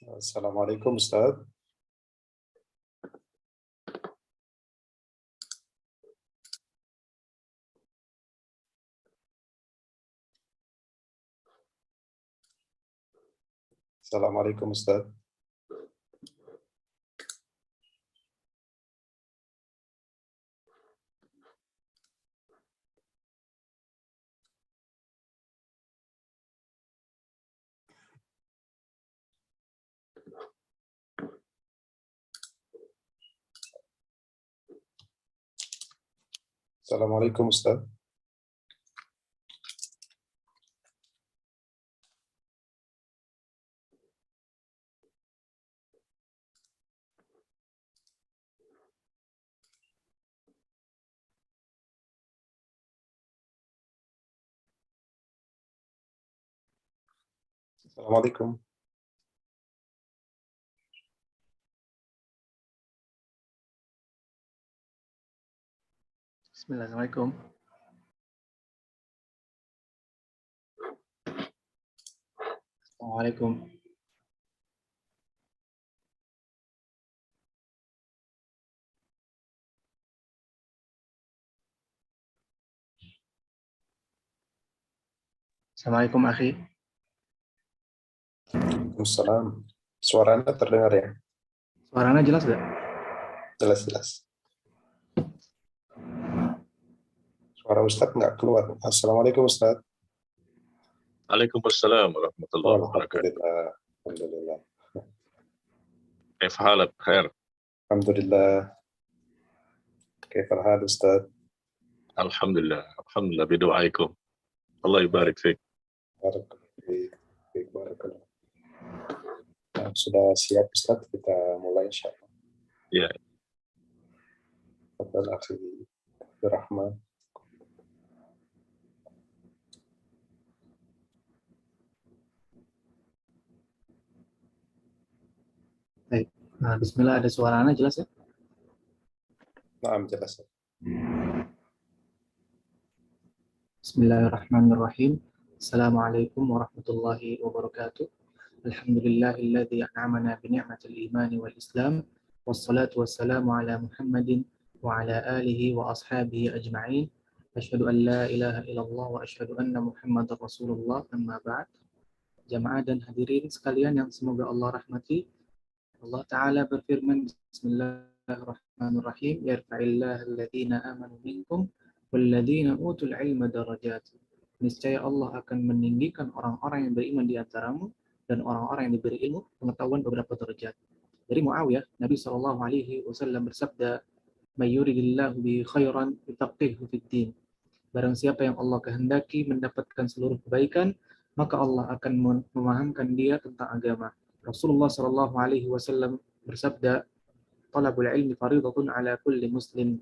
Assalamualaikum Ustaz. Assalamualaikum Ustaz. Assalamualaikum Ustaz. Assalamualaikum. Bismillahirrahmanirrahim. Assalamualaikum. Assalamualaikum, akhi. Waalaikumsalam. Suaranya terdengar ya? Suaranya jelas nggak? Jelas-jelas. Suara Ustaz nggak keluar. Assalamualaikum Ustaz. Waalaikumsalam warahmatullahi wabarakatuh. Alhamdulillah. Alhamdulillah. كيف حالك؟ بخير. Alhamdulillah. كيف الحال Ustaz? الحمد لله بدعائكم. الله يبارك فيك. Barakallah. Nah, sudah siap Ustaz, kita mulai insyaallah. Ya. Fadhal akhi Abdurrahman. Baik. Nah, bismillah, ada suaranya jelas ya? Naam, jelas. Bismillahirrahmanirrahim. Assalamualaikum warahmatullahi wabarakatuh. Alhamdulillahilladzi an'amana bi ni'matil imani wal islam. Wassalatu wassalamu ala Muhammadin wa ala alihi wa ashabihi ajma'in. Asyhadu an la ilaha illallah wa asyhadu anna Muhammadar Rasulullah, amma ba'd. Jamaah dan hadirin sekalian yang semoga Allah rahmati. Allah Ta'ala berfirman, Bismillahirrahmanirrahim, yarfa'illahu alladhina amanu minkum walladhina utul ilma darajat. Niscaya Allah akan meninggikan orang-orang yang beriman di antaramu dan orang-orang yang diberi ilmu pengetahuan beberapa derajat. Dari Muawiyah, Nabi SAW bersabda, "May yuridillahu bi khairan yufaqqihhu fid din." Barang siapa yang Allah kehendaki mendapatkan seluruh kebaikan, maka Allah akan memahamkan dia tentang agama. Rasulullah SAW bersabda, "Talabul ilmi faridatun ala kulli muslim."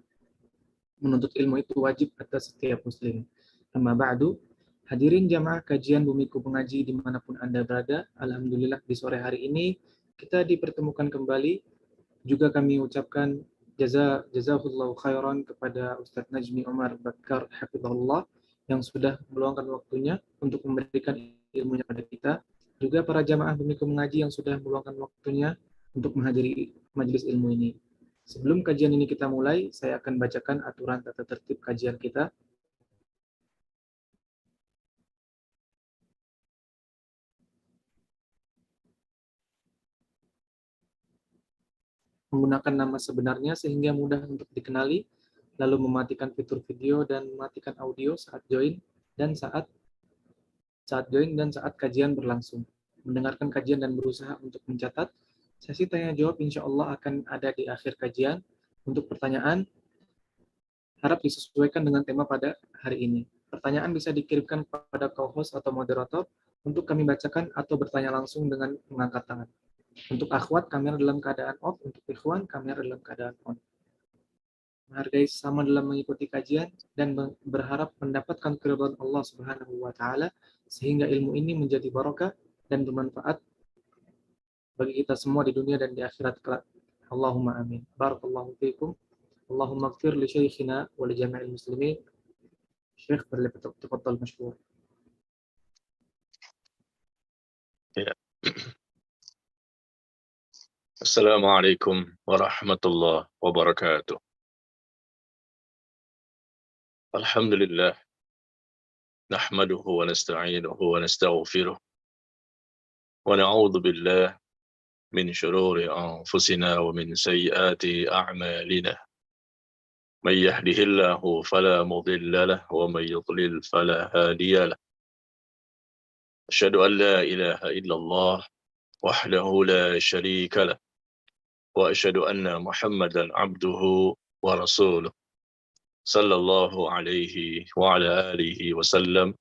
Menuntut ilmu itu wajib atas setiap muslim. Amma ba'du, hadirin jamaah kajian Bumiku Mengaji dimanapun Anda berada, alhamdulillah di sore hari ini kita dipertemukan kembali. Juga kami ucapkan jazahullahu khairan kepada Ustadz Najmi Umar Bakar hafizahullah yang sudah meluangkan waktunya untuk memberikan ilmunya pada kita. Juga para jamaah Bumiku Mengaji yang sudah meluangkan waktunya untuk menghadiri majelis ilmu ini. Sebelum kajian ini kita mulai, saya akan bacakan aturan tata tertib kajian kita. Menggunakan nama sebenarnya sehingga mudah untuk dikenali, lalu mematikan fitur video dan mematikan audio saat join dan saat kajian berlangsung. Mendengarkan kajian dan berusaha untuk mencatat. Sesi tanya jawab insya Allah akan ada di akhir kajian. Untuk pertanyaan, harap disesuaikan dengan tema pada hari ini. Pertanyaan bisa dikirimkan kepada co-host atau moderator untuk kami bacakan atau bertanya langsung dengan mengangkat tangan. Untuk akhwat, kamera dalam keadaan off. Untuk ikhwan, kamera dalam keadaan on. Menghargai sesama dalam mengikuti kajian dan berharap mendapatkan keridhaan Allah Subhanahu wa taala sehingga ilmu ini menjadi barokah dan bermanfaat bagi kita semua di dunia dan di akhirat kelak. Allahumma amin. Barakallahu fiikum. Allahumma ighfir li syaikhina wa li jami'il muslimin. Syekh, berlipat masykur. Ya. Assalamualaikum warahmatullahi wabarakatuh. Alhamdulillah, nahmaduhu wa nasta'inuhu wa nastaghfiruh, wa na'udzu billah min syururi anfusina wa min sayyiati a'malina. Man yahdihillahu fala mudilla lahu wa man yudlil fala hadiya lahu. Asyhadu an la ilaha illallah wahdahu la syarika lahu wa asyhadu anna Muhammadan abduhu wa rasuluh. Sallallahu alaihi wa ala alihi wasallam.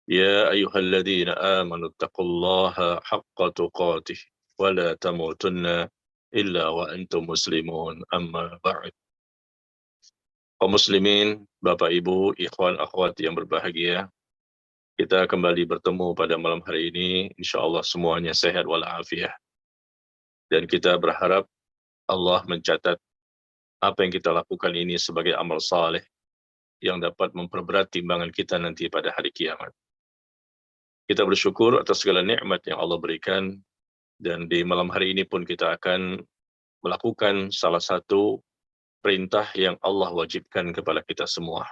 Ya ayyuhalladzina amanu taqullaha haqqa tuqatih wa la tamutunna illa wa antum muslimun, amma ba'd. Kaum muslimin, Bapak Ibu, ikhwan akhwat yang berbahagia, kita kembali bertemu pada malam hari ini. Insyaallah semuanya sehat walafiat. Dan kita berharap Allah mencatat apa yang kita lakukan ini sebagai amal saleh yang dapat memperberat timbangan kita nanti pada hari kiamat. Kita bersyukur atas segala nikmat yang Allah berikan, dan di malam hari ini pun kita akan melakukan salah satu perintah yang Allah wajibkan kepada kita semua.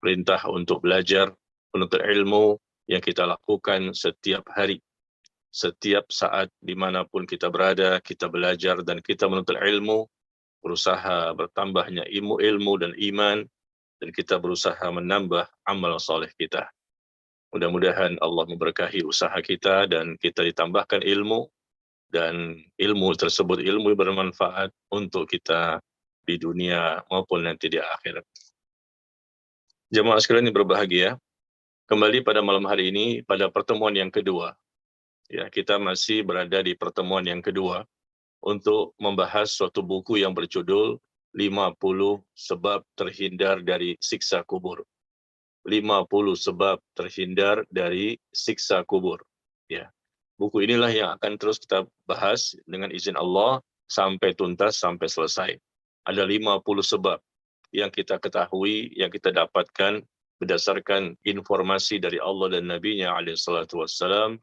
Perintah untuk belajar, menuntut ilmu yang kita lakukan setiap hari. Setiap saat dimanapun kita berada, kita belajar dan kita menuntut ilmu, berusaha bertambahnya ilmu dan iman, dan kita berusaha menambah amal soleh kita. Mudah-mudahan Allah memberkahi usaha kita dan kita ditambahkan ilmu, dan ilmu tersebut ilmu bermanfaat untuk kita di dunia maupun nanti di akhirat. Jemaah sekalian yang berbahagia, kembali pada malam hari ini pada pertemuan yang kedua. Ya, kita masih berada di pertemuan yang kedua untuk membahas suatu buku yang berjudul 50 Sebab Terhindar dari Siksa Kubur. 50 sebab terhindar dari siksa kubur. Ya. Buku inilah yang akan terus kita bahas dengan izin Allah sampai tuntas, sampai selesai. Ada 50 sebab yang kita ketahui, yang kita dapatkan berdasarkan informasi dari Allah dan Nabi-Nya alaihissalam,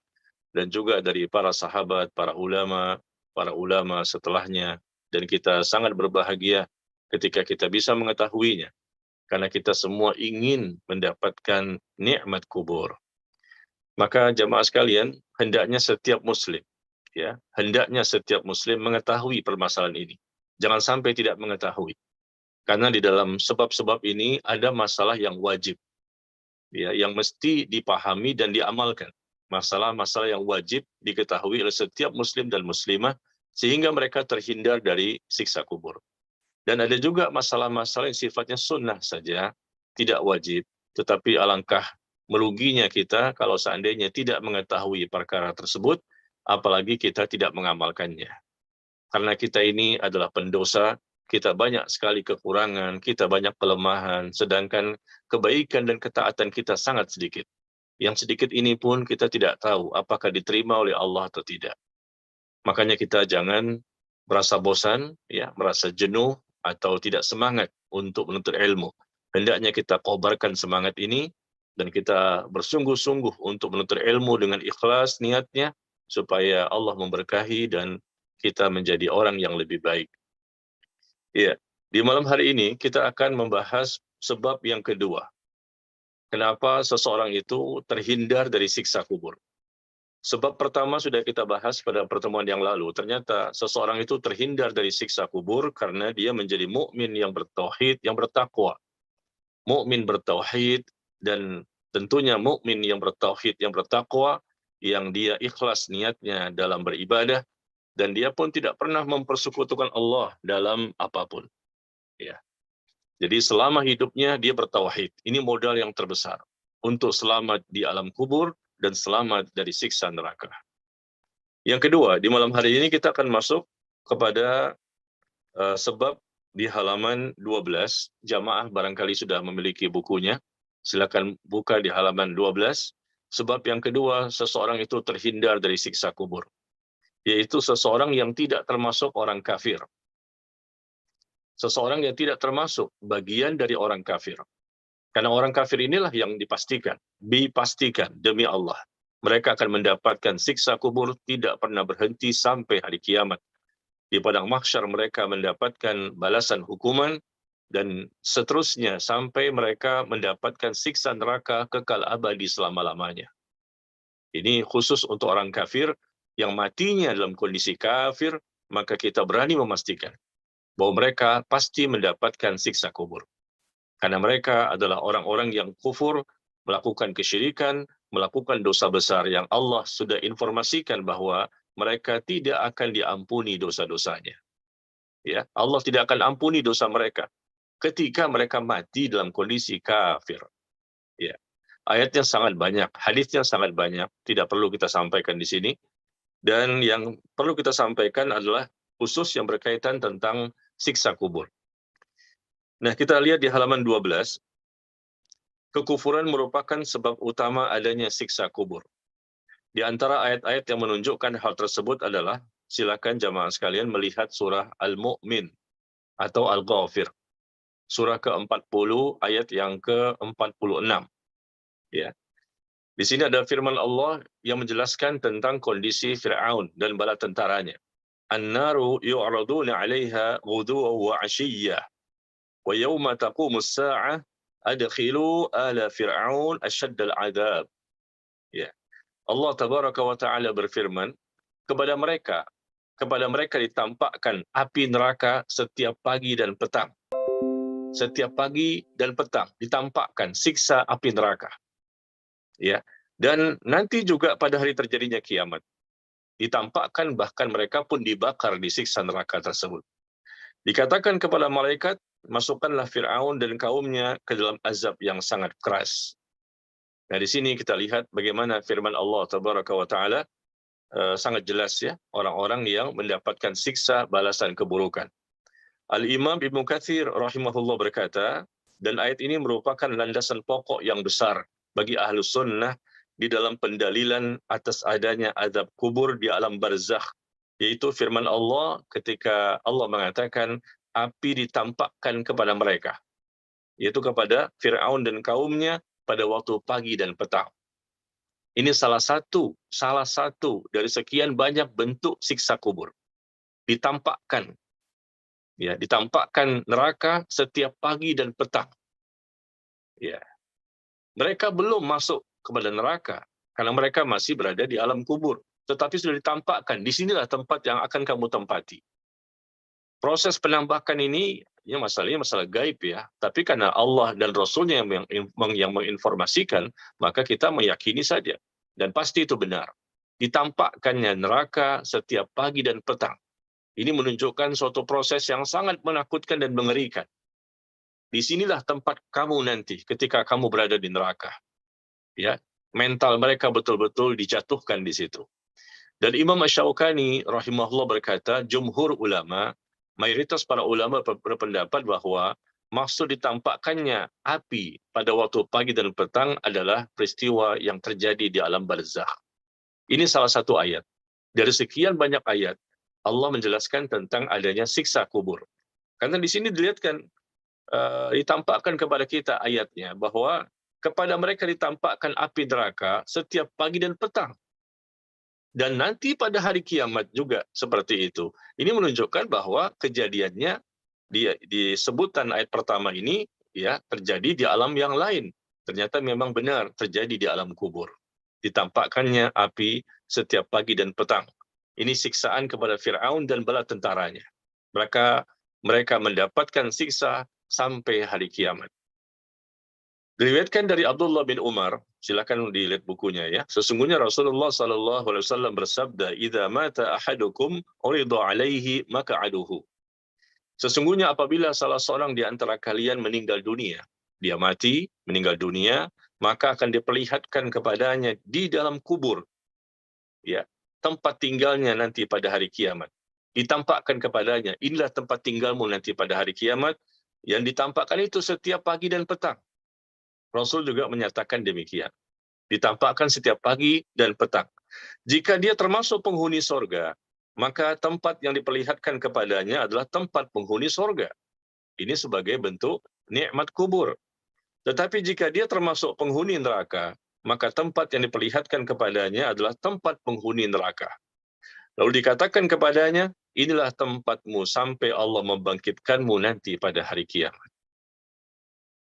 dan juga dari para sahabat, para ulama setelahnya, dan kita sangat berbahagia ketika kita bisa mengetahuinya, karena kita semua ingin mendapatkan nikmat kubur. Maka jamaah sekalian, hendaknya setiap muslim mengetahui permasalahan ini. Jangan sampai tidak mengetahui. Karena di dalam sebab-sebab ini ada masalah yang wajib, ya, yang mesti dipahami dan diamalkan. Masalah-masalah yang wajib diketahui oleh setiap muslim dan muslimah sehingga mereka terhindar dari siksa kubur. Dan ada juga masalah-masalah yang sifatnya sunnah saja, tidak wajib, tetapi alangkah meruginya kita kalau seandainya tidak mengetahui perkara tersebut, apalagi kita tidak mengamalkannya. Karena kita ini adalah pendosa, kita banyak sekali kekurangan, kita banyak kelemahan, sedangkan kebaikan dan ketaatan kita sangat sedikit. Yang sedikit ini pun kita tidak tahu apakah diterima oleh Allah atau tidak. Makanya kita jangan merasa bosan, ya, merasa jenuh, atau tidak semangat untuk menuntut ilmu. Hendaknya kita kobarkan semangat ini, dan kita bersungguh-sungguh untuk menuntut ilmu dengan ikhlas niatnya, supaya Allah memberkahi dan kita menjadi orang yang lebih baik. Ya, di malam hari ini kita akan membahas sebab yang kedua. Kenapa seseorang itu terhindar dari siksa kubur? Sebab pertama sudah kita bahas pada pertemuan yang lalu. Ternyata seseorang itu terhindar dari siksa kubur karena dia menjadi mukmin yang bertauhid, yang bertakwa. Mukmin bertauhid, dan tentunya mukmin yang bertauhid, yang bertakwa, yang dia ikhlas niatnya dalam beribadah, dan dia pun tidak pernah mempersekutukan Allah dalam apapun. Ya. Jadi selama hidupnya dia bertauhid. Ini modal yang terbesar untuk selamat di alam kubur dan selamat dari siksa neraka. Yang kedua, di malam hari ini kita akan masuk kepada sebab di halaman 12. Jamaah barangkali sudah memiliki bukunya. Silakan buka di halaman 12. Sebab yang kedua, seseorang itu terhindar dari siksa kubur, yaitu seseorang yang tidak termasuk orang kafir. Seseorang yang tidak termasuk bagian dari orang kafir. Karena orang kafir inilah yang dipastikan demi Allah, mereka akan mendapatkan siksa kubur tidak pernah berhenti sampai hari kiamat. Di padang mahsyar mereka mendapatkan balasan hukuman, dan seterusnya sampai mereka mendapatkan siksa neraka kekal abadi selama-lamanya. Ini khusus untuk orang kafir yang matinya dalam kondisi kafir, maka kita berani memastikan bahwa mereka pasti mendapatkan siksa kubur. Karena mereka adalah orang-orang yang kufur, melakukan kesyirikan, melakukan dosa besar yang Allah sudah informasikan bahwa mereka tidak akan diampuni dosa-dosanya. Ya, Allah tidak akan ampuni dosa mereka ketika mereka mati dalam kondisi kafir. Ya. Ayatnya sangat banyak, hadisnya sangat banyak, tidak perlu kita sampaikan di sini. Dan yang perlu kita sampaikan adalah khusus yang berkaitan tentang siksa kubur. Nah, kita lihat di halaman 12, kekufuran merupakan sebab utama adanya siksa kubur. Di antara ayat-ayat yang menunjukkan hal tersebut adalah, silakan jamaah sekalian melihat surah Al-Mu'min atau Al-Ghafir. Surah ke-40 ayat yang ke-46. Ya. Di sini ada firman Allah yang menjelaskan tentang kondisi Fir'aun dan bala tentaranya. An-naru yu'raduna 'alaiha ghuduwan wa 'ashiyya wa yawma taqumus sa'ah adkhilu ala fir'aun asyaddal 'adzab. Ya. Allah tabaraka wa ta'ala berfirman, kepada mereka ditampakkan api neraka setiap pagi dan petang. Setiap pagi dan petang ditampakkan siksa api neraka. Ya. Dan nanti juga pada hari terjadinya kiamat ditampakkan, bahkan mereka pun dibakar di siksa neraka tersebut. Dikatakan kepada malaikat, masukkanlah Fir'aun dan kaumnya ke dalam azab yang sangat keras. Nah, di sini kita lihat bagaimana firman Allah tabaraka wa ta'ala sangat jelas, ya, orang-orang yang mendapatkan siksa balasan keburukan. Al-Imam Ibnu Katsir rahimahullah berkata, dan ayat ini merupakan landasan pokok yang besar bagi Ahlus Sunnah di dalam pendalilan atas adanya azab kubur di alam barzakh, yaitu firman Allah ketika Allah mengatakan api ditampakkan kepada mereka, yaitu kepada Fir'aun dan kaumnya pada waktu pagi dan petang. Ini salah satu dari sekian banyak bentuk siksa kubur. Ditampakkan. Ya, ditampakkan neraka setiap pagi dan petang. Ya. Mereka belum masuk kepada neraka karena mereka masih berada di alam kubur, tetapi sudah ditampakkan. Disinilah tempat yang akan kamu tempati. Proses penampakan ini ya masalahnya masalah gaib, ya. Tapi karena Allah dan Rasulnya yang menginformasikan, maka kita meyakini saja. Dan pasti itu benar. Ditampakkannya neraka setiap pagi dan petang. Ini menunjukkan suatu proses yang sangat menakutkan dan mengerikan. Disinilah tempat kamu nanti ketika kamu berada di neraka. Ya, mental mereka betul-betul dijatuhkan di situ. Dan Imam Asy-Syaukani rahimahullah berkata, jumhur ulama, mayoritas para ulama berpendapat bahwa maksud ditampakkannya api pada waktu pagi dan petang adalah peristiwa yang terjadi di alam barzakh. Ini salah satu ayat. Dari sekian banyak ayat, Allah menjelaskan tentang adanya siksa kubur. Karena di sini dilihatkan, ditampakkan kepada kita ayatnya, bahwa kepada mereka ditampakkan api neraka setiap pagi dan petang. Dan nanti pada hari kiamat juga seperti itu. Ini menunjukkan bahwa kejadiannya di sebutan ayat pertama ini ya terjadi di alam yang lain. Ternyata memang benar terjadi di alam kubur. Ditampakkannya api setiap pagi dan petang. Ini siksaan kepada Fir'aun dan bala tentaranya. Mereka mendapatkan siksa sampai hari kiamat. Diriwayatkan dari Abdullah bin Umar, silakan dilihat bukunya ya. Sesungguhnya Rasulullah SAW bersabda, "Idza mata ahadukum urida alaihi maq'aduhu." Sesungguhnya apabila salah seorang di antara kalian meninggal dunia, dia mati, meninggal dunia, maka akan diperlihatkan kepadanya di dalam kubur, ya, tempat tinggalnya nanti pada hari kiamat. Ditampakkan kepadanya, inilah tempat tinggalmu nanti pada hari kiamat, yang ditampakkan itu setiap pagi dan petang. Rasul juga menyatakan demikian. Ditampakkan setiap pagi dan petang. Jika dia termasuk penghuni sorga, maka tempat yang diperlihatkan kepadanya adalah tempat penghuni sorga. Ini sebagai bentuk nikmat kubur. Tetapi jika dia termasuk penghuni neraka, maka tempat yang diperlihatkan kepadanya adalah tempat penghuni neraka. Lalu dikatakan kepadanya, inilah tempatmu sampai Allah membangkitkanmu nanti pada hari kiamat.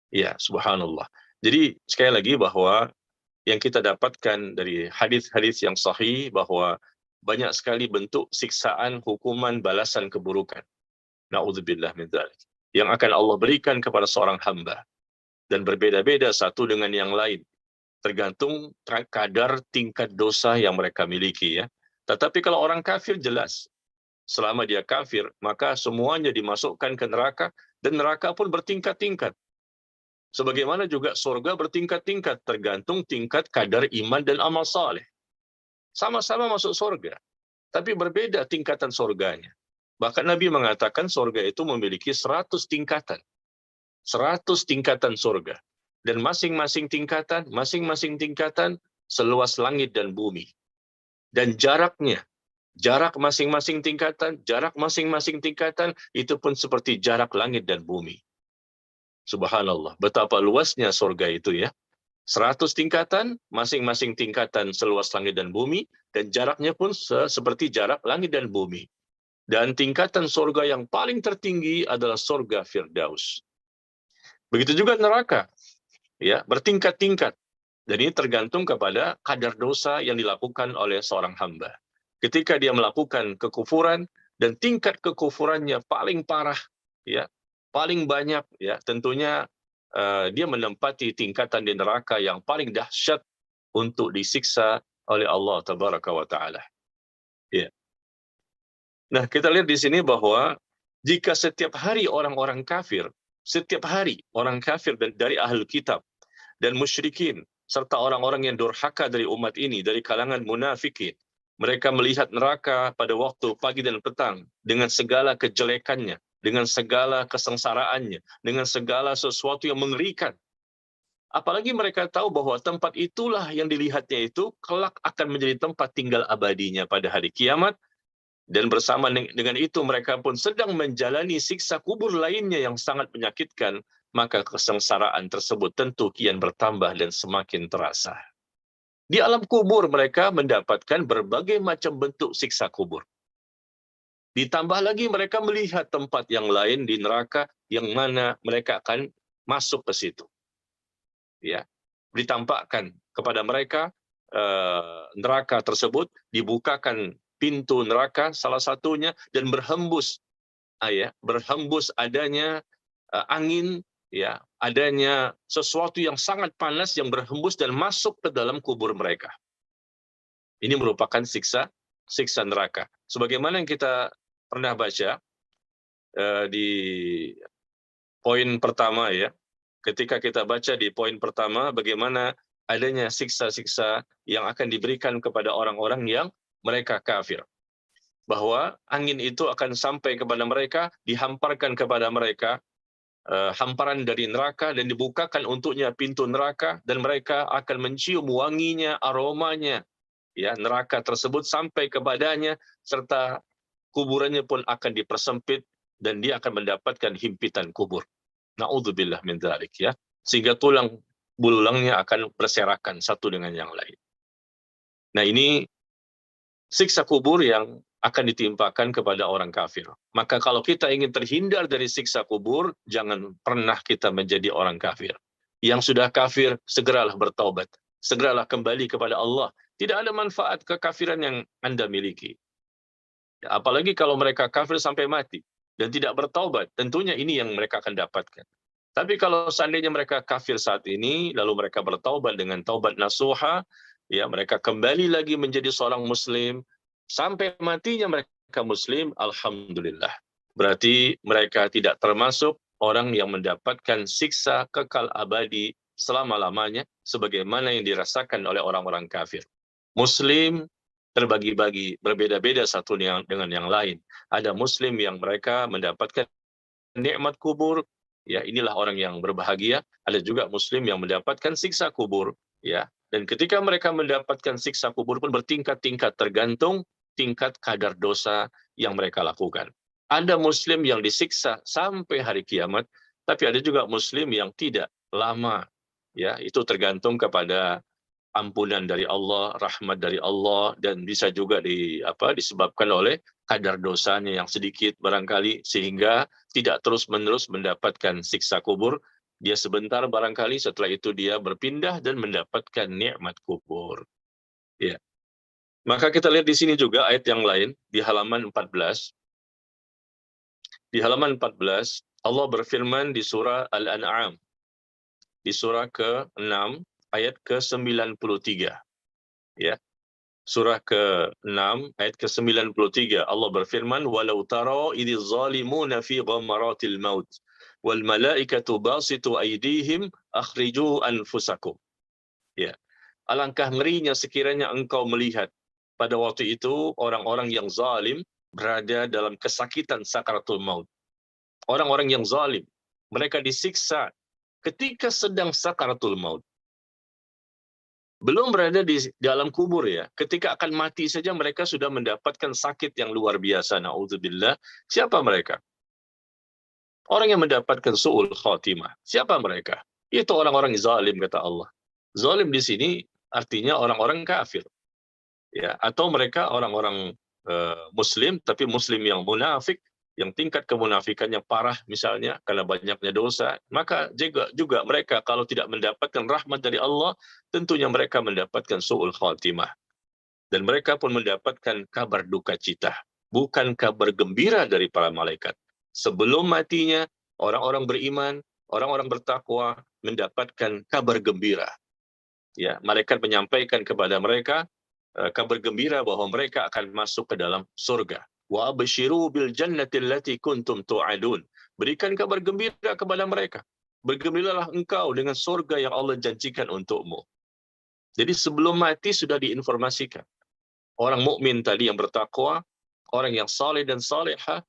Ya, subhanallah. Jadi sekali lagi bahwa yang kita dapatkan dari hadis-hadis yang sahih bahwa banyak sekali bentuk siksaan, hukuman, balasan keburukan. Na'udzubillah min dzalik. Yang akan Allah berikan kepada seorang hamba. Dan berbeda-beda satu dengan yang lain. Tergantung kadar tingkat dosa yang mereka miliki, ya. Tetapi kalau orang kafir jelas. Selama dia kafir, maka semuanya dimasukkan ke neraka, dan neraka pun bertingkat-tingkat. Sebagaimana juga surga bertingkat-tingkat, tergantung tingkat kadar iman dan amal saleh. Sama-sama masuk surga, tapi berbeda tingkatan surganya. Bahkan Nabi mengatakan surga itu memiliki 100 tingkatan. 100 tingkatan surga. Dan masing-masing tingkatan seluas langit dan bumi. Dan jarak masing-masing tingkatan itu pun seperti jarak langit dan bumi. Subhanallah, betapa luasnya surga itu, ya. 100 tingkatan, masing-masing tingkatan seluas langit dan bumi, dan jaraknya pun seperti jarak langit dan bumi. Dan tingkatan surga yang paling tertinggi adalah surga Firdaus. Begitu juga neraka, ya, bertingkat-tingkat. Dan ini tergantung kepada kadar dosa yang dilakukan oleh seorang hamba. Ketika dia melakukan kekufuran, dan tingkat kekufurannya paling parah, ya, paling banyak, ya, tentunya dia menempati tingkatan di neraka yang paling dahsyat untuk disiksa oleh Allah Tabaraka wa Ta'ala. Ya. Nah, kita lihat di sini bahwa jika setiap hari orang-orang kafir, setiap hari orang kafir dari ahlul kitab dan musyrikin, serta orang-orang yang durhaka dari umat ini, dari kalangan munafikin, mereka melihat neraka pada waktu pagi dan petang dengan segala kejelekannya, dengan segala kesengsaraannya, dengan segala sesuatu yang mengerikan. Apalagi mereka tahu bahwa tempat itulah yang dilihatnya itu kelak akan menjadi tempat tinggal abadinya pada hari kiamat, dan bersama dengan itu mereka pun sedang menjalani siksa kubur lainnya yang sangat menyakitkan, maka kesengsaraan tersebut tentu kian bertambah dan semakin terasa. Di alam kubur mereka mendapatkan berbagai macam bentuk siksa kubur. Ditambah lagi mereka melihat tempat yang lain di neraka yang mana mereka akan masuk ke situ. Ya, ditampakkan kepada mereka neraka tersebut, dibukakan pintu neraka salah satunya, dan berhembus adanya angin, ya, adanya sesuatu yang sangat panas yang berhembus dan masuk ke dalam kubur mereka. Ini merupakan siksa neraka. Sebagaimana yang kita pernah baca di poin pertama, ya. Ketika kita baca di poin pertama bagaimana adanya siksa-siksa yang akan diberikan kepada orang-orang yang mereka kafir. Bahwa angin itu akan sampai kepada mereka, dihamparkan kepada mereka hamparan dari neraka, dan dibukakan untuknya pintu neraka, dan mereka akan mencium wanginya, aromanya, ya, neraka tersebut sampai kepadanya, serta kuburannya pun akan dipersempit, dan dia akan mendapatkan himpitan kubur. Na'udzubillah min dzalik, ya. Sehingga tulang bulangnya akan berserakan satu dengan yang lain. Nah, ini siksa kubur yang akan ditimpakan kepada orang kafir. Maka kalau kita ingin terhindar dari siksa kubur, jangan pernah kita menjadi orang kafir. Yang sudah kafir, segeralah bertaubat. Segeralah kembali kepada Allah. Tidak ada manfaat kekafiran yang Anda miliki. Ya, apalagi kalau mereka kafir sampai mati dan tidak bertaubat, tentunya ini yang mereka akan dapatkan. Tapi kalau seandainya mereka kafir saat ini, lalu mereka bertaubat dengan taubat nasuha, ya, mereka kembali lagi menjadi seorang muslim, sampai matinya mereka muslim, alhamdulillah. Berarti mereka tidak termasuk orang yang mendapatkan siksa kekal abadi selama-lamanya, sebagaimana yang dirasakan oleh orang-orang kafir. Muslim terbagi-bagi, berbeda-beda satu dengan yang lain. Ada muslim yang mereka mendapatkan nikmat kubur, ya, inilah orang yang berbahagia. Ada juga muslim yang mendapatkan siksa kubur, ya. Dan ketika mereka mendapatkan siksa kubur pun bertingkat-tingkat, tergantung tingkat kadar dosa yang mereka lakukan. Ada muslim yang disiksa sampai hari kiamat, tapi ada juga muslim yang tidak lama, ya. Itu tergantung kepada ampunan dari Allah, rahmat dari Allah, dan bisa juga disebabkan oleh kadar dosanya yang sedikit barangkali, sehingga tidak terus-menerus mendapatkan siksa kubur. Dia sebentar barangkali, setelah itu dia berpindah dan mendapatkan nikmat kubur. Ya. Maka kita lihat di sini juga ayat yang lain di halaman 14. Di halaman 14 Allah berfirman di surah Al-An'am, di surah ke-6 ayat ke-93. Ya. Surah ke-6 ayat ke-93 Allah berfirman, walau tara idz zalimuna fi ghamaratil maut wal malaikatu basitu aydihim akhriju anfusakum. Ya. Alangkah ngerinya sekiranya engkau melihat pada waktu itu orang-orang yang zalim berada dalam kesakitan sakaratul maut. Orang-orang yang zalim, mereka disiksa ketika sedang sakaratul maut. Belum berada di dalam kubur ya. Ketika akan mati saja mereka sudah mendapatkan sakit yang luar biasa. Na'udzubillah. Siapa mereka? Orang yang mendapatkan su'ul khatimah. Siapa mereka? Itu orang-orang zalim, kata Allah. Zalim di sini artinya orang-orang kafir. Ya, atau mereka orang-orang muslim, tapi muslim yang munafik, yang tingkat kemunafikannya parah misalnya karena banyaknya dosa, maka juga mereka kalau tidak mendapatkan rahmat dari Allah, tentunya mereka mendapatkan su'ul khatimah. Dan mereka pun mendapatkan kabar duka cita, bukan kabar gembira dari para malaikat. Sebelum matinya, orang-orang beriman, orang-orang bertakwa mendapatkan kabar gembira. Ya, malaikat menyampaikan kepada mereka kabar gembira bahwa mereka akan masuk ke dalam surga. Wa abshiru bil jannati allati kuntum tu'adun. Berikan kabar gembira kepada mereka. Bergembiralah engkau dengan surga yang Allah janjikan untukmu. Jadi sebelum mati sudah diinformasikan. Orang mukmin tadi yang bertakwa, orang yang saleh dan salehah,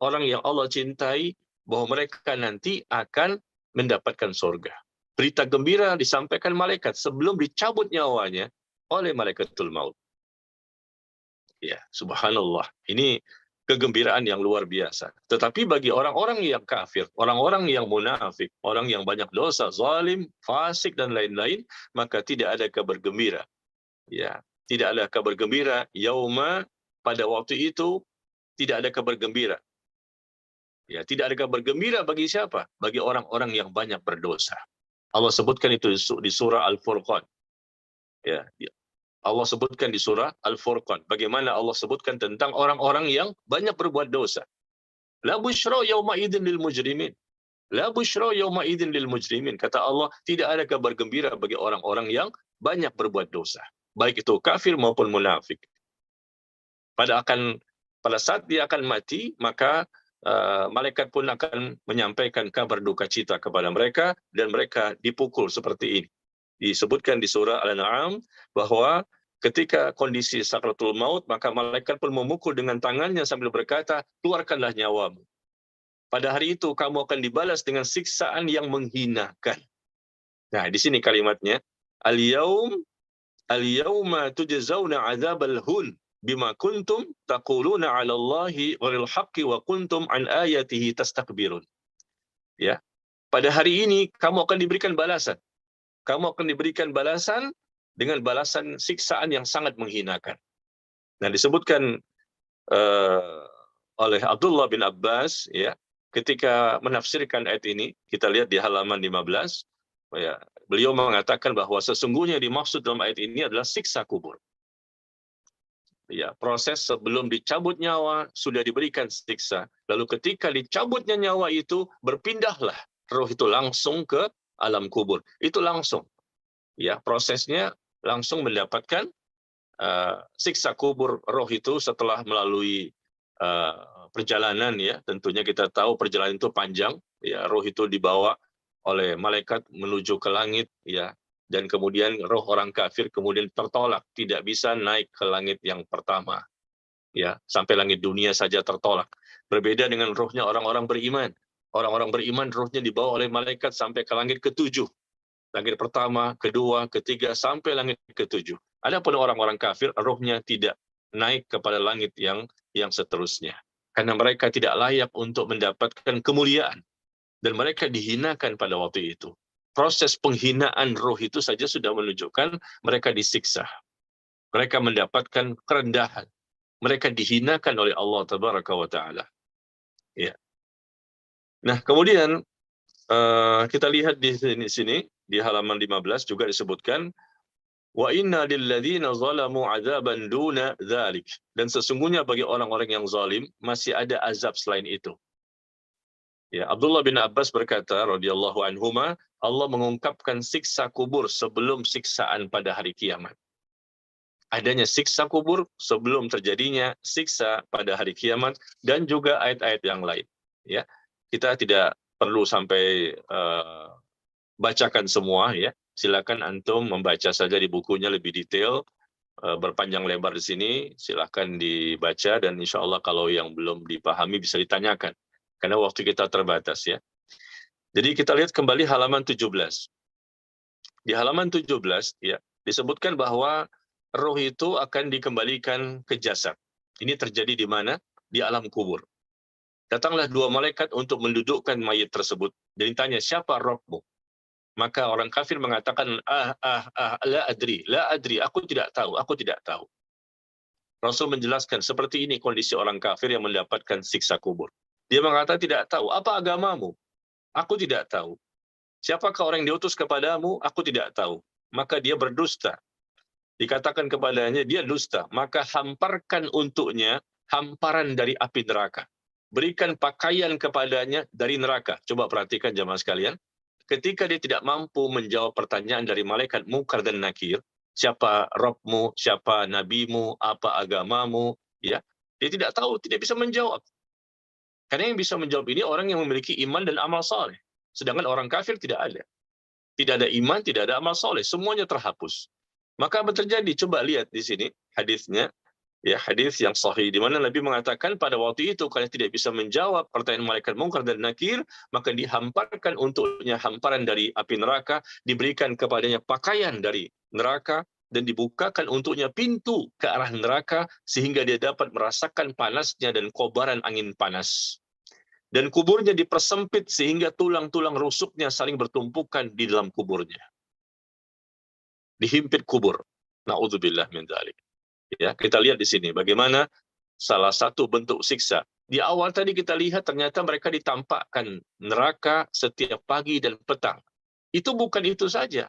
orang yang Allah cintai, bahwa mereka nanti akan mendapatkan surga. Berita gembira disampaikan malaikat sebelum dicabut nyawanya oleh malaikatul maut. Ya, subhanallah. Ini kegembiraan yang luar biasa. Tetapi bagi orang-orang yang kafir, orang-orang yang munafik, orang yang banyak dosa, zalim, fasik dan lain-lain, maka tidak ada kabar gembira. Ya, tidak ada kabar gembira. Yauma, pada waktu itu tidak ada kabar gembira. Ya, tidak ada kabar gembira bagi siapa? Bagi orang-orang yang banyak berdosa. Allah sebutkan itu di surah Al-Furqan. Ya, Allah sebutkan di surah Al-Furqan. Bagaimana Allah sebutkan tentang orang-orang yang banyak berbuat dosa. La busyra yawma idzin lil mujrimin. La busyra yawma idzin lil mujrimin. Kata Allah, tidak ada kabar gembira bagi orang-orang yang banyak berbuat dosa. Baik itu kafir maupun munafik. Pada saat dia akan mati, maka malaikat pun akan menyampaikan kabar duka cita kepada mereka, dan mereka dipukul seperti ini. Disebutkan di surah Al-An'am bahwa ketika kondisi sakratul maut, maka malaikat pun memukul dengan tangannya sambil berkata, keluarkanlah nyawamu. Pada hari itu kamu akan dibalas dengan siksaan yang menghinakan. Nah, di sini kalimatnya, al-yawma tujzauna 'adzabal hun bima kuntum taquluna 'ala Allahi ghairil haqqi wa kuntum an ayatihi tastakbirun. Ya. Pada hari ini kamu akan diberikan balasan. Kamu akan diberikan balasan dengan balasan siksaan yang sangat menghinakan. Nah, disebutkan oleh Abdullah bin Abbas, ya, ketika menafsirkan ayat ini, kita lihat di halaman 15, ya, beliau mengatakan bahwa sesungguhnya dimaksud dalam ayat ini adalah siksa kubur. Ya, proses sebelum dicabut nyawa sudah diberikan siksa. Lalu ketika dicabutnya nyawa itu, berpindahlah roh itu langsung ke alam kubur. Itu langsung. Ya, prosesnya langsung mendapatkan siksa kubur roh itu setelah melalui perjalanan, ya. Tentunya kita tahu perjalanan itu panjang, ya. Roh itu dibawa oleh malaikat menuju ke langit, ya. Dan kemudian roh orang kafir kemudian tertolak, tidak bisa naik ke langit yang pertama, ya. Sampai langit dunia saja tertolak. Berbeda dengan rohnya orang-orang beriman. Orang-orang beriman rohnya dibawa oleh malaikat sampai ke langit ke-7. Langit pertama, kedua, ketiga, sampai langit ke-7. Adapun orang-orang kafir, rohnya tidak naik kepada langit yang seterusnya. Karena mereka tidak layak untuk mendapatkan kemuliaan. Dan mereka dihinakan pada waktu itu. proses penghinaan roh itu saja sudah menunjukkan mereka disiksa. Mereka mendapatkan kerendahan. Mereka dihinakan oleh Allah Tabaraka wa Ta'ala. Ya. Nah, kemudian kita lihat di sini di halaman 15 juga disebutkan wa inna lilladzina zalamu adzaban duna dzalik, dan sesungguhnya bagi orang-orang yang zalim masih ada azab selain itu. Ya, Abdullah bin Abbas berkata radhiyallahu anhuma, Allah mengungkapkan siksa kubur sebelum siksaan pada hari kiamat. Adanya siksa kubur sebelum terjadinya siksa pada hari kiamat, dan juga ayat-ayat yang lain. Ya, kita tidak perlu sampai bacakan semua, ya. Silakan antum membaca saja di bukunya lebih detail, berpanjang lebar di sini. Silakan dibaca, dan insya Allah kalau yang belum dipahami bisa ditanyakan, karena waktu kita terbatas, ya. Jadi kita lihat kembali halaman 17. Di halaman 17, ya, disebutkan bahwa roh itu akan dikembalikan ke jasad. Ini terjadi di mana? Di alam kubur. Datanglah dua malaikat untuk mendudukkan mayit tersebut. Dan ditanya, siapa rohmu? Maka orang kafir mengatakan, la adri, aku tidak tahu, aku tidak tahu. Rasul menjelaskan, seperti ini kondisi orang kafir yang mendapatkan siksa kubur. Dia mengatakan tidak tahu. Apa agamamu? Aku tidak tahu. Siapakah orang yang diutus kepadamu? Aku tidak tahu. Maka dia berdusta. Dikatakan kepadanya, dia dusta. Maka hamparkan untuknya hamparan dari api neraka. Berikan pakaian kepadanya dari neraka. Coba perhatikan jamaah sekalian. Ketika dia tidak mampu menjawab pertanyaan dari malaikat Munkar dan Nakir, siapa Rabbmu, siapa nabimu, apa agamamu, ya, dia tidak tahu, tidak bisa menjawab. Karena yang bisa menjawab ini orang yang memiliki iman dan amal saleh. Sedangkan orang kafir tidak ada. Tidak ada iman, tidak ada amal saleh, semuanya terhapus. Maka apa terjadi? Coba lihat di sini hadisnya, ya, hadis yang sahih di mana Nabi mengatakan pada waktu itu kalian tidak bisa menjawab pertanyaan malaikat Munkar dan Nakir, maka dihamparkan untuknya hamparan dari api neraka, diberikan kepadanya pakaian dari neraka, dan dibukakan untuknya pintu ke arah neraka sehingga dia dapat merasakan panasnya dan kobaran angin panas. Dan kuburnya dipersempit sehingga tulang-tulang rusuknya saling bertumpukan di dalam kuburnya. Dihimpit kubur. Na'udzubillah min dzalik. Ya, kita lihat di sini bagaimana salah satu bentuk siksa. Di awal tadi kita lihat ternyata mereka ditampakkan neraka setiap pagi dan petang. Itu bukan itu saja.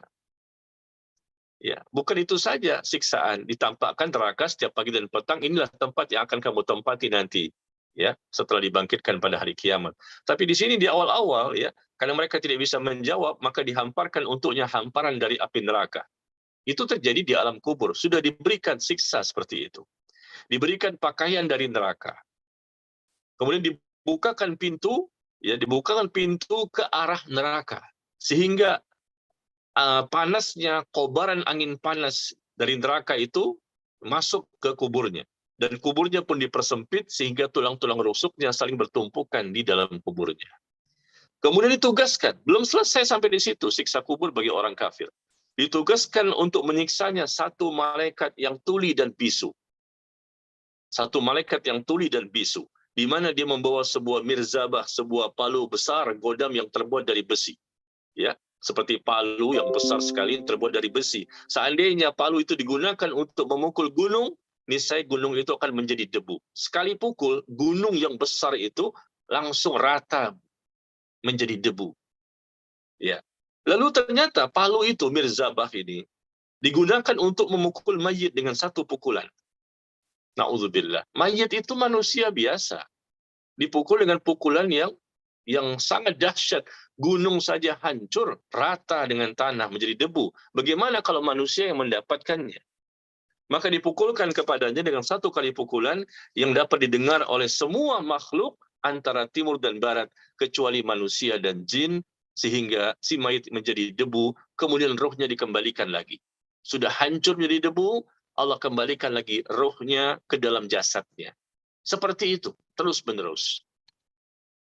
Ya, bukan itu saja siksaan, ditampakkan neraka setiap pagi dan petang. Inilah tempat yang akan kamu tempati nanti, ya, setelah dibangkitkan pada hari kiamat. Tapi di sini di awal-awal, ya, karena mereka tidak bisa menjawab, maka dihamparkan untuknya hamparan dari api neraka. Itu terjadi di alam kubur, sudah diberikan siksa seperti itu. Diberikan pakaian dari neraka. Kemudian dibukakan pintu, ya, dibukakan pintu ke arah neraka. Sehingga panasnya kobaran angin panas dari neraka itu masuk ke kuburnya. Dan kuburnya pun dipersempit sehingga tulang-tulang rusuknya saling bertumpukan di dalam kuburnya. Kemudian ditugaskan, belum selesai sampai di situ siksa kubur bagi orang kafir. Ditugaskan untuk menyiksanya satu malaikat yang tuli dan bisu. Satu malaikat yang tuli dan bisu, di mana dia membawa sebuah mirzabah, sebuah palu besar godam yang terbuat dari besi. Ya, seperti palu yang besar sekali terbuat dari besi. Seandainya palu itu digunakan untuk memukul gunung, niscaya gunung itu akan menjadi debu. Sekali pukul, gunung yang besar itu langsung rata menjadi debu. Ya. Lalu ternyata palu itu, mirzabah ini, digunakan untuk memukul mayit dengan satu pukulan. Na'udzubillah. Mayit itu manusia biasa. Dipukul dengan pukulan yang sangat dahsyat. Gunung saja hancur, rata dengan tanah, menjadi debu. Bagaimana kalau manusia yang mendapatkannya? Maka dipukulkan kepadanya dengan satu kali pukulan yang dapat didengar oleh semua makhluk antara timur dan barat, kecuali manusia dan jin, sehingga si mayit menjadi debu, kemudian rohnya dikembalikan lagi. Sudah hancur menjadi debu, Allah kembalikan lagi rohnya ke dalam jasadnya. Seperti itu, terus-menerus.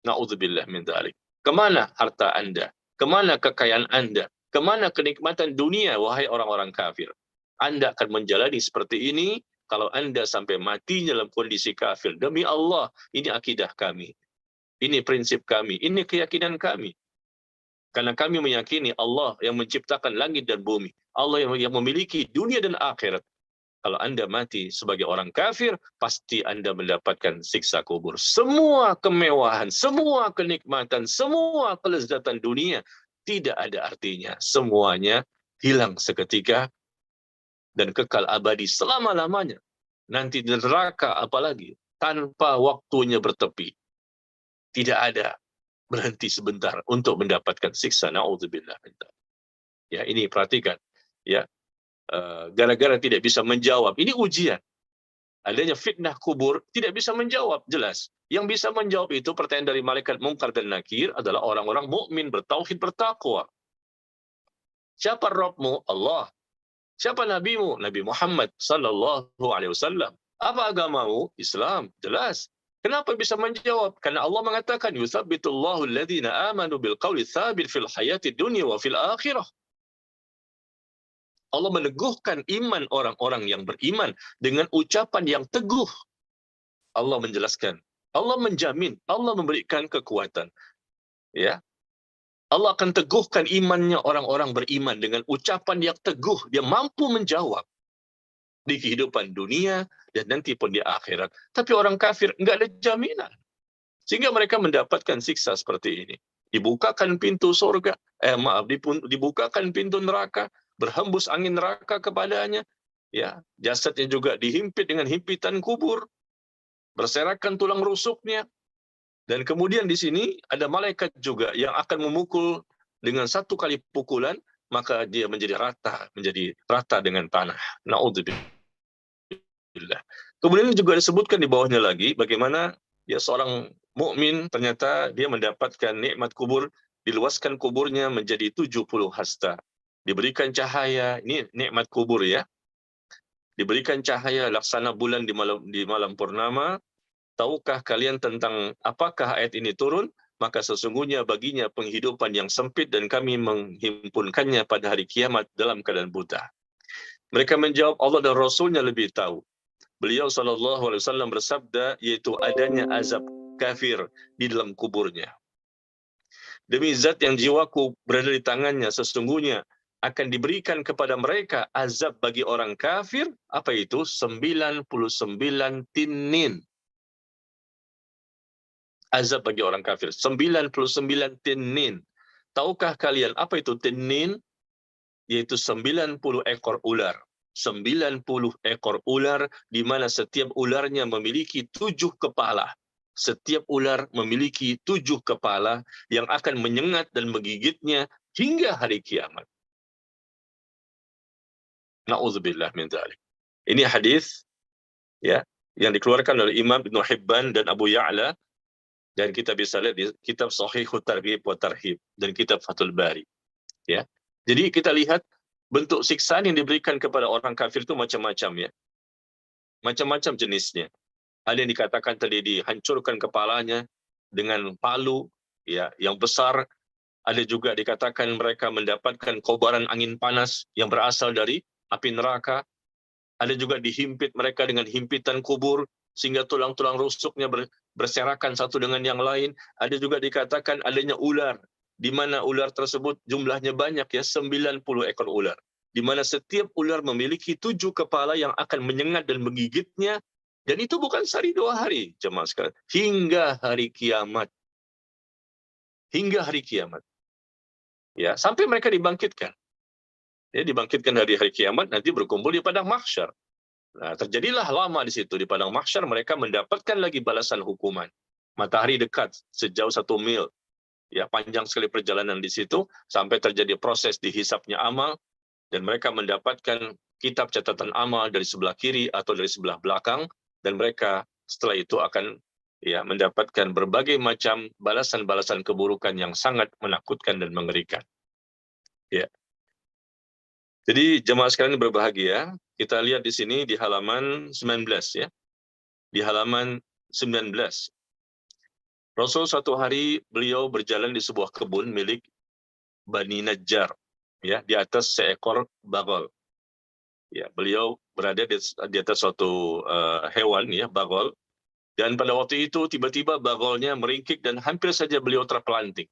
Na'udzubillah min dzalik. Kemana harta Anda? Kemana kekayaan Anda? Kemana kenikmatan dunia, wahai orang-orang kafir? Anda akan menjalani seperti ini kalau Anda sampai mati dalam kondisi kafir. Demi Allah, ini akidah kami. Ini prinsip kami. Ini keyakinan kami. Karena kami meyakini Allah yang menciptakan langit dan bumi. Allah yang memiliki dunia dan akhirat. Kalau Anda mati sebagai orang kafir, pasti Anda mendapatkan siksa kubur. Semua kemewahan, semua kenikmatan, semua kelezatan dunia tidak ada artinya. Semuanya hilang seketika dan kekal abadi selama-lamanya. Nanti di neraka apalagi, tanpa waktunya bertepi. Tidak ada berhenti sebentar untuk mendapatkan siksa. Na'udzubillah. Ya, ini perhatikan. Ya, gara-gara tidak bisa menjawab. Ini ujian. Adanya fitnah kubur, tidak bisa menjawab, jelas. Yang bisa menjawab itu pertanyaan dari malaikat Munkar dan Nakir adalah orang-orang mukmin bertauhid, bertakwa. Siapa Rabbmu? Allah. Siapa nabimu? Nabi Muhammad sallallahu alaihi wasallam. Apa agamamu? Islam. Jelas. Kenapa bisa menjawab? Karena Allah mengatakan yutsabbitullahu alladhina amanu bil qawli tsabit fil hayati dunya wa fil akhirah. Allah meneguhkan iman orang-orang yang beriman dengan ucapan yang teguh. Allah menjelaskan, Allah menjamin, Allah memberikan kekuatan. Ya, Allah akan teguhkan imannya orang-orang beriman dengan ucapan yang teguh. Dia mampu menjawab di kehidupan dunia dan nanti pun di akhirat. Tapi orang kafir enggak ada jaminan, sehingga mereka mendapatkan siksa seperti ini. Dibukakan pintu surga, dibukakan pintu neraka, berhembus angin neraka kepadanya, ya, jasadnya juga dihimpit dengan himpitan kubur, berserakan tulang rusuknya, dan kemudian di sini ada malaikat juga yang akan memukul dengan satu kali pukulan, maka dia menjadi rata dengan tanah. Na'udzubillah. Kemudian juga disebutkan di bawahnya lagi bagaimana ya seorang mukmin ternyata dia mendapatkan nikmat kubur, diluaskan kuburnya menjadi 70 hasta. Diberikan cahaya, ini nikmat kubur ya. Diberikan cahaya laksana bulan di malam purnama. Tahukah kalian tentang apakah ayat ini turun? Maka sesungguhnya baginya penghidupan yang sempit dan kami menghimpunkannya pada hari kiamat dalam keadaan buta. Mereka menjawab, Allah dan Rasulnya lebih tahu. Beliau SAW bersabda, yaitu adanya azab kafir di dalam kuburnya. Demi zat yang jiwaku berada di tangannya, sesungguhnya akan diberikan kepada mereka azab bagi orang kafir, apa itu? 99 tinin. Azab bagi orang kafir, 99 tinin. Tahukah kalian apa itu tinin? Yaitu 90 ekor ular. 90 ekor ular, di mana setiap ularnya memiliki 7 kepala. Setiap ular memiliki 7 kepala yang akan menyengat dan menggigitnya hingga hari kiamat. Na'udzubillah min dzalik. Ini hadis ya yang dikeluarkan oleh Imam Ibnu Hibban dan Abu Ya'la, dan kita bisa lihat di kitab Shahihut Targhib wa Tarhib dan kitab Fathul Bari. Ya. Jadi kita lihat bentuk siksaan yang diberikan kepada orang kafir itu macam-macam ya. Macam-macam jenisnya. Ada yang dikatakan tadi dihancurkan kepalanya dengan palu ya yang besar. Ada juga dikatakan mereka mendapatkan kobaran angin panas yang berasal dari api neraka. Ada juga dihimpit mereka dengan himpitan kubur sehingga tulang-tulang rusuknya berserakan satu dengan yang lain. Ada juga dikatakan adanya ular, di mana ular tersebut jumlahnya banyak ya, 90 ekor ular. Di mana setiap ular memiliki 7 kepala yang akan menyengat dan menggigitnya. Dan itu bukan sehari 2 hari, jemaah sekalian. Hingga hari kiamat. Hingga hari kiamat. Ya, sampai mereka dibangkitkan. Ya, dibangkitkan dari hari kiamat, nanti berkumpul di padang mahsyar. Nah, terjadilah lama di situ, di padang mahsyar mereka mendapatkan lagi balasan hukuman. Matahari dekat sejauh 1 mil. Ya, panjang sekali perjalanan di situ, sampai terjadi proses dihisapnya amal, dan mereka mendapatkan kitab catatan amal dari sebelah kiri atau dari sebelah belakang, dan mereka setelah itu akan ya mendapatkan berbagai macam balasan-balasan keburukan yang sangat menakutkan dan mengerikan. Ya. Jadi jemaah sekalian berbahagia, kita lihat di sini di halaman 19 ya. Di halaman 19. Rasul suatu hari beliau berjalan di sebuah kebun milik Bani Najjar ya, di atas seekor bagol. Ya, beliau berada di atas suatu hewan ya, bagol. Dan pada waktu itu tiba-tiba bagolnya meringkik dan hampir saja beliau terpelanting.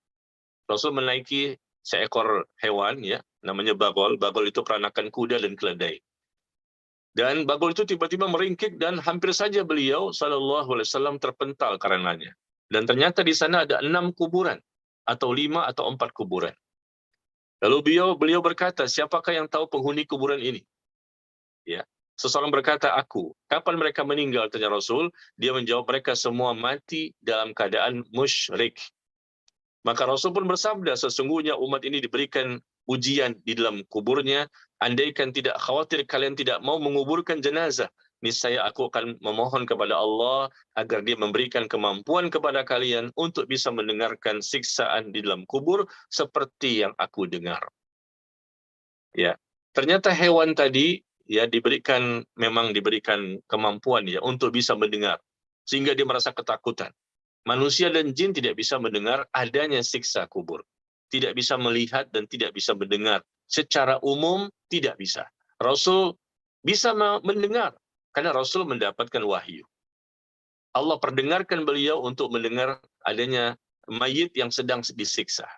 Rasul menaiki seekor hewan ya, namanya bagol. Bagol itu peranakan kuda dan keledai. Dan bagol itu tiba-tiba meringkik dan hampir saja beliau sallallahu alaihi wasallam terpental karenanya. Dan ternyata di sana ada 6 kuburan atau 5 atau 4 kuburan. Lalu beliau berkata, siapakah yang tahu penghuni kuburan ini? Ya. Seseorang berkata, aku. Kapan mereka meninggal? Tanya Rasul. Dia menjawab, mereka semua mati dalam keadaan musyrik. Maka Rasul pun bersabda, sesungguhnya umat ini diberikan ujian di dalam kuburnya, andaikan tidak khawatir kalian tidak mau menguburkan jenazah, niscaya aku akan memohon kepada Allah agar Dia memberikan kemampuan kepada kalian untuk bisa mendengarkan siksaan di dalam kubur seperti yang aku dengar. Ya, ternyata hewan tadi ya memang diberikan kemampuan ya untuk bisa mendengar sehingga dia merasa ketakutan. Manusia dan jin tidak bisa mendengar adanya siksa kubur. Tidak bisa melihat dan tidak bisa mendengar. Secara umum tidak bisa. Rasul bisa mendengar karena Rasul mendapatkan wahyu. Allah perdengarkan beliau untuk mendengar adanya mayit yang sedang disiksa.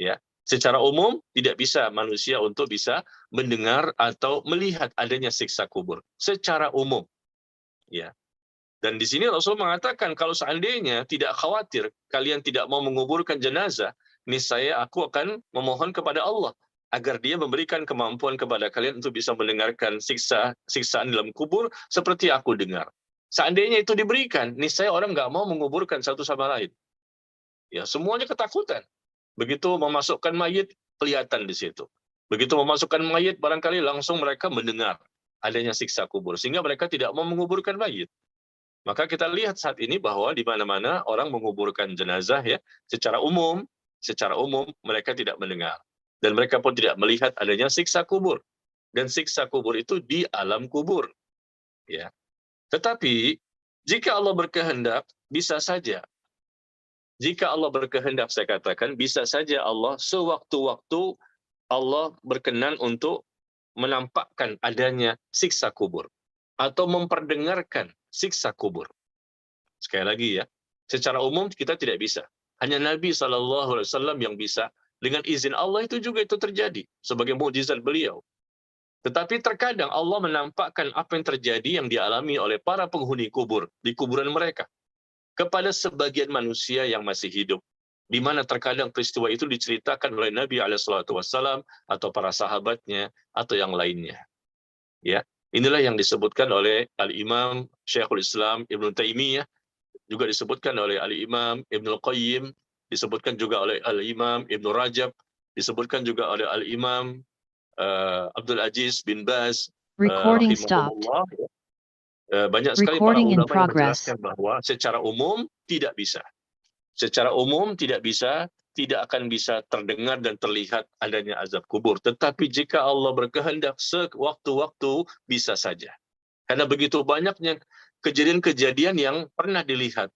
Ya, secara umum tidak bisa manusia untuk bisa mendengar atau melihat adanya siksa kubur. Secara umum. Ya. Dan di sini Rasul mengatakan kalau seandainya tidak khawatir kalian tidak mau menguburkan jenazah, niscaya aku akan memohon kepada Allah agar Dia memberikan kemampuan kepada kalian untuk bisa mendengarkan siksaan dalam kubur seperti aku dengar. Seandainya itu diberikan, niscaya orang nggak mau menguburkan satu sama lain. Ya, semuanya ketakutan. Begitu memasukkan mayit, kelihatan di situ. Begitu memasukkan mayit, barangkali langsung mereka mendengar adanya siksa kubur, sehingga mereka tidak mau menguburkan mayit. Maka kita lihat saat ini bahwa di mana-mana orang menguburkan jenazah ya, secara umum mereka tidak mendengar dan mereka pun tidak melihat adanya siksa kubur. Dan siksa kubur itu di alam kubur. Ya. Tetapi jika Allah berkehendak bisa saja. Jika Allah berkehendak saya katakan bisa saja Allah sewaktu-waktu Allah berkenan untuk menampakkan adanya siksa kubur atau memperdengarkan siksa kubur. Sekali lagi ya, secara umum kita tidak bisa. Hanya Nabi SAW yang bisa. Dengan izin Allah itu juga itu terjadi sebagai mukjizat beliau. Tetapi terkadang Allah menampakkan apa yang terjadi yang dialami oleh para penghuni kubur di kuburan mereka kepada sebagian manusia yang masih hidup, di mana terkadang peristiwa itu diceritakan oleh Nabi SAW atau para sahabatnya atau yang lainnya. Ya, inilah yang disebutkan oleh Al-Imam Syekhul Islam Ibn Taimiyah, juga disebutkan oleh Al-Imam Ibn Al-Qayyim, disebutkan juga oleh Al-Imam Ibn Rajab, disebutkan juga oleh Al-Imam Abdul Aziz bin Baz, rahimahullah. Banyak sekali para ulama yang menjelaskan bahwa secara umum tidak bisa. Secara umum tidak bisa, tidak akan bisa terdengar dan terlihat adanya azab kubur. Tetapi jika Allah berkehendak sewaktu-waktu bisa saja. Karena begitu banyaknya kejadian-kejadian yang pernah dilihat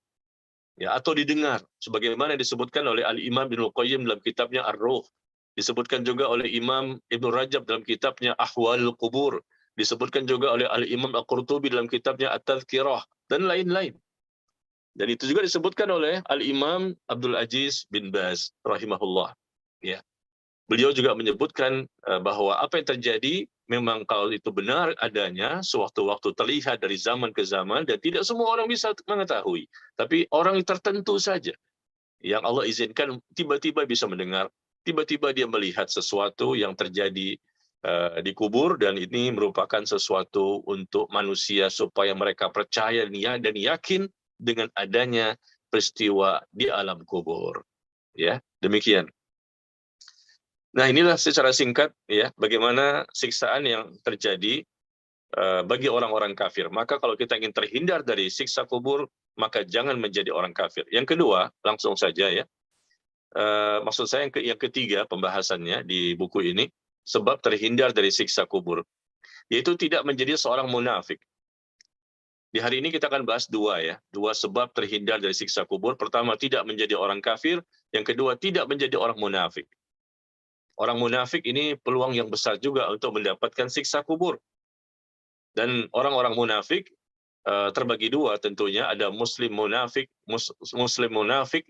ya atau didengar sebagaimana disebutkan oleh Al-Imam Ibnu Qayyim dalam kitabnya Ar-Ruh, disebutkan juga oleh Imam Ibnu Rajab dalam kitabnya Ahwalul Qubur, disebutkan juga oleh Al-Imam Al-Qurtubi dalam kitabnya At-Tadhkirah dan lain-lain. Dan itu juga disebutkan oleh Al-Imam Abdul Aziz bin Baz rahimahullah. Ya. Beliau juga menyebutkan bahwa apa yang terjadi memang kalau itu benar adanya sewaktu-waktu terlihat dari zaman ke zaman dan tidak semua orang bisa mengetahui. Tapi orang tertentu saja yang Allah izinkan tiba-tiba bisa mendengar, tiba-tiba dia melihat sesuatu yang terjadi di kubur dan ini merupakan sesuatu untuk manusia supaya mereka percaya dan yakin dengan adanya peristiwa di alam kubur. Ya, demikian. Nah, inilah secara singkat ya bagaimana siksaan yang terjadi bagi orang-orang kafir. Maka kalau kita ingin terhindar dari siksa kubur, maka jangan menjadi orang kafir. Yang kedua, langsung saja ya. Maksud saya yang ketiga pembahasannya di buku ini, sebab terhindar dari siksa kubur, yaitu tidak menjadi seorang munafik. Di hari ini kita akan bahas dua sebab terhindar dari siksa kubur. Pertama, tidak menjadi orang kafir. Yang kedua, tidak menjadi orang munafik. Orang munafik ini peluang yang besar juga untuk mendapatkan siksa kubur. Dan orang-orang munafik terbagi dua tentunya. Ada muslim munafik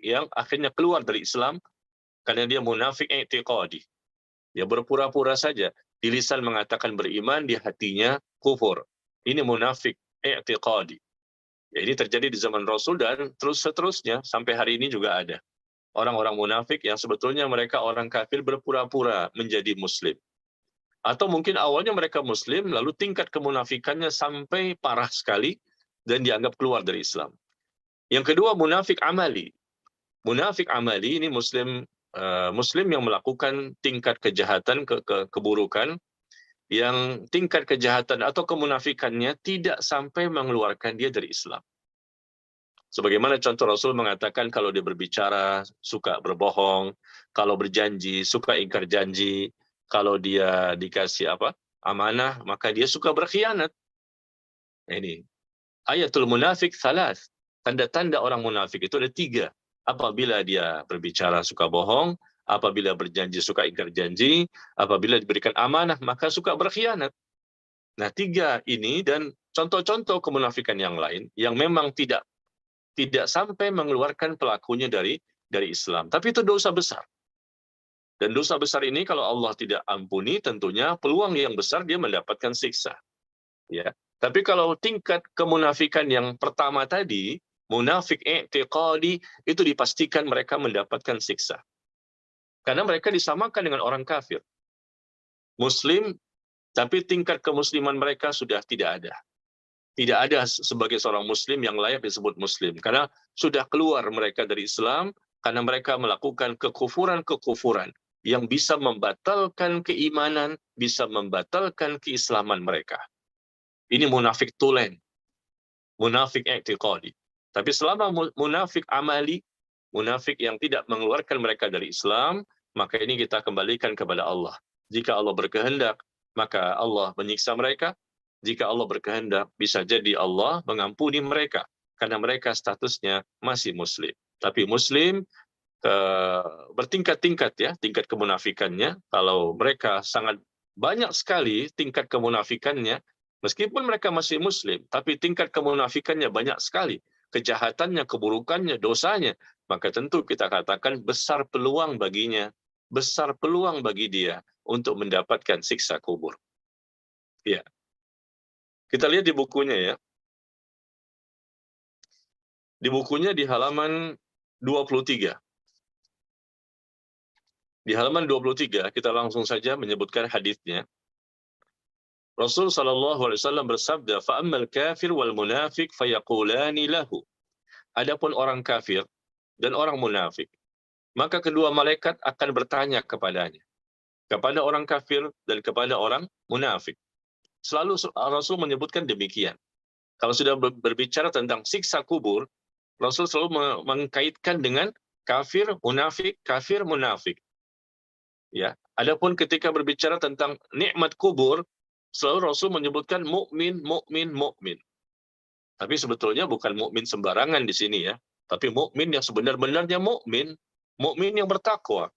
yang akhirnya keluar dari Islam karena dia munafik i'tiqadi. Dia berpura-pura saja, di lisan mengatakan beriman, di hatinya kufur. Ini munafik i'tiqadi. Ya, ini terjadi di zaman Rasul dan terus seterusnya sampai hari ini juga ada. Orang-orang munafik yang sebetulnya mereka orang kafir berpura-pura menjadi muslim. Atau mungkin awalnya mereka muslim, lalu tingkat kemunafikannya sampai parah sekali dan dianggap keluar dari Islam. Yang kedua, munafik amali. Munafik amali ini muslim yang melakukan tingkat kejahatan, keburukan, yang tingkat kejahatan atau kemunafikannya tidak sampai mengeluarkan dia dari Islam. Sebagaimana contoh Rasul mengatakan kalau dia berbicara suka berbohong, kalau berjanji suka ingkar janji, kalau dia dikasih amanah maka dia suka berkhianat. Ini ayatul munafik salas. Tanda-tanda orang munafik itu ada 3. Apabila dia berbicara suka bohong, apabila berjanji suka ingkar janji, apabila diberikan amanah maka suka berkhianat. Nah, 3 ini dan contoh-contoh kemunafikan yang lain yang memang tidak sampai mengeluarkan pelakunya dari Islam. Tapi itu dosa besar. Dan dosa besar ini kalau Allah tidak ampuni, tentunya peluang yang besar dia mendapatkan siksa. Ya. Tapi kalau tingkat kemunafikan yang pertama tadi, munafik i'tiqadi, itu dipastikan mereka mendapatkan siksa. Karena mereka disamakan dengan orang kafir. Muslim, tapi tingkat kemusliman mereka sudah tidak ada. Tidak ada sebagai seorang muslim yang layak disebut muslim. Karena sudah keluar mereka dari Islam, karena mereka melakukan kekufuran-kekufuran yang bisa membatalkan keimanan, bisa membatalkan keislaman mereka. Ini munafik tulen, munafik i'tiqadi. Tapi selama munafik amali, munafik yang tidak mengeluarkan mereka dari Islam, maka ini kita kembalikan kepada Allah. Jika Allah berkehendak, maka Allah menyiksa mereka. Jika Allah berkehendak, bisa jadi Allah mengampuni mereka, karena mereka statusnya masih muslim. Tapi muslim bertingkat-tingkat ya, tingkat kemunafikannya. Kalau mereka sangat banyak sekali tingkat kemunafikannya, meskipun mereka masih muslim, tapi tingkat kemunafikannya banyak sekali, kejahatannya, keburukannya, dosanya, maka tentu kita katakan besar peluang baginya, besar peluang bagi dia untuk mendapatkan siksa kubur. Ya. Kita lihat di bukunya ya. Di bukunya di halaman 23. Di halaman 23, kita langsung saja menyebutkan hadisnya. Rasul SAW bersabda, فَأَمَّا الْكَافِرُ وَالْمُنَافِقُ فَيَقُولَانِ لَهُ. Adapun orang kafir dan orang munafik, maka kedua malaikat akan bertanya kepadanya, kepada orang kafir dan kepada orang munafik. Selalu Rasul menyebutkan demikian. Kalau sudah berbicara tentang siksa kubur, Rasul selalu mengkaitkan dengan kafir, munafik, kafir, munafik. Ya, adapun ketika berbicara tentang nikmat kubur, selalu Rasul menyebutkan mukmin, mukmin, mukmin. Tapi sebetulnya bukan mukmin sembarangan di sini ya, tapi mukmin yang sebenar-benarnya mukmin, mukmin yang bertakwa,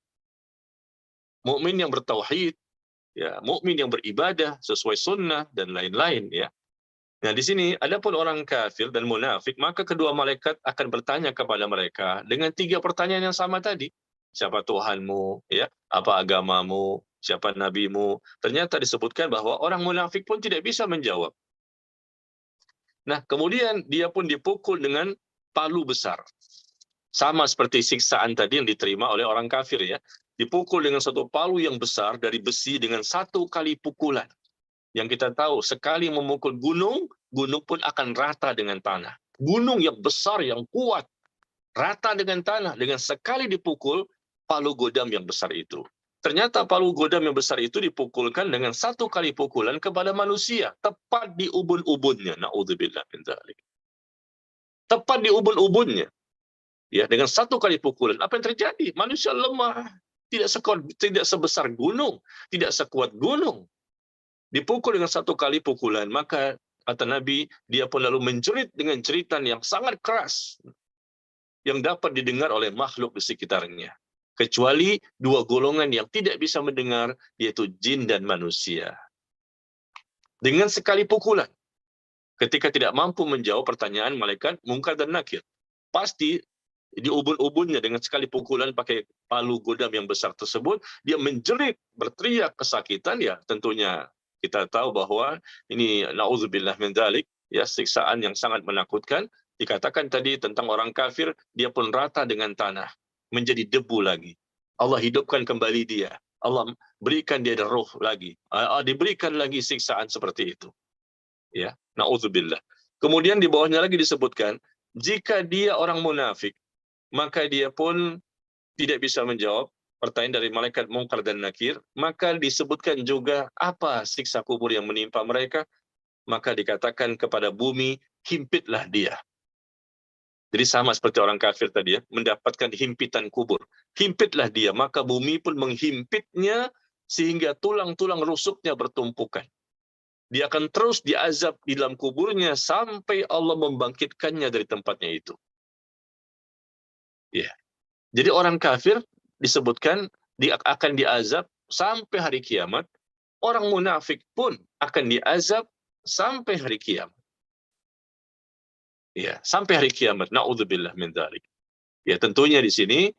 mukmin yang bertauhid, ya, mukmin yang beribadah sesuai sunnah dan lain-lain ya. Nah, di sini adapun orang kafir dan munafik, maka kedua malaikat akan bertanya kepada mereka dengan 3 pertanyaan yang sama tadi. Siapa Tuhanmu, ya? Apa agamamu, siapa nabimu? Ternyata disebutkan bahwa orang munafik pun tidak bisa menjawab. Nah, kemudian dia pun dipukul dengan palu besar. Sama seperti siksaan tadi yang diterima oleh orang kafir ya. Dipukul dengan satu palu yang besar dari besi dengan 1 kali pukulan. Yang kita tahu, sekali memukul gunung, gunung pun akan rata dengan tanah. Gunung yang besar, yang kuat, rata dengan tanah, dengan sekali dipukul palu godam yang besar itu. Ternyata palu godam yang besar itu dipukulkan dengan 1 kali pukulan kepada manusia, tepat di ubun-ubunnya. Na'udzubillah min dzalik. Tepat di ubun-ubunnya. Ya, dengan 1 kali pukulan, apa yang terjadi? Manusia lemah, tidak sebesar gunung, tidak sekuat gunung. Dipukul dengan 1 kali pukulan, maka kata Nabi, dia pun lalu menjerit dengan jeritan yang sangat keras yang dapat didengar oleh makhluk di sekitarnya. Kecuali 2 golongan yang tidak bisa mendengar, yaitu jin dan manusia. Dengan sekali pukulan, ketika tidak mampu menjawab pertanyaan malaikat Munkar dan Nakir, pasti di ubun-ubunnya dengan sekali pukulan pakai palu godam yang besar tersebut, dia menjerit, berteriak kesakitan, ya tentunya kita tahu bahwa ini naudzubillah min dzalik, ya siksaan yang sangat menakutkan. Dikatakan tadi tentang orang kafir, dia pun rata dengan tanah, menjadi debu lagi. Allah hidupkan kembali dia. Allah berikan dia roh lagi. Diberikan lagi siksaan seperti itu. Ya, naudzubillah. Kemudian di bawahnya lagi disebutkan, jika dia orang munafik, maka dia pun tidak bisa menjawab pertanyaan dari malaikat Munkar dan Nakir, maka disebutkan juga apa siksa kubur yang menimpa mereka, maka dikatakan kepada bumi, himpitlah dia. Jadi sama seperti orang kafir tadi, ya, mendapatkan himpitan kubur. Himpitlah dia, maka bumi pun menghimpitnya sehingga tulang-tulang rusuknya bertumpukan. Dia akan terus diazab di dalam kuburnya sampai Allah membangkitkannya dari tempatnya itu. Ya. Jadi orang kafir disebutkan akan diazab sampai hari kiamat. Orang munafik pun akan diazab sampai hari kiamat. Ya, sampai hari kiamat. Na'udzubillah min dzalik. Ya, tentunya di sini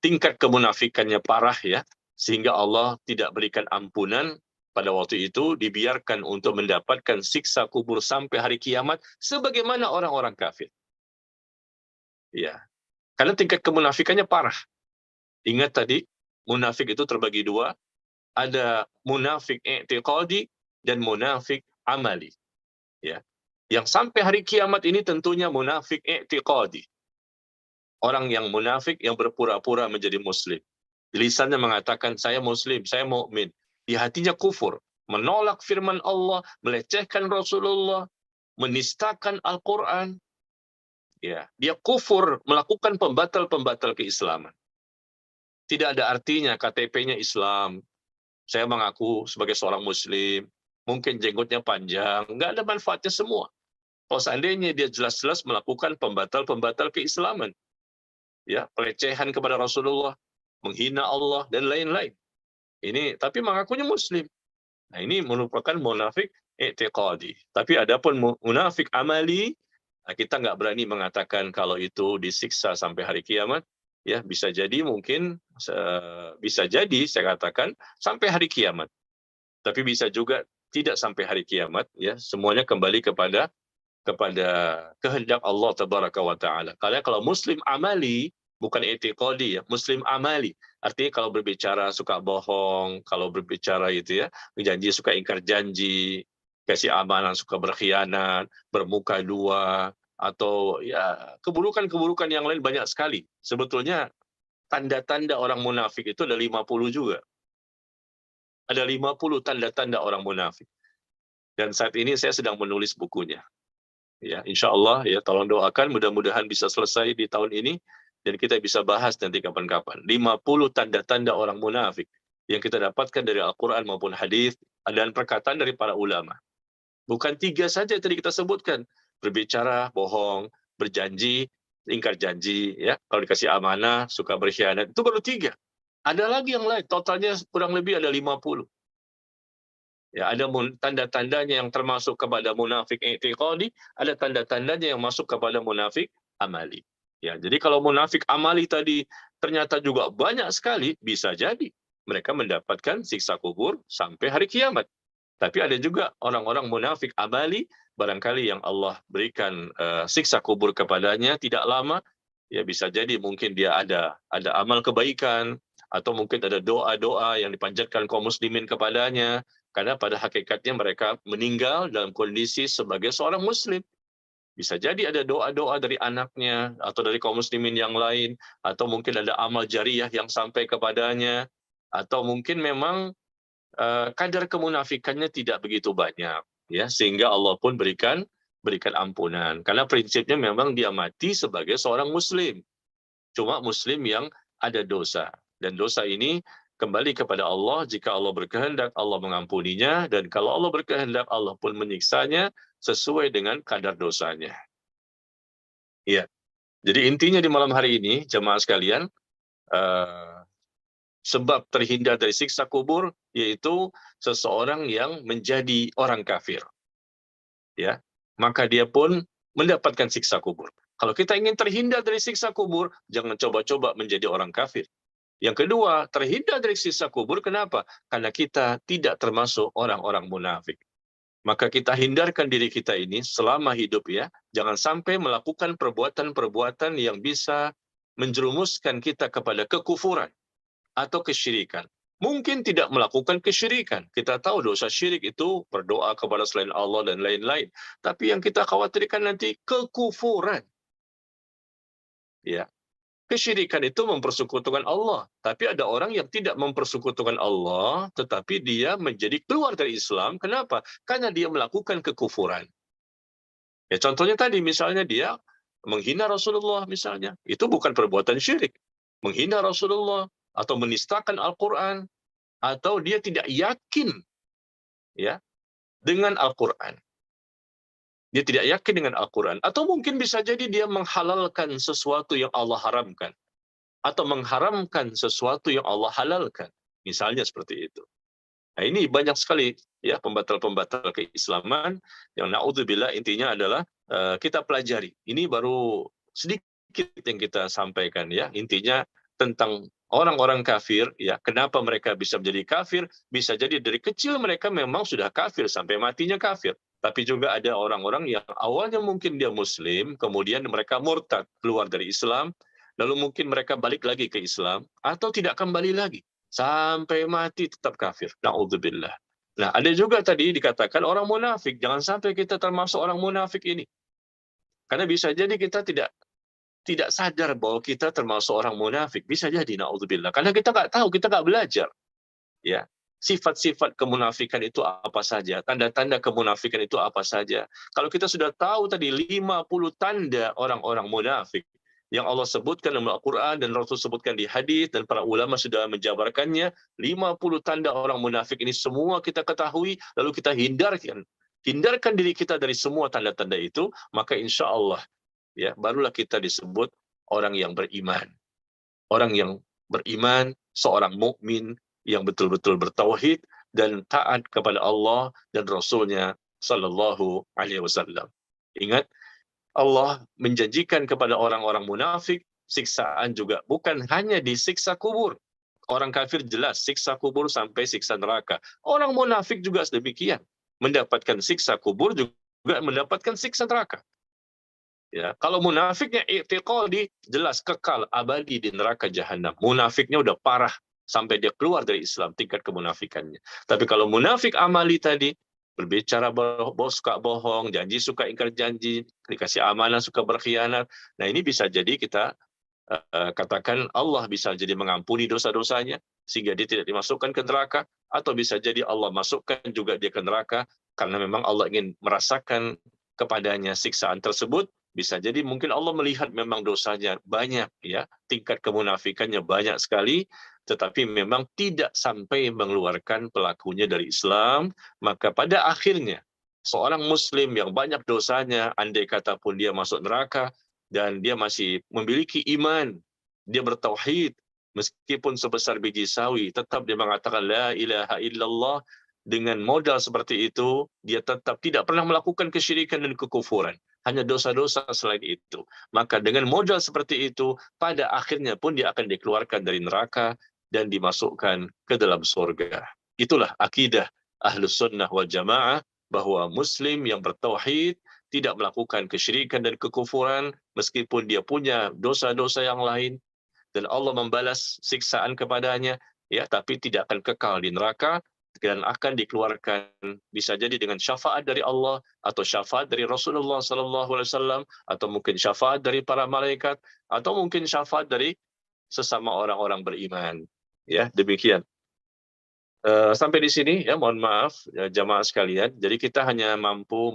tingkat kemunafikannya parah, ya, sehingga Allah tidak berikan ampunan pada waktu itu, dibiarkan untuk mendapatkan siksa kubur sampai hari kiamat sebagaimana orang-orang kafir. Ya. Karena tingkat kemunafikannya parah. Ingat tadi, munafik itu terbagi dua, ada munafik i'tiqadi dan munafik amali. Ya. Yang sampai hari kiamat ini tentunya munafik i'tiqadi. Orang yang munafik yang berpura-pura menjadi muslim. Di lisannya mengatakan saya muslim, saya mukmin. Di hatinya kufur, menolak firman Allah, melecehkan Rasulullah, menistakan Al-Qur'an. Ya, dia kufur, melakukan pembatal-pembatal keislaman. Tidak ada artinya KTP-nya Islam. Saya mengaku sebagai seorang muslim, mungkin jenggotnya panjang, nggak ada manfaatnya semua. Kalau seandainya dia jelas-jelas melakukan pembatal-pembatal keislaman, ya, pelecehan kepada Rasulullah, menghina Allah dan lain-lain. Ini tapi mengakunya muslim. Nah, ini merupakan munafik i'tiqadi. Tapi adapun munafik amali, nah, kita nggak berani mengatakan kalau itu disiksa sampai hari kiamat. Ya, bisa jadi mungkin bisa jadi saya katakan sampai hari kiamat. Tapi bisa juga tidak sampai hari kiamat, ya. Semuanya kembali kepada kehendak Allah tabaraka wa taala. Kalau muslim amali bukan i'tiqadi, ya, muslim amali. Artinya kalau berbicara suka bohong, kalau berbicara itu, ya, janji suka ingkar janji, kasih amanah suka berkhianat, bermuka dua, atau ya keburukan-keburukan yang lain banyak sekali. Sebetulnya tanda-tanda orang munafik itu ada 50 juga. Ada 50 tanda-tanda orang munafik. Dan saat ini saya sedang menulis bukunya. Ya, insya Allah, ya, tolong doakan mudah-mudahan bisa selesai di tahun ini dan kita bisa bahas nanti kapan-kapan. 50 tanda-tanda orang munafik yang kita dapatkan dari Al-Quran maupun hadis dan perkataan dari para ulama. Bukan 3 saja tadi kita sebutkan. Berbicara, bohong, berjanji, ingkar janji, ya. Kalau dikasih amanah, suka berkhianat. Itu baru 3. Ada lagi yang lain, totalnya kurang lebih ada 50. Ya, ada tanda-tandanya yang termasuk kepada munafik i'tiqadi, ada tanda-tandanya yang masuk kepada munafik amali. Ya, jadi kalau munafik amali tadi ternyata juga banyak sekali, bisa jadi mereka mendapatkan siksa kubur sampai hari kiamat. Tapi ada juga orang-orang munafik amali, barangkali yang Allah berikan siksa kubur kepadanya tidak lama, ya bisa jadi mungkin dia ada amal kebaikan, atau mungkin ada doa-doa yang dipanjatkan kaum muslimin kepadanya, karena pada hakikatnya mereka meninggal dalam kondisi sebagai seorang muslim. Bisa jadi ada doa-doa dari anaknya, atau dari kaum muslimin yang lain, atau mungkin ada amal jariah yang sampai kepadanya, atau mungkin memang kadar kemunafikannya tidak begitu banyak, ya, sehingga Allah pun berikan ampunan. Karena prinsipnya memang dia mati sebagai seorang muslim. Cuma muslim yang ada dosa. Dan dosa ini kembali kepada Allah. Jika Allah berkehendak, Allah mengampuninya. Dan kalau Allah berkehendak, Allah pun menyiksanya sesuai dengan kadar dosanya. Ya. Jadi intinya di malam hari ini, jemaah sekalian, sebab terhindar dari siksa kubur yaitu seseorang yang menjadi orang kafir, ya, maka dia pun mendapatkan siksa kubur. Kalau kita ingin terhindar dari siksa kubur, jangan coba-coba menjadi orang kafir. Yang kedua, terhindar dari siksa kubur, kenapa? Karena kita tidak termasuk orang-orang munafik. Maka kita hindarkan diri kita ini selama hidup ya, jangan sampai melakukan perbuatan-perbuatan yang bisa menjerumuskan kita kepada kekufuran atau kesyirikan. Mungkin tidak melakukan kesyirikan. Kita tahu dosa syirik itu berdoa kepada selain Allah dan lain-lain. Tapi yang kita khawatirkan nanti kekufuran. Ya, kesyirikan itu mempersekutukan Allah. Tapi ada orang yang tidak mempersekutukan Allah, tetapi dia menjadi keluar dari Islam. Kenapa? Karena dia melakukan kekufuran. Ya, contohnya tadi, misalnya dia menghina Rasulullah misalnya. Itu bukan perbuatan syirik. Menghina Rasulullah, atau menistakan Al-Quran, atau dia tidak yakin ya dengan Al-Quran. Dia tidak yakin dengan Al-Quran. Atau mungkin bisa jadi dia menghalalkan sesuatu yang Allah haramkan. Atau mengharamkan sesuatu yang Allah halalkan. Misalnya seperti itu. Nah, ini banyak sekali ya pembatal-pembatal keislaman yang naudzubillah intinya adalah kita pelajari. Ini baru sedikit yang kita sampaikan ya. Intinya tentang orang-orang kafir ya, kenapa mereka bisa menjadi kafir? Bisa jadi dari kecil mereka memang sudah kafir sampai matinya kafir. Tapi juga ada orang-orang yang awalnya mungkin dia muslim, kemudian mereka murtad, keluar dari Islam, lalu mungkin mereka balik lagi ke Islam atau tidak kembali lagi sampai mati tetap kafir. Na'udzubillah. Nah, ada juga tadi dikatakan orang munafik. Jangan sampai kita termasuk orang munafik ini. Karena bisa jadi kita tidak sadar bahwa kita termasuk orang munafik. Bisa jadi, na'udzubillah. Karena kita nggak tahu, kita nggak belajar. Ya, sifat-sifat kemunafikan itu apa saja, tanda-tanda kemunafikan itu apa saja. Kalau kita sudah tahu tadi 50 tanda orang-orang munafik yang Allah sebutkan dalam Al-Quran dan Rasul sebutkan di hadis dan para ulama sudah menjabarkannya, 50 tanda orang munafik ini semua kita ketahui, lalu kita hindarkan diri kita dari semua tanda-tanda itu, maka insya Allah ya barulah kita disebut orang yang beriman. Orang yang beriman, seorang mukmin yang betul-betul bertauhid dan taat kepada Allah dan Rasul-Nya sallallahu alaihi wasallam. Ingat, Allah menjanjikan kepada orang-orang munafik siksaan juga, bukan hanya di siksa kubur. Orang kafir jelas siksa kubur sampai siksa neraka. Orang munafik juga sedemikian, mendapatkan siksa kubur juga mendapatkan siksa neraka. Ya, kalau munafiknya i'tiqadi jelas kekal abadi di neraka jahanam. Munafiknya udah parah sampai dia keluar dari Islam tingkat kemunafikannya. Tapi kalau munafik amali tadi, berbicara suka bohong, janji suka ingkar janji, dikasih amanah suka berkhianat. Nah, ini bisa jadi kita katakan Allah bisa jadi mengampuni dosa-dosanya sehingga dia tidak dimasukkan ke neraka, atau bisa jadi Allah masukkan juga dia ke neraka karena memang Allah ingin merasakan kepadanya siksaan tersebut. Bisa jadi mungkin Allah melihat memang dosanya banyak ya, tingkat kemunafikannya banyak sekali, tetapi memang tidak sampai mengeluarkan pelakunya dari Islam. Maka pada akhirnya seorang muslim yang banyak dosanya, andai kata pun dia masuk neraka dan dia masih memiliki iman, dia bertauhid, meskipun sebesar biji sawi, tetap dia mengatakan la ilaha illallah. Dengan modal seperti itu, dia tetap tidak pernah melakukan kesyirikan dan kekufuran, hanya dosa-dosa selain itu. Maka dengan modal seperti itu, pada akhirnya pun dia akan dikeluarkan dari neraka dan dimasukkan ke dalam surga. Itulah akidah Ahlus Sunnah wal Jamaah, bahwa muslim yang bertauhid tidak melakukan kesyirikan dan kekufuran meskipun dia punya dosa-dosa yang lain dan Allah membalas siksaan kepadanya, ya, tapi tidak akan kekal di neraka dan akan dikeluarkan, bisa jadi dengan syafaat dari Allah atau syafaat dari Rasulullah SAW, atau mungkin syafaat dari para malaikat, atau mungkin syafaat dari sesama orang-orang beriman. Ya, demikian. Sampai di sini ya, mohon maaf ya, jamaah sekalian. Jadi kita hanya mampu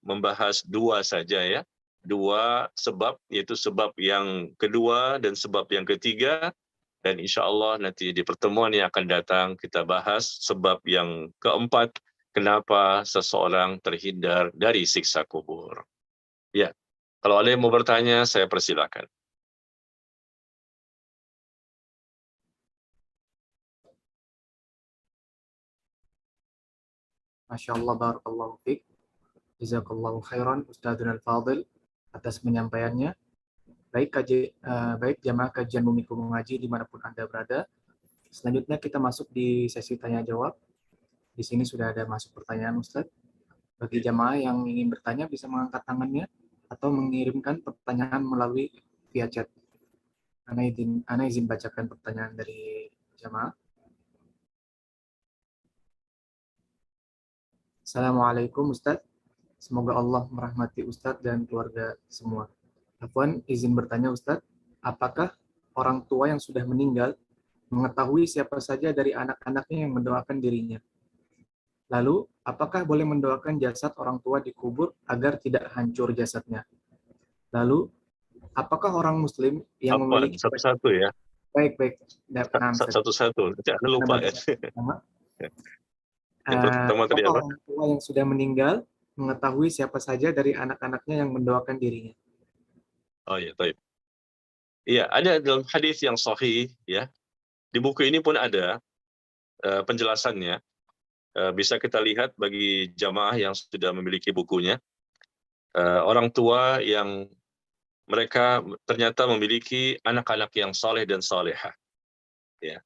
membahas dua saja ya. Dua sebab, yaitu sebab yang kedua dan sebab yang ketiga. Dan insya Allah nanti di pertemuan yang akan datang kita bahas sebab yang keempat, kenapa seseorang terhindar dari siksa kubur. Ya, kalau ada yang mau bertanya, saya persilakan. Masya Allah, barakallahu fiik. Jazakallahu khairan Ustadzuna al-Fadil atas penyampaiannya. Baik jamaah kajian Bumiku Mengaji dimanapun Anda berada. Selanjutnya kita masuk di sesi tanya jawab. Di sini sudah ada masuk pertanyaan Ustadz. Bagi jamaah yang ingin bertanya bisa mengangkat tangannya atau mengirimkan pertanyaan melalui via chat. Ana izin bacakan pertanyaan dari jamaah. Assalamualaikum Ustadz. Semoga Allah merahmati Ustadz dan keluarga semua. Afwan, izin bertanya Ustadz, apakah orang tua yang sudah meninggal mengetahui siapa saja dari anak-anaknya yang mendoakan dirinya? Lalu, apakah boleh mendoakan jasad orang tua dikubur agar tidak hancur jasadnya? Lalu, apakah orang Muslim yang memiliki... Satu-satu ya. Baik. Satu-satu. Jangan lupa ya. Yang pertama tadi apa? Orang tua yang sudah meninggal mengetahui siapa saja dari anak-anaknya yang mendoakan dirinya. Oh ya, baik. Iya, ada dalam hadis yang sahih ya. Di buku ini pun ada penjelasannya. Bisa kita lihat bagi jamaah yang sudah memiliki bukunya. Orang tua yang mereka ternyata memiliki anak-anak yang saleh dan salehah. Ya.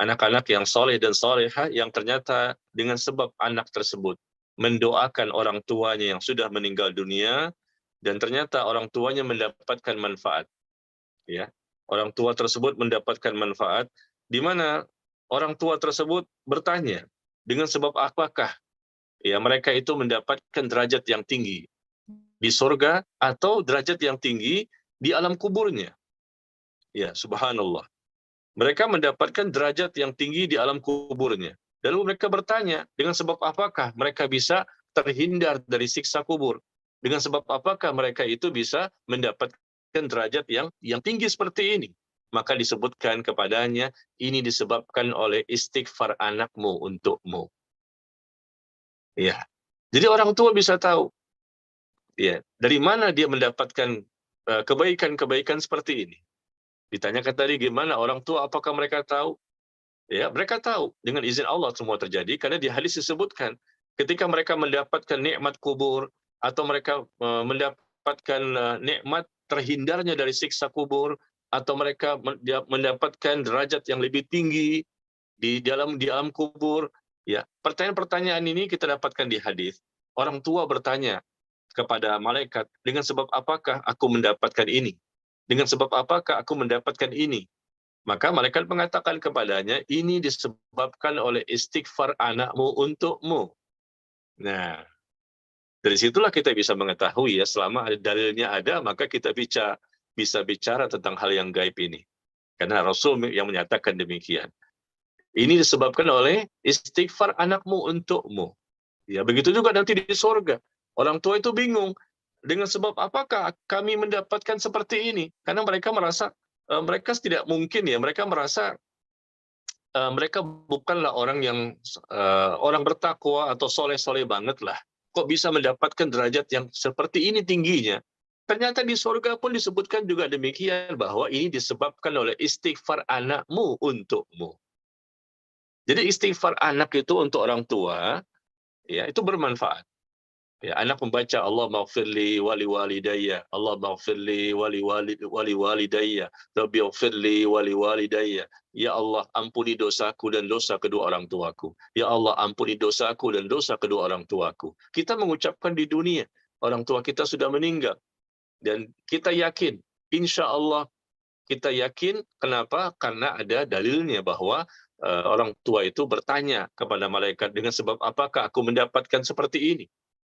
Anak-anak yang saleh dan salehah yang ternyata dengan sebab anak tersebut mendoakan orang tuanya yang sudah meninggal dunia dan ternyata orang tuanya mendapatkan manfaat. Ya. Orang tua tersebut mendapatkan manfaat di mana orang tua tersebut bertanya dengan sebab apakah ya mereka itu mendapatkan derajat yang tinggi di surga atau derajat yang tinggi di alam kuburnya. Ya, subhanallah. Mereka mendapatkan derajat yang tinggi di alam kuburnya. Lalu mereka bertanya, dengan sebab apakah mereka bisa terhindar dari siksa kubur? Dengan sebab apakah mereka itu bisa mendapatkan derajat yang tinggi seperti ini? Maka disebutkan kepadanya, ini disebabkan oleh istighfar anakmu untukmu. Ya. Jadi orang tua bisa tahu ya, dari mana dia mendapatkan kebaikan-kebaikan seperti ini. Ditanyakan tadi gimana orang tua, apakah mereka tahu? Ya, mereka tahu dengan izin Allah semua terjadi karena di hadis disebutkan ketika mereka mendapatkan nikmat kubur atau mereka mendapatkan nikmat terhindarnya dari siksa kubur atau mereka mendapatkan derajat yang lebih tinggi di alam kubur. Ya, pertanyaan-pertanyaan ini kita dapatkan di hadis. Orang tua bertanya kepada malaikat, dengan sebab apakah aku mendapatkan ini? Dengan sebab apakah aku mendapatkan ini? Maka malaikat mengatakan kepadanya, ini disebabkan oleh istighfar anakmu untukmu. Nah, dari situlah kita bisa mengetahui ya, selama ada dalilnya ada, maka kita bisa bicara tentang hal yang gaib ini. Karena Rasul yang menyatakan demikian. Ini disebabkan oleh istighfar anakmu untukmu. Ya, begitu juga nanti di surga. Orang tua itu bingung. Dengan sebab apakah kami mendapatkan seperti ini? Karena mereka merasa, mereka tidak mungkin ya, mereka merasa mereka bukanlah orang yang orang bertakwa atau soleh-soleh banget lah. Kok bisa mendapatkan derajat yang seperti ini tingginya? Ternyata di surga pun disebutkan juga demikian, bahwa ini disebabkan oleh istighfar anakmu untukmu. Jadi istighfar anak itu untuk orang tua, ya itu bermanfaat. Ya, anak membaca Allah maghfirli wali walidayya, Allah maghfirli wali walidayya, Rabbi ighfirli wali walidayya. Ya Allah, ampuni dosaku dan dosa kedua orang tuaku. Ya Allah, ampuni dosaku dan dosa kedua orang tuaku. Kita mengucapkan di dunia, orang tua kita sudah meninggal. Dan kita yakin, insya Allah kita yakin, kenapa? Karena ada dalilnya bahwa orang tua itu bertanya kepada malaikat, dengan sebab apakah aku mendapatkan seperti ini?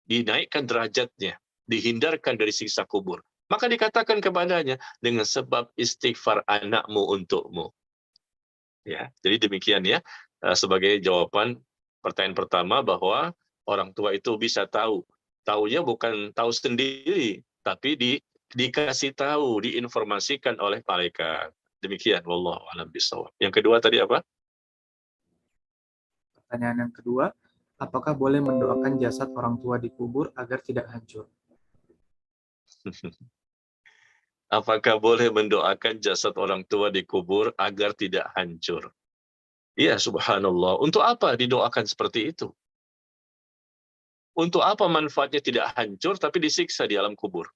Dinaikkan derajatnya, dihindarkan dari siksa kubur. Maka dikatakan kepadanya, dengan sebab istighfar anakmu untukmu. Ya, jadi demikian ya, sebagai jawaban pertanyaan pertama, bahwa orang tua itu bisa tahu. Taunya bukan tahu sendiri, tapi dikasih tahu, diinformasikan oleh malaikat. Demikian, wallahu a'lam bishawab. Yang kedua tadi apa? Pertanyaan yang kedua, apakah boleh mendoakan jasad orang tua dikubur agar tidak hancur? Apakah boleh mendoakan jasad orang tua dikubur agar tidak hancur? Iya, subhanallah. Untuk apa didoakan seperti itu? Untuk apa manfaatnya tidak hancur tapi disiksa di alam kubur?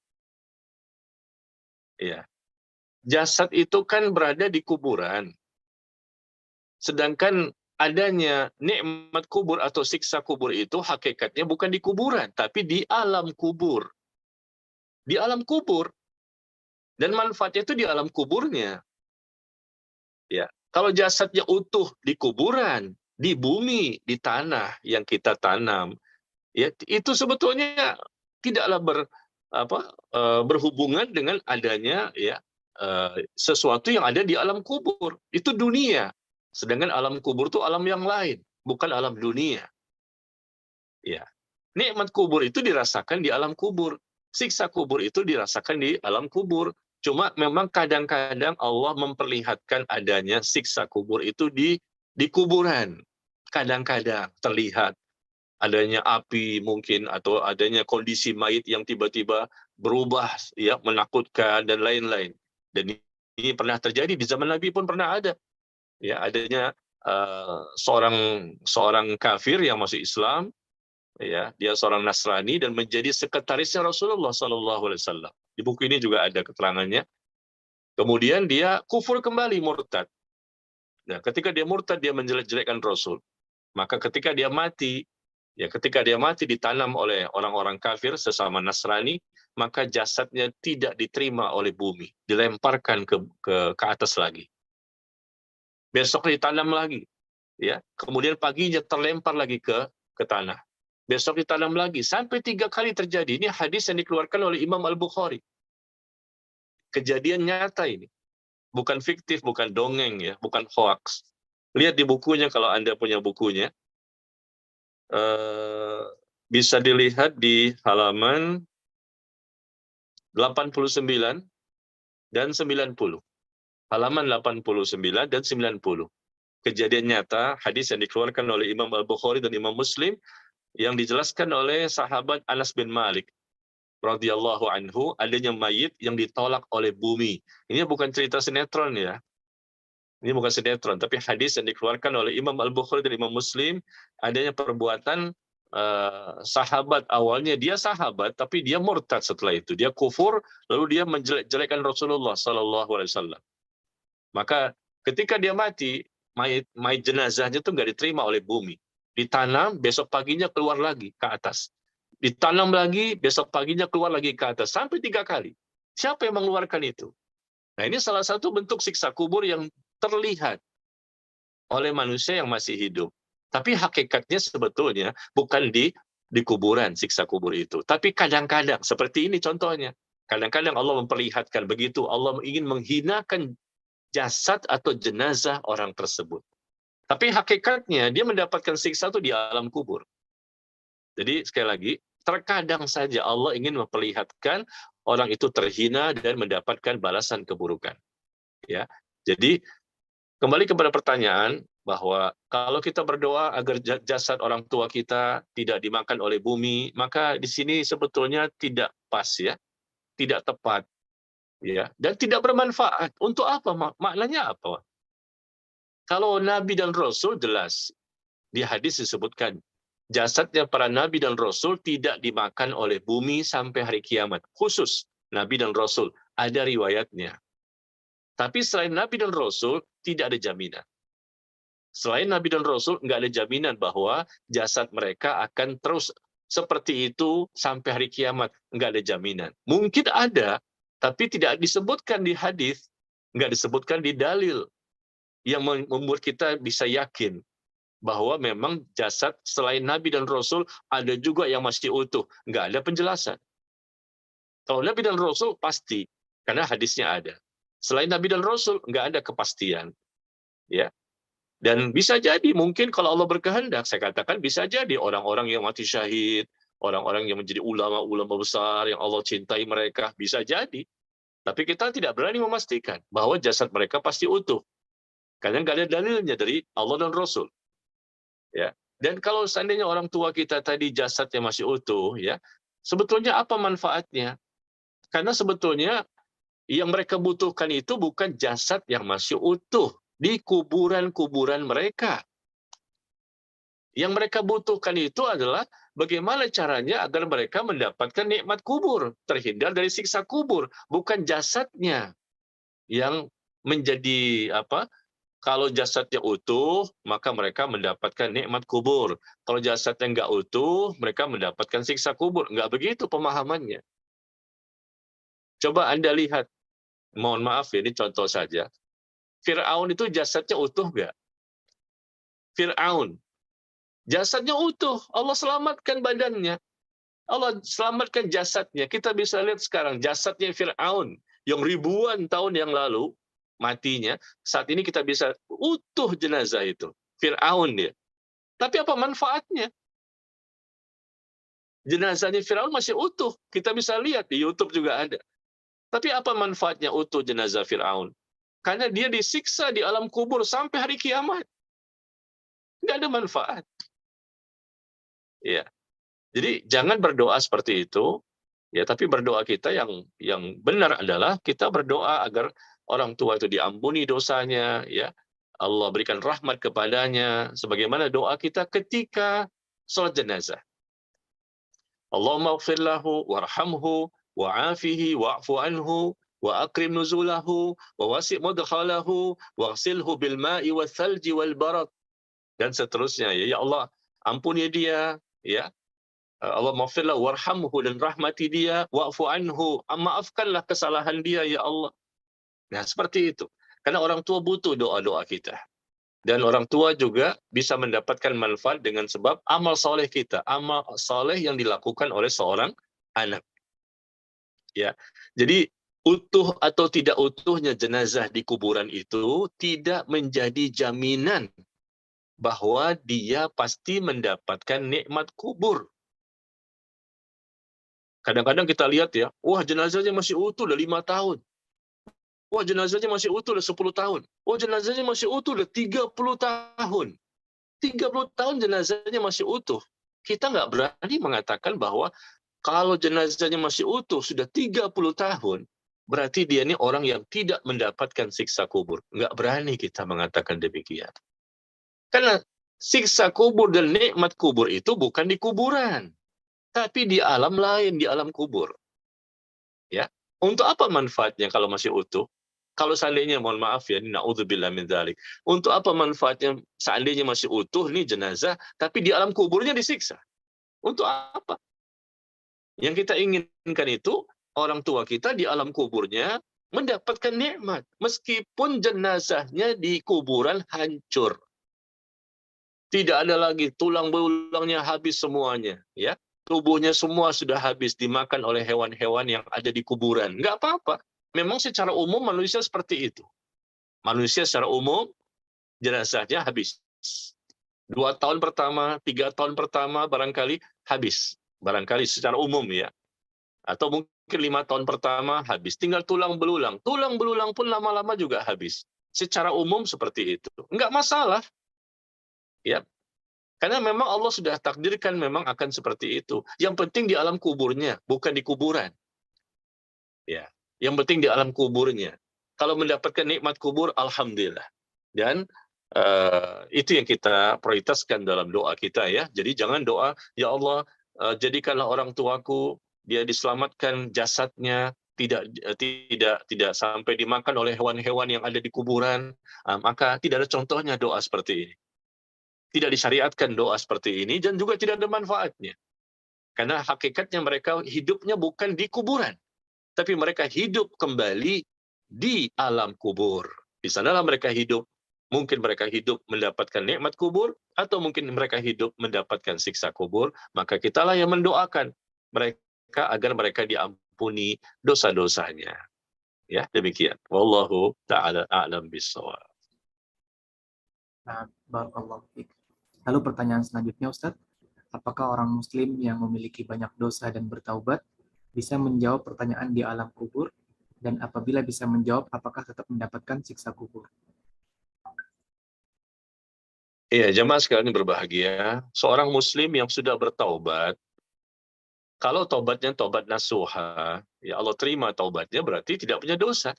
Iya. jasad itu kan berada di kuburan. Sedangkan adanya nikmat kubur atau siksa kubur itu hakikatnya bukan di kuburan, tapi di alam kubur. Di alam kubur. Dan manfaatnya itu di alam kuburnya. Ya, kalau jasadnya utuh di kuburan, di bumi, di tanah yang kita tanam, ya itu sebetulnya tidaklah berhubungan dengan adanya ya sesuatu yang ada di alam kubur. Itu dunia. Sedangkan alam kubur itu alam yang lain, bukan alam dunia. Ya. Nikmat kubur itu dirasakan di alam kubur. Siksa kubur itu dirasakan di alam kubur. Cuma memang kadang-kadang Allah memperlihatkan adanya siksa kubur itu di kuburan. Kadang-kadang terlihat adanya api mungkin, atau adanya kondisi mayit yang tiba-tiba berubah, ya, menakutkan dan lain-lain. Dan ini pernah terjadi di zaman Nabi pun pernah ada. Ya, adanya seorang kafir yang masuk Islam, ya, dia seorang Nasrani dan menjadi sekretarisnya Rasulullah SAW. Di buku ini juga ada keterangannya. Kemudian dia kufur kembali, murtad. Nah, ketika dia murtad, dia menjelek-jelekkan Rasul. Maka ketika dia mati ditanam oleh orang-orang kafir sesama Nasrani, maka jasadnya tidak diterima oleh bumi, dilemparkan ke atas lagi. Besok ditanam lagi, ya. Kemudian paginya terlempar lagi ke tanah. Besok ditanam lagi, sampai 3 kali terjadi. Ini hadis yang dikeluarkan oleh Imam Al-Bukhari. Kejadian nyata ini. Bukan fiktif, bukan dongeng, ya, bukan hoax. Lihat di bukunya kalau Anda punya bukunya. Bisa dilihat di halaman 89 dan 90. Halaman 89 dan 90. Kejadian nyata, hadis yang dikeluarkan oleh Imam Al-Bukhari dan Imam Muslim, yang dijelaskan oleh sahabat Anas bin Malik radhiyallahu anhu, adanya mayit yang ditolak oleh bumi. Ini bukan cerita sinetron, ya. Ini bukan sinetron, tapi hadis yang dikeluarkan oleh Imam Al-Bukhari dan Imam Muslim, adanya perbuatan sahabat. Awalnya dia sahabat, tapi dia murtad setelah itu. Dia kufur, lalu dia menjelek-jelekkan Rasulullah SAW. Maka ketika dia mati, mayit jenazahnya itu nggak diterima oleh bumi. Ditanam, besok paginya keluar lagi ke atas. Ditanam lagi, besok paginya keluar lagi ke atas. Sampai 3 kali. Siapa yang mengeluarkan itu? Nah, ini salah satu bentuk siksa kubur yang terlihat oleh manusia yang masih hidup. Tapi hakikatnya sebetulnya bukan di kuburan siksa kubur itu. Tapi kadang-kadang, seperti ini contohnya. Kadang-kadang Allah memperlihatkan begitu. Allah ingin menghinakan jasad atau jenazah orang tersebut. Tapi hakikatnya dia mendapatkan siksa itu di alam kubur. Jadi sekali lagi, terkadang saja Allah ingin memperlihatkan orang itu terhina dan mendapatkan balasan keburukan. Ya, jadi kembali kepada pertanyaan bahwa kalau kita berdoa agar jasad orang tua kita tidak dimakan oleh bumi, maka di sini sebetulnya tidak pas, ya, tidak tepat, ya, dan tidak bermanfaat. Untuk apa? Maknanya apa? Kalau Nabi dan Rasul jelas di hadis disebutkan, jasadnya para Nabi dan Rasul tidak dimakan oleh bumi sampai hari kiamat. Khusus Nabi dan Rasul. Ada riwayatnya. Tapi selain Nabi dan Rasul, tidak ada jaminan. Selain Nabi dan Rasul, nggak ada jaminan bahwa jasad mereka akan terus seperti itu sampai hari kiamat. Nggak ada jaminan. Mungkin ada, tapi tidak disebutkan di hadis, nggak disebutkan di dalil yang membuat kita bisa yakin bahwa memang jasad selain Nabi dan Rasul ada juga yang masih utuh. Nggak ada penjelasan. Kalau Nabi dan Rasul pasti, karena hadisnya ada. Selain Nabi dan Rasul nggak ada kepastian. Ya. Dan bisa jadi mungkin kalau Allah berkehendak, saya katakan bisa jadi orang-orang yang mati syahid, orang-orang yang menjadi ulama-ulama besar yang Allah cintai mereka, bisa jadi. Tapi kita tidak berani memastikan bahwa jasad mereka pasti utuh. Karena nggak ada dalilnya dari Allah dan Rasul. Ya. Dan kalau seandainya orang tua kita tadi jasadnya masih utuh, ya, sebetulnya apa manfaatnya? Karena sebetulnya yang mereka butuhkan itu bukan jasad yang masih utuh di kuburan-kuburan mereka. Yang mereka butuhkan itu adalah bagaimana caranya agar mereka mendapatkan nikmat kubur, terhindar dari siksa kubur, bukan jasadnya. yang menjadi apa? Kalau jasadnya utuh, maka mereka mendapatkan nikmat kubur. Kalau jasadnya nggak utuh, mereka mendapatkan siksa kubur. Nggak begitu pemahamannya. Coba Anda lihat, mohon maaf ini contoh saja. Fir'aun itu jasadnya utuh nggak? Fir'aun, jasadnya utuh. Allah selamatkan badannya. Allah selamatkan jasadnya. Kita bisa lihat sekarang jasadnya Fir'aun yang ribuan tahun yang lalu matinya. Saat ini kita bisa utuh jenazah itu. Fir'aun dia. Tapi apa manfaatnya? Jenazahnya Fir'aun masih utuh. Kita bisa lihat di YouTube juga ada. Tapi apa manfaatnya utuh jenazah Fir'aun? Karena dia disiksa di alam kubur sampai hari kiamat. Nggak ada manfaat. Ya. Jadi jangan berdoa seperti itu. Ya, tapi berdoa kita yang benar adalah kita berdoa agar orang tua itu diampuni dosanya, ya. Allah berikan rahmat kepadanya sebagaimana doa kita ketika salat jenazah. Allahumma ighfir lahu warhamhu wa'afihi wa'fu anhu wa akrim nuzulahu wa wasi' mudkhalahu waghsilhu bil ma'i wal thalji wal barad dan seterusnya. Ya Allah, ampuni dia, ya. Allah maghfirlah warhamhu dan rahmati dia, wa'fu anhu, maafkanlah kesalahan dia ya Allah. Nah, seperti itu. Karena orang tua butuh doa-doa kita. Dan orang tua juga bisa mendapatkan manfaat dengan sebab amal soleh kita, amal soleh yang dilakukan oleh seorang anak. Ya, jadi utuh atau tidak utuhnya jenazah di kuburan itu tidak menjadi jaminan bahwa dia pasti mendapatkan nikmat kubur. Kadang-kadang kita lihat ya, wah jenazahnya masih utuh udah 5 tahun. Wah jenazahnya masih utuh udah 10 tahun. Wah jenazahnya masih utuh udah 30 tahun. 30 tahun jenazahnya masih utuh. Kita nggak berani mengatakan bahwa kalau jenazahnya masih utuh sudah 30 tahun, berarti dia ini orang yang tidak mendapatkan siksa kubur. Nggak berani kita mengatakan demikian. Karena siksa kubur dan nikmat kubur itu bukan di kuburan, tapi di alam lain, di alam kubur. Ya, untuk apa manfaatnya kalau masih utuh? Kalau seandainya, mohon maaf ya, na'udzubillah min dzalik. Untuk apa manfaatnya seandainya masih utuh nih jenazah, tapi di alam kuburnya disiksa? Untuk apa? Yang kita inginkan itu orang tua kita di alam kuburnya mendapatkan nikmat, meskipun jenazahnya di kuburan hancur. Tidak ada lagi tulang belulangnya habis semuanya, ya. Tubuhnya semua sudah habis dimakan oleh hewan-hewan yang ada di kuburan. Nggak apa-apa. Memang secara umum manusia seperti itu. Manusia secara umum jenazahnya habis. 2 tahun pertama, 3 tahun pertama barangkali habis. Barangkali secara umum ya. Atau mungkin 5 tahun pertama habis. Tinggal tulang belulang. Tulang belulang pun lama-lama juga habis. Secara umum seperti itu. Nggak masalah. Ya. Karena memang Allah sudah takdirkan memang akan seperti itu. Yang penting di alam kuburnya, bukan di kuburan. Ya, yang penting di alam kuburnya. Kalau mendapatkan nikmat kubur, alhamdulillah. Dan itu yang kita prioritaskan dalam doa kita ya. Jadi jangan doa, ya Allah, jadikanlah orang tuaku dia diselamatkan jasadnya, tidak sampai dimakan oleh hewan-hewan yang ada di kuburan. Maka tidak ada contohnya doa seperti ini. Tidak disyariatkan doa seperti ini dan juga tidak ada manfaatnya. Karena hakikatnya mereka hidupnya bukan di kuburan, tapi mereka hidup kembali di alam kubur. Di sanalah mereka hidup. Mungkin mereka hidup mendapatkan nikmat kubur, atau mungkin mereka hidup mendapatkan siksa kubur. Maka kitalah yang mendoakan mereka agar mereka diampuni dosa-dosanya. Ya, demikian. Wallahu ta'ala a'lam bishawab. Barakallahu fiik. Lalu pertanyaan selanjutnya, Ustadz, apakah orang Muslim yang memiliki banyak dosa dan bertaubat bisa menjawab pertanyaan di alam kubur? Dan apabila bisa menjawab, apakah tetap mendapatkan siksa kubur? Iya, jemaah sekalian berbahagia. Seorang Muslim yang sudah bertaubat, kalau taubatnya taubat nasuha, ya Allah terima taubatnya, berarti tidak punya dosa.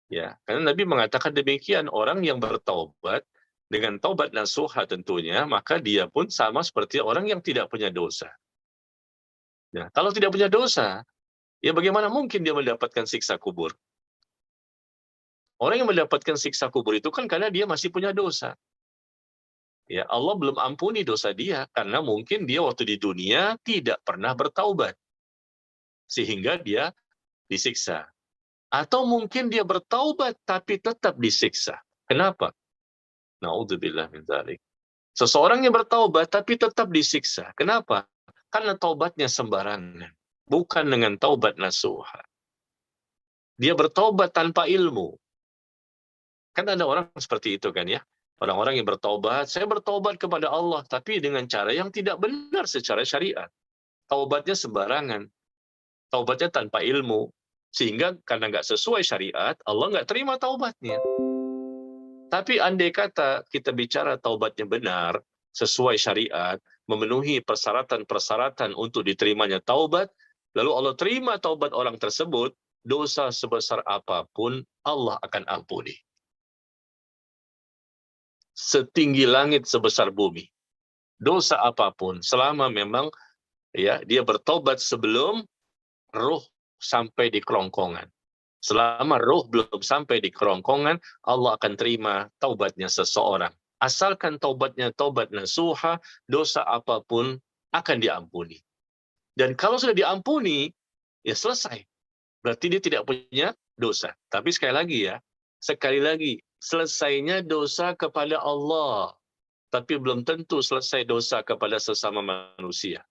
Ya, karena Nabi mengatakan demikian, orang yang bertaubat dengan taubat nasuha tentunya, maka dia pun sama seperti orang yang tidak punya dosa. Ya, kalau tidak punya dosa, ya bagaimana mungkin dia mendapatkan siksa kubur? Orang yang mendapatkan siksa kubur itu kan karena dia masih punya dosa. Ya, Allah belum ampuni dosa dia karena mungkin dia waktu di dunia tidak pernah bertaubat sehingga dia disiksa. Atau mungkin dia bertaubat tapi tetap disiksa. Kenapa? Na'udzubillah min dzalik. Seseorang yang bertaubat tapi tetap disiksa. Kenapa? Karena taubatnya sembarangan. Bukan dengan taubat nasuha. Dia bertaubat tanpa ilmu. Kan ada orang seperti itu kan ya. Orang-orang yang bertaubat, saya bertaubat kepada Allah, tapi dengan cara yang tidak benar secara syariat. Taubatnya sembarangan. Taubatnya tanpa ilmu. Sehingga karena nggak sesuai syariat, Allah nggak terima taubatnya. Tapi andai kata kita bicara taubatnya benar, sesuai syariat, memenuhi persyaratan-persyaratan untuk diterimanya taubat, lalu Allah terima taubat orang tersebut, dosa sebesar apapun Allah akan ampuni. Setinggi langit sebesar bumi. Dosa apapun, selama memang ya dia bertobat sebelum ruh sampai di kerongkongan. Selama ruh belum sampai di kerongkongan, Allah akan terima taubatnya seseorang. Asalkan taubatnya taubat nasuha, dosa apapun akan diampuni. Dan kalau sudah diampuni, ya selesai. Berarti dia tidak punya dosa. Tapi sekali lagi, selesainya dosa kepada Allah. Tapi belum tentu selesai dosa kepada sesama manusia.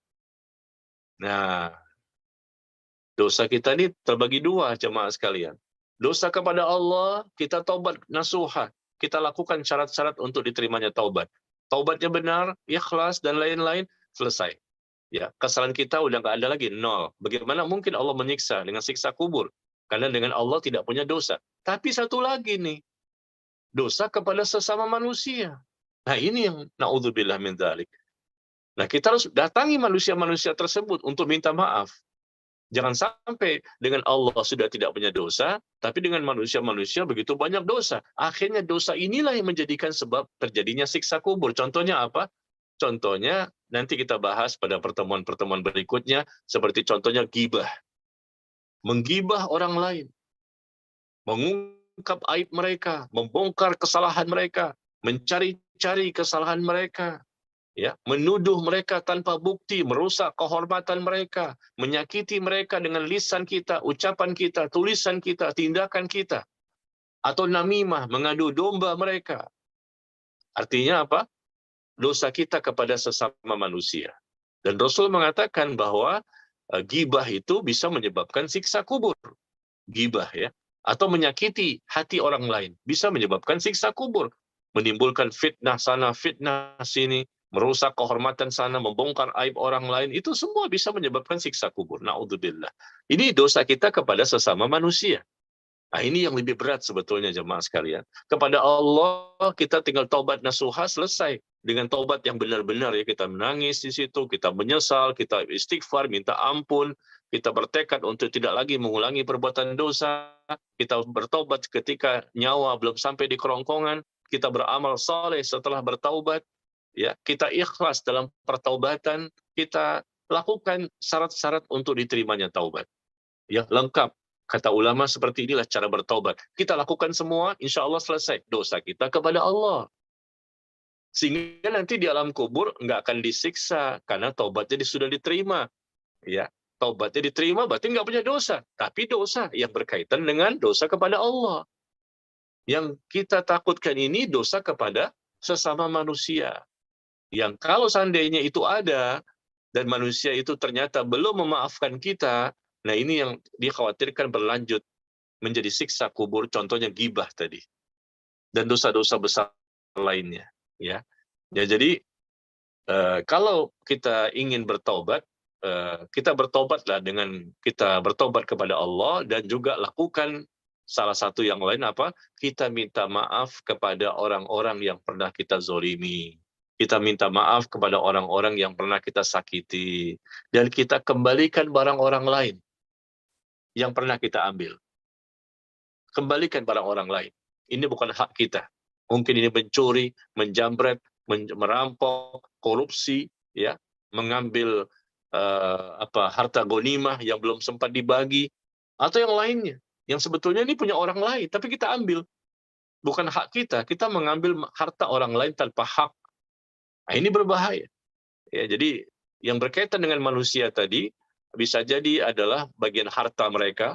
Nah, dosa kita ini terbagi dua, jemaah sekalian. Dosa kepada Allah, kita taubat nasuha. Kita lakukan syarat-syarat untuk diterimanya taubat. Taubatnya benar, ikhlas, dan lain-lain, selesai. Ya, kesalahan kita udah nggak ada lagi, nol. Bagaimana mungkin Allah menyiksa dengan siksa kubur? Karena dengan Allah tidak punya dosa. Tapi satu lagi nih, dosa kepada sesama manusia. Nah ini yang na'udzubillah min dzalik. Nah kita harus datangi manusia-manusia tersebut untuk minta maaf. Jangan sampai dengan Allah sudah tidak punya dosa, tapi dengan manusia-manusia begitu banyak dosa. Akhirnya dosa inilah yang menjadikan sebab terjadinya siksa kubur. Contohnya apa? Contohnya nanti kita bahas pada pertemuan-pertemuan berikutnya, seperti contohnya ghibah. Menggibah orang lain. Mengungkap aib mereka, membongkar kesalahan mereka, mencari-cari kesalahan mereka. Ya, menuduh mereka tanpa bukti, merusak kehormatan mereka, menyakiti mereka dengan lisan kita, ucapan kita, tulisan kita, tindakan kita, atau namimah, mengadu domba mereka. Artinya apa? Dosa kita kepada sesama manusia. Dan Rasul mengatakan bahwa ghibah itu bisa menyebabkan siksa kubur. Ghibah ya, atau menyakiti hati orang lain bisa menyebabkan siksa kubur, menimbulkan fitnah sana, fitnah sini, merusak kehormatan sana, membongkar aib orang lain, itu semua bisa menyebabkan siksa kubur. Na'udzubillah. Ini dosa kita kepada sesama manusia. Nah, ini yang lebih berat sebetulnya jemaah sekalian. Kepada Allah kita tinggal taubat nasuha, selesai. Dengan taubat yang benar-benar ya, kita menangis di situ, kita menyesal, kita istighfar, minta ampun, kita bertekad untuk tidak lagi mengulangi perbuatan dosa, kita bertaubat ketika nyawa belum sampai di kerongkongan, kita beramal saleh setelah bertaubat, ya, kita ikhlas dalam pertaubatan, kita lakukan syarat-syarat untuk diterimanya taubat. Ya, lengkap. Kata ulama seperti inilah cara bertaubat. Kita lakukan semua, insya Allah selesai dosa kita kepada Allah. Sehingga nanti di alam kubur nggak akan disiksa karena taubatnya sudah diterima. Ya, taubatnya diterima berarti nggak punya dosa, tapi dosa yang berkaitan dengan dosa kepada Allah. Yang kita takutkan ini dosa kepada sesama manusia. Yang kalau seandainya itu ada dan manusia itu ternyata belum memaafkan kita, nah ini yang dikhawatirkan berlanjut menjadi siksa kubur, contohnya ghibah tadi. Dan dosa-dosa besar lainnya. Ya, jadi kalau kita ingin bertaubat, kita bertaubatlah dengan kita bertaubat kepada Allah dan juga lakukan salah satu yang lain apa? Kita minta maaf kepada orang-orang yang pernah kita zolimi. Kita minta maaf kepada orang-orang yang pernah kita sakiti. Dan kita kembalikan barang orang lain yang pernah kita ambil. Kembalikan barang orang lain. Ini bukan hak kita. Mungkin ini mencuri, menjamret, merampok, korupsi, ya, mengambil harta ghanimah yang belum sempat dibagi, atau yang lainnya. yang sebetulnya ini punya orang lain, tapi kita ambil. Bukan hak kita mengambil harta orang lain tanpa hak. Nah, ini berbahaya. Ya, jadi yang berkaitan dengan manusia tadi bisa jadi adalah bagian harta mereka,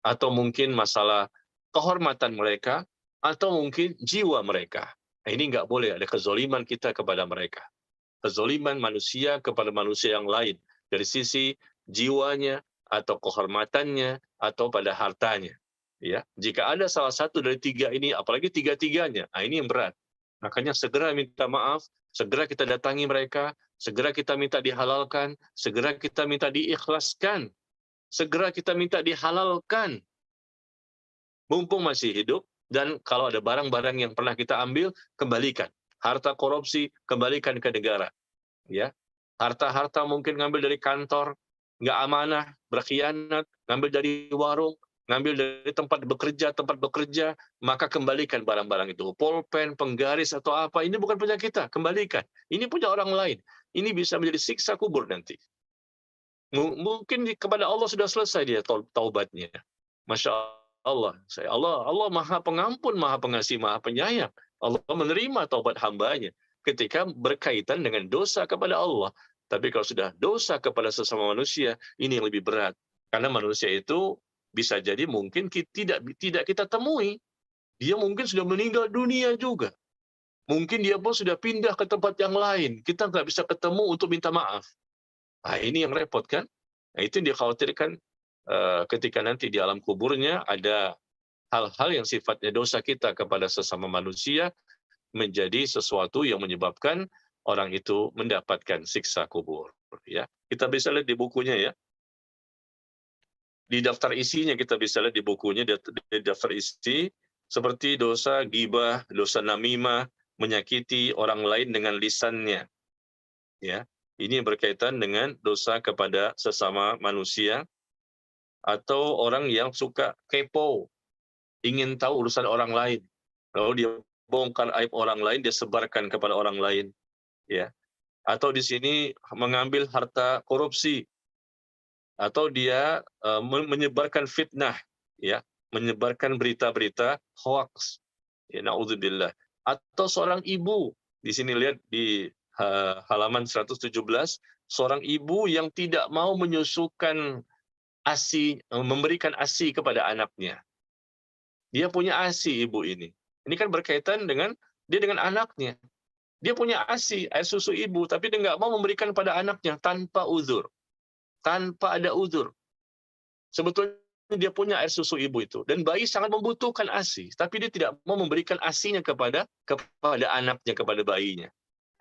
atau mungkin masalah kehormatan mereka, atau mungkin jiwa mereka. Nah, ini nggak boleh ada kezoliman kita kepada mereka. Kezoliman manusia kepada manusia yang lain dari sisi jiwanya atau kehormatannya atau pada hartanya. Ya, jika ada salah satu dari tiga ini, apalagi tiga-tiganya, nah ini yang berat. Makanya segera minta maaf, segera kita datangi mereka, segera kita minta dihalalkan, segera kita minta diikhlaskan, segera kita minta dihalalkan, mumpung masih hidup. Dan kalau ada barang-barang yang pernah kita ambil, kembalikan. Harta korupsi, kembalikan ke negara. Ya, harta-harta mungkin ngambil dari kantor, nggak amanah, berkhianat, ngambil dari warung, ngambil dari tempat bekerja, maka kembalikan barang-barang itu. Pulpen, penggaris atau apa, ini bukan punya kita, kembalikan. Ini punya orang lain. Ini bisa menjadi siksa kubur nanti. Mungkin kepada Allah sudah selesai dia taubatnya. Masya Allah, Allah Maha Pengampun, Maha Pengasih, Maha Penyayang. Allah menerima taubat hambanya ketika berkaitan dengan dosa kepada Allah. Tapi kalau sudah dosa kepada sesama manusia, ini yang lebih berat. Karena manusia itu bisa jadi mungkin tidak kita temui. Dia mungkin sudah meninggal dunia juga. Mungkin dia pun sudah pindah ke tempat yang lain. Kita nggak bisa ketemu untuk minta maaf. Nah, ini yang repot kan? Nah, itu yang dikhawatirkan ketika nanti di alam kuburnya ada hal-hal yang sifatnya dosa kita kepada sesama manusia menjadi sesuatu yang menyebabkan orang itu mendapatkan siksa kubur. Ya, kita bisa lihat di bukunya ya. Di daftar isinya kita bisa lihat di bukunya, di daftar isi seperti dosa ghibah, dosa namimah, menyakiti orang lain dengan lisannya. Ya, ini berkaitan dengan dosa kepada sesama manusia, atau orang yang suka kepo, ingin tahu urusan orang lain, lalu dia bongkar aib orang lain, dia sebarkan kepada orang lain, ya. Atau di sini mengambil harta korupsi, atau dia menyebarkan fitnah, ya, menyebarkan berita-berita hoax, ya, naudzubillah. Atau seorang ibu, di sini lihat di halaman 117, seorang ibu yang tidak mau menyusukan ASI, memberikan ASI kepada anaknya. Dia punya ASI ibu ini. Ini kan berkaitan dengan dia dengan anaknya. Dia punya ASI, air susu ibu, tapi dia nggak mau memberikan pada anaknya tanpa uzur. Tanpa ada uzur. Sebetulnya dia punya air susu ibu itu. Dan bayi sangat membutuhkan ASI, tapi dia tidak mau memberikan ASInya kepada anaknya, kepada bayinya.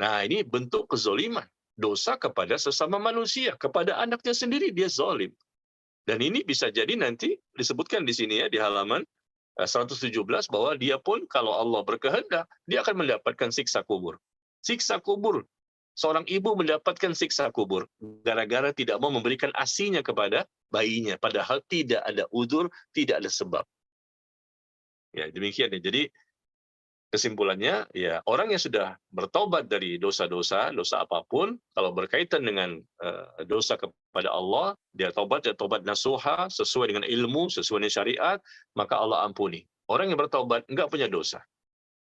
Nah, ini bentuk kezoliman. Dosa kepada sesama manusia. Kepada anaknya sendiri dia zolim. Dan ini bisa jadi nanti disebutkan di sini ya, di halaman 117, bahwa dia pun kalau Allah berkehendak, dia akan mendapatkan siksa kubur. Siksa kubur. Seorang ibu mendapatkan siksa kubur gara-gara tidak mau memberikan ASInya kepada bayinya, padahal tidak ada uzur, tidak ada sebab. Ya, demikian ya. Jadi kesimpulannya, ya, orang yang sudah bertobat dari dosa-dosa, dosa apapun, kalau berkaitan dengan dosa kepada Allah, dia tobat nasuha, sesuai dengan ilmu, sesuai dengan syariat, maka Allah ampuni. Orang yang bertobat enggak punya dosa.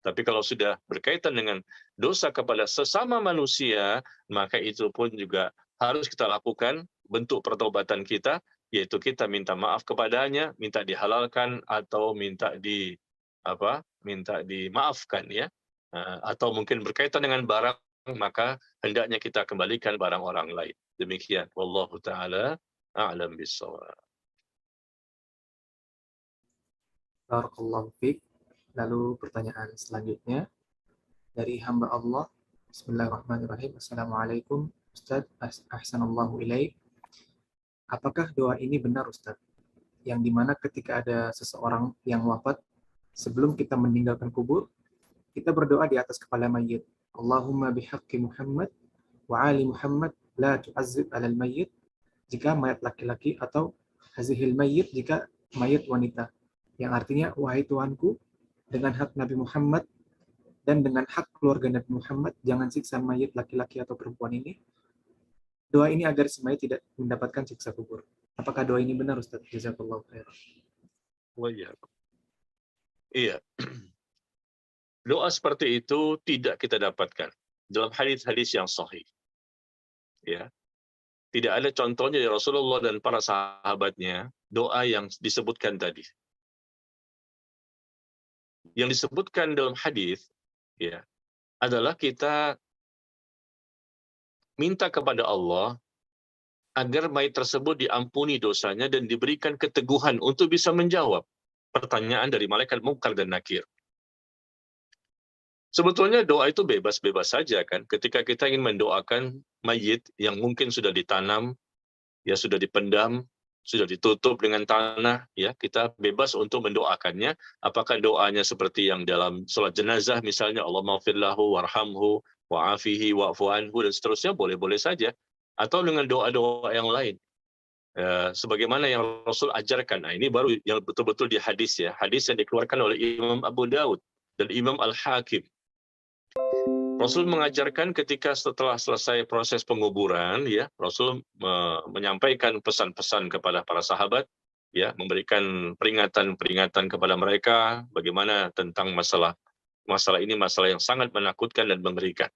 Tapi kalau sudah berkaitan dengan dosa kepada sesama manusia, maka itu pun juga harus kita lakukan bentuk pertobatan kita, yaitu kita minta maaf kepadanya, minta dihalalkan, atau minta dimaafkan ya, atau mungkin berkaitan dengan barang, maka hendaknya kita kembalikan barang orang lain. Demikian, wallahu taala a'lam bissawab. Barakallahu fiik. Lalu pertanyaan selanjutnya dari hamba Allah. Bismillahirrahmanirrahim. Assalamualaikum Ustaz, ahsanallahu ilaik. Apakah doa ini benar Ustaz? Yang dimana ketika ada seseorang yang wafat, sebelum kita meninggalkan kubur, kita berdoa di atas kepala mayit. Allahumma bihaqqi Muhammad wa ali Muhammad la tu'azzib alal mayyit, jika mayat laki-laki, atau hazihil mayyit jika mayat wanita. Yang artinya, wahai Tuhanku, dengan hak Nabi Muhammad dan dengan hak keluarga Nabi Muhammad, jangan siksa mayat laki-laki atau perempuan ini. Doa ini agar si mayat tidak mendapatkan siksa kubur. Apakah doa ini benar Ustaz? Jazakallahu khairan. Wa iyyakum. Iya. Doa seperti itu tidak kita dapatkan dalam hadis-hadis yang sahih. Ya. Tidak ada contohnya dari Rasulullah dan para sahabatnya doa yang disebutkan tadi. Yang disebutkan dalam hadis ya adalah kita minta kepada Allah agar mayit tersebut diampuni dosanya dan diberikan keteguhan untuk bisa menjawab pertanyaan dari malaikat Munkar dan Nakir. Sebetulnya doa itu bebas-bebas saja kan. Ketika kita ingin mendoakan mayit yang mungkin sudah ditanam, ya sudah dipendam, sudah ditutup dengan tanah, ya kita bebas untuk mendoakannya. Apakah doanya seperti yang dalam sholat jenazah misalnya, Allahumma ighfir lahu warhamhu wa'afihi wa'fu anhu dan seterusnya, boleh-boleh saja. Atau dengan doa-doa yang lain. Sebagaimana yang Rasul ajarkan. Nah, ini baru yang betul-betul di hadis ya. Hadis yang dikeluarkan oleh Imam Abu Daud dan Imam Al-Hakim. Rasul mengajarkan ketika setelah selesai proses penguburan, ya Rasul menyampaikan pesan-pesan kepada para sahabat, ya memberikan peringatan-peringatan kepada mereka bagaimana tentang masalah ini masalah yang sangat menakutkan dan mengerikan.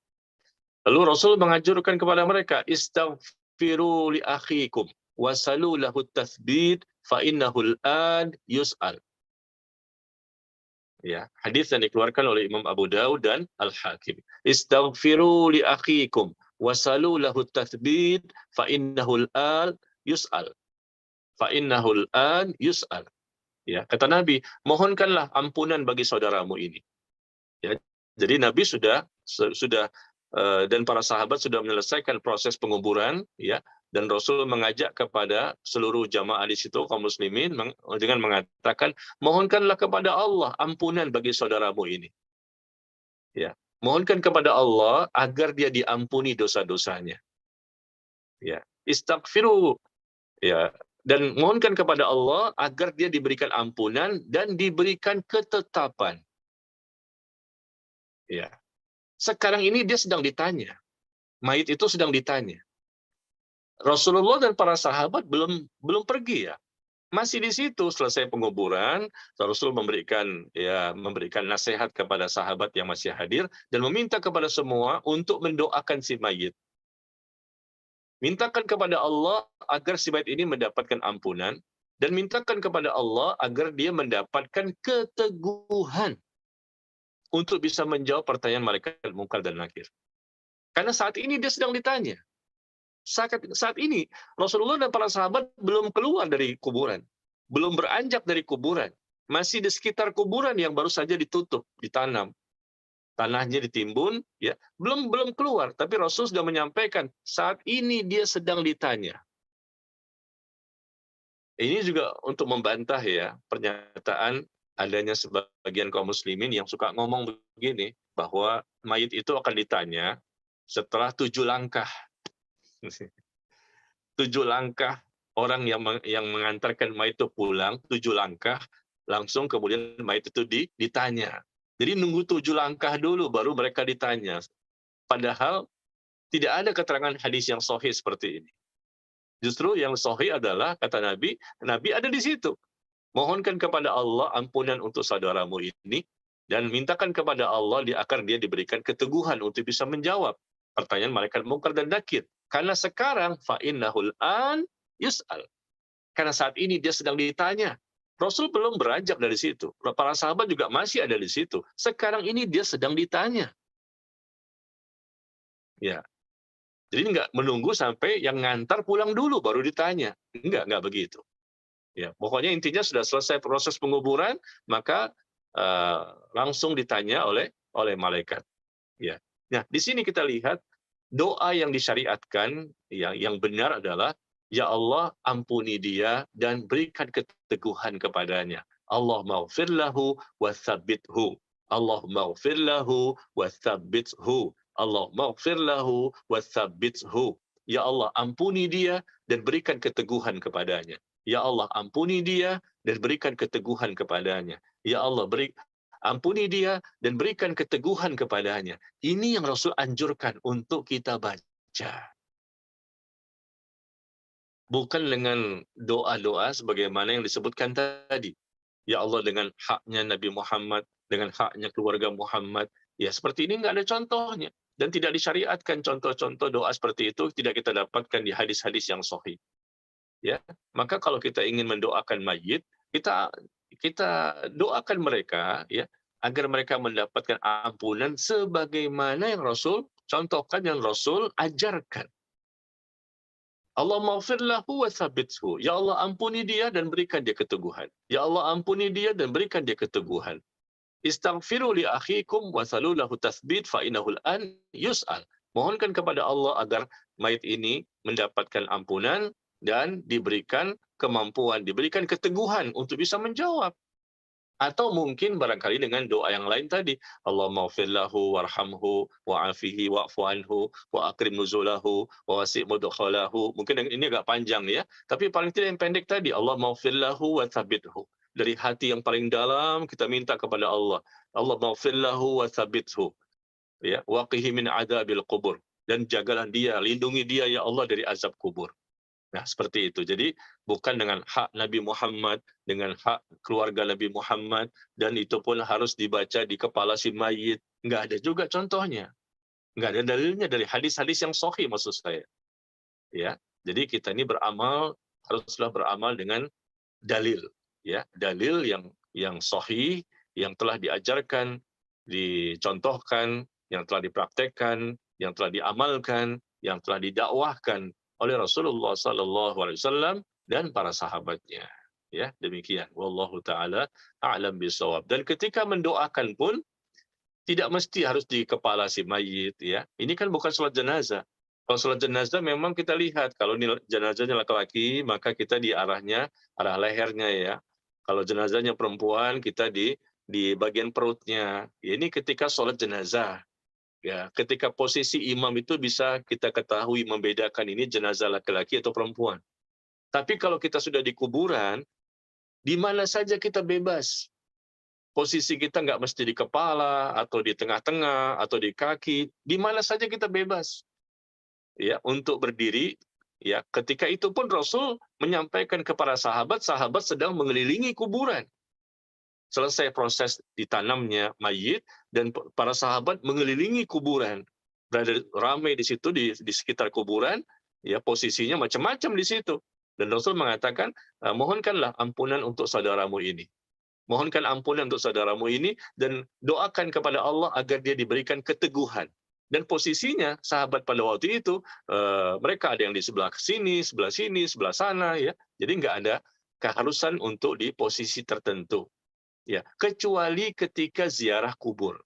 Lalu Rasul menganjurkan kepada mereka, istaghfiru li akhikum wasalu lahu tathbit fa innahu al-an yus'al. Ya, hadis yang dikeluarkan oleh Imam Abu Daud dan Al-Hakim. Istaghfiru li akhikum wasalu lahu tathbit fa innahu al-an yus'al. Fa innahu al-an yus'al. Ya, kata Nabi, mohonkanlah ampunan bagi saudaramu ini. Ya, jadi Nabi sudah dan para sahabat sudah menyelesaikan proses penguburan, ya, dan Rasul mengajak kepada seluruh jamaah di situ kaum muslimin dengan mengatakan, mohonkanlah kepada Allah ampunan bagi saudaramu ini. Ya, mohonkan kepada Allah agar dia diampuni dosa-dosanya. Ya, istaghfiru, ya, dan mohonkan kepada Allah agar dia diberikan ampunan dan diberikan ketetapan. Ya. Sekarang ini dia sedang ditanya. Mayit itu sedang ditanya. Rasulullah dan para sahabat belum pergi ya. Masih di situ selesai penguburan, Rasul memberikan nasihat kepada sahabat yang masih hadir dan meminta kepada semua untuk mendoakan si mayit. Mintakan kepada Allah agar si mayit ini mendapatkan ampunan dan mintakan kepada Allah agar dia mendapatkan keteguhan untuk bisa menjawab pertanyaan malaikat Munkar dan Nakir. Karena saat ini dia sedang ditanya. Saat ini Rasulullah dan para sahabat belum keluar dari kuburan, belum beranjak dari kuburan, masih di sekitar kuburan yang baru saja ditutup, ditanam, tanahnya ditimbun, ya belum keluar. Tapi Rasul sudah menyampaikan saat ini dia sedang ditanya. Ini juga untuk membantah ya pernyataan adanya sebagian kaum muslimin yang suka ngomong begini bahwa mayit itu akan ditanya setelah 7 langkah. 7 langkah orang yang mengantarkan mayit itu pulang, 7 langkah, langsung kemudian mayit itu ditanya. Jadi nunggu 7 langkah dulu baru mereka ditanya. Padahal tidak ada keterangan hadis yang sahih seperti ini. Justru yang sahih adalah, kata Nabi ada di situ. Mohonkan kepada Allah ampunan untuk saudaramu ini, dan mintakan kepada Allah agar dia diberikan keteguhan untuk bisa menjawab pertanyaan malaikat Munkar dan Nakir. Karena sekarang fa'innahul an yus'al. Karena saat ini dia sedang ditanya. Rasul belum beranjak dari situ. Para sahabat juga masih ada di situ. Sekarang ini dia sedang ditanya. Ya. Jadi nggak menunggu sampai yang ngantar pulang dulu baru ditanya. Nggak begitu. Ya, pokoknya intinya sudah selesai proses penguburan, maka langsung ditanya oleh malaikat. Ya. Nah, di sini kita lihat doa yang disyariatkan yang benar adalah, ya Allah ampuni dia dan berikan keteguhan kepadanya. Allahumma ighfir lahu wa tsabbithu. Allahumma ighfir lahu wa tsabbithu. Allahumma ighfir lahu wa tsabbithu. Ya Allah ampuni dia dan berikan keteguhan kepadanya. Ya Allah ampuni dia dan berikan keteguhan kepadanya. Ya Allah ampuni dia dan berikan keteguhan kepadanya. Ini yang Rasul anjurkan untuk kita baca. Bukan dengan doa-doa sebagaimana yang disebutkan tadi. Ya Allah, dengan haknya Nabi Muhammad, dengan haknya keluarga Muhammad, ya seperti ini nggak ada contohnya. Dan tidak disyariatkan contoh-contoh doa seperti itu, tidak kita dapatkan di hadis-hadis yang sahih. Ya, maka kalau kita ingin mendoakan mayit, kita kita doakan mereka, ya, agar mereka mendapatkan ampunan sebagaimana yang Rasul contohkan, yang Rasul ajarkan. Allah maghfir lahu wa tsabbithu. Ya Allah, ampuni dia dan berikan dia keteguhan. Ya Allah, ampuni dia dan berikan dia keteguhan. Istaghfiru li akhikum wa salu lahu tatsbit fa innahu al-an yus'al. Mohonkan kepada Allah agar mayit ini mendapatkan ampunan dan diberikan kemampuan, diberikan keteguhan untuk bisa menjawab. Atau mungkin barangkali dengan doa yang lain tadi, Allahumma ighfir lahu warhamhu wa'afihi wa'fu anhu wa akrim nuzulahu wa wasi' mudkhalahu. Mungkin ini agak panjang ya, tapi paling tidak yang pendek tadi, Allahumma ighfir lahu wa tsabbithu. Dari hati yang paling dalam kita minta kepada Allah, Allahumma ighfir lahu wa tsabbithu. Ya, waqihi min adzabil qubur. Dan jagalah dia, lindungi dia ya Allah dari azab kubur. Nah, seperti itu. Jadi bukan dengan hak Nabi Muhammad, dengan hak keluarga Nabi Muhammad, dan itu pun harus dibaca di kepala si mayit. Nggak ada juga contohnya. Nggak ada dalilnya dari hadis-hadis yang sahih, maksud saya. Ya, jadi kita ini haruslah beramal dengan dalil. Ya, dalil yang sahih, yang telah diajarkan, dicontohkan, yang telah dipraktekkan, yang telah diamalkan, yang telah didakwahkan oleh Rasulullah SAW dan para sahabatnya. Ya, demikian. Wallahu taala a'lam bishawab. Dan ketika mendoakan pun tidak mesti harus di kepala si mayit, ya. Ini kan bukan sholat jenazah. Kalau sholat jenazah memang kita lihat, kalau jenazahnya laki-laki maka kita di arah lehernya, ya. Kalau jenazahnya perempuan kita di bagian perutnya. Ini ketika sholat jenazah. Ya, ketika posisi imam itu bisa kita ketahui membedakan ini jenazah laki-laki atau perempuan. Tapi kalau kita sudah di kuburan, di mana saja kita bebas. Posisi kita nggak mesti di kepala, atau di tengah-tengah, atau di kaki. Di mana saja kita bebas. Ya, untuk berdiri. Ya, ketika itu pun Rasul menyampaikan kepada sahabat sedang mengelilingi kuburan. Selesai proses ditanamnya mayit, dan para sahabat mengelilingi kuburan. Berada ramai di situ, di sekitar kuburan, ya, posisinya macam-macam di situ. Dan Rasul mengatakan, mohonkanlah ampunan untuk saudaramu ini. Mohonkan ampunan untuk saudaramu ini, dan doakan kepada Allah agar dia diberikan keteguhan. Dan posisinya, sahabat pada waktu itu, mereka ada yang di sebelah sini, sebelah sana, ya. Jadi nggak ada keharusan untuk di posisi tertentu. Ya, kecuali ketika ziarah kubur.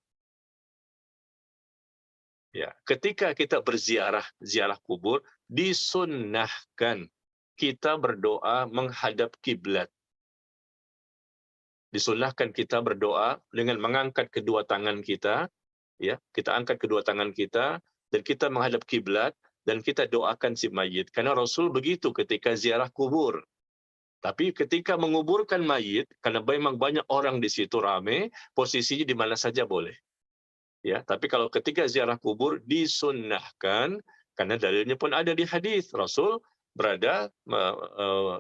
Ya, ketika kita ziarah kubur, disunnahkan kita berdoa menghadap kiblat. Disunnahkan kita berdoa dengan mengangkat kedua tangan kita, ya, kita angkat kedua tangan kita dan kita menghadap kiblat dan kita doakan si mayit. Karena Rasul begitu ketika ziarah kubur. Tapi ketika menguburkan mayit, karena memang banyak orang di situ ramai, posisinya di mana saja boleh. Ya, tapi kalau ketika ziarah kubur disunnahkan, karena dalilnya pun ada di hadis, Rasul berada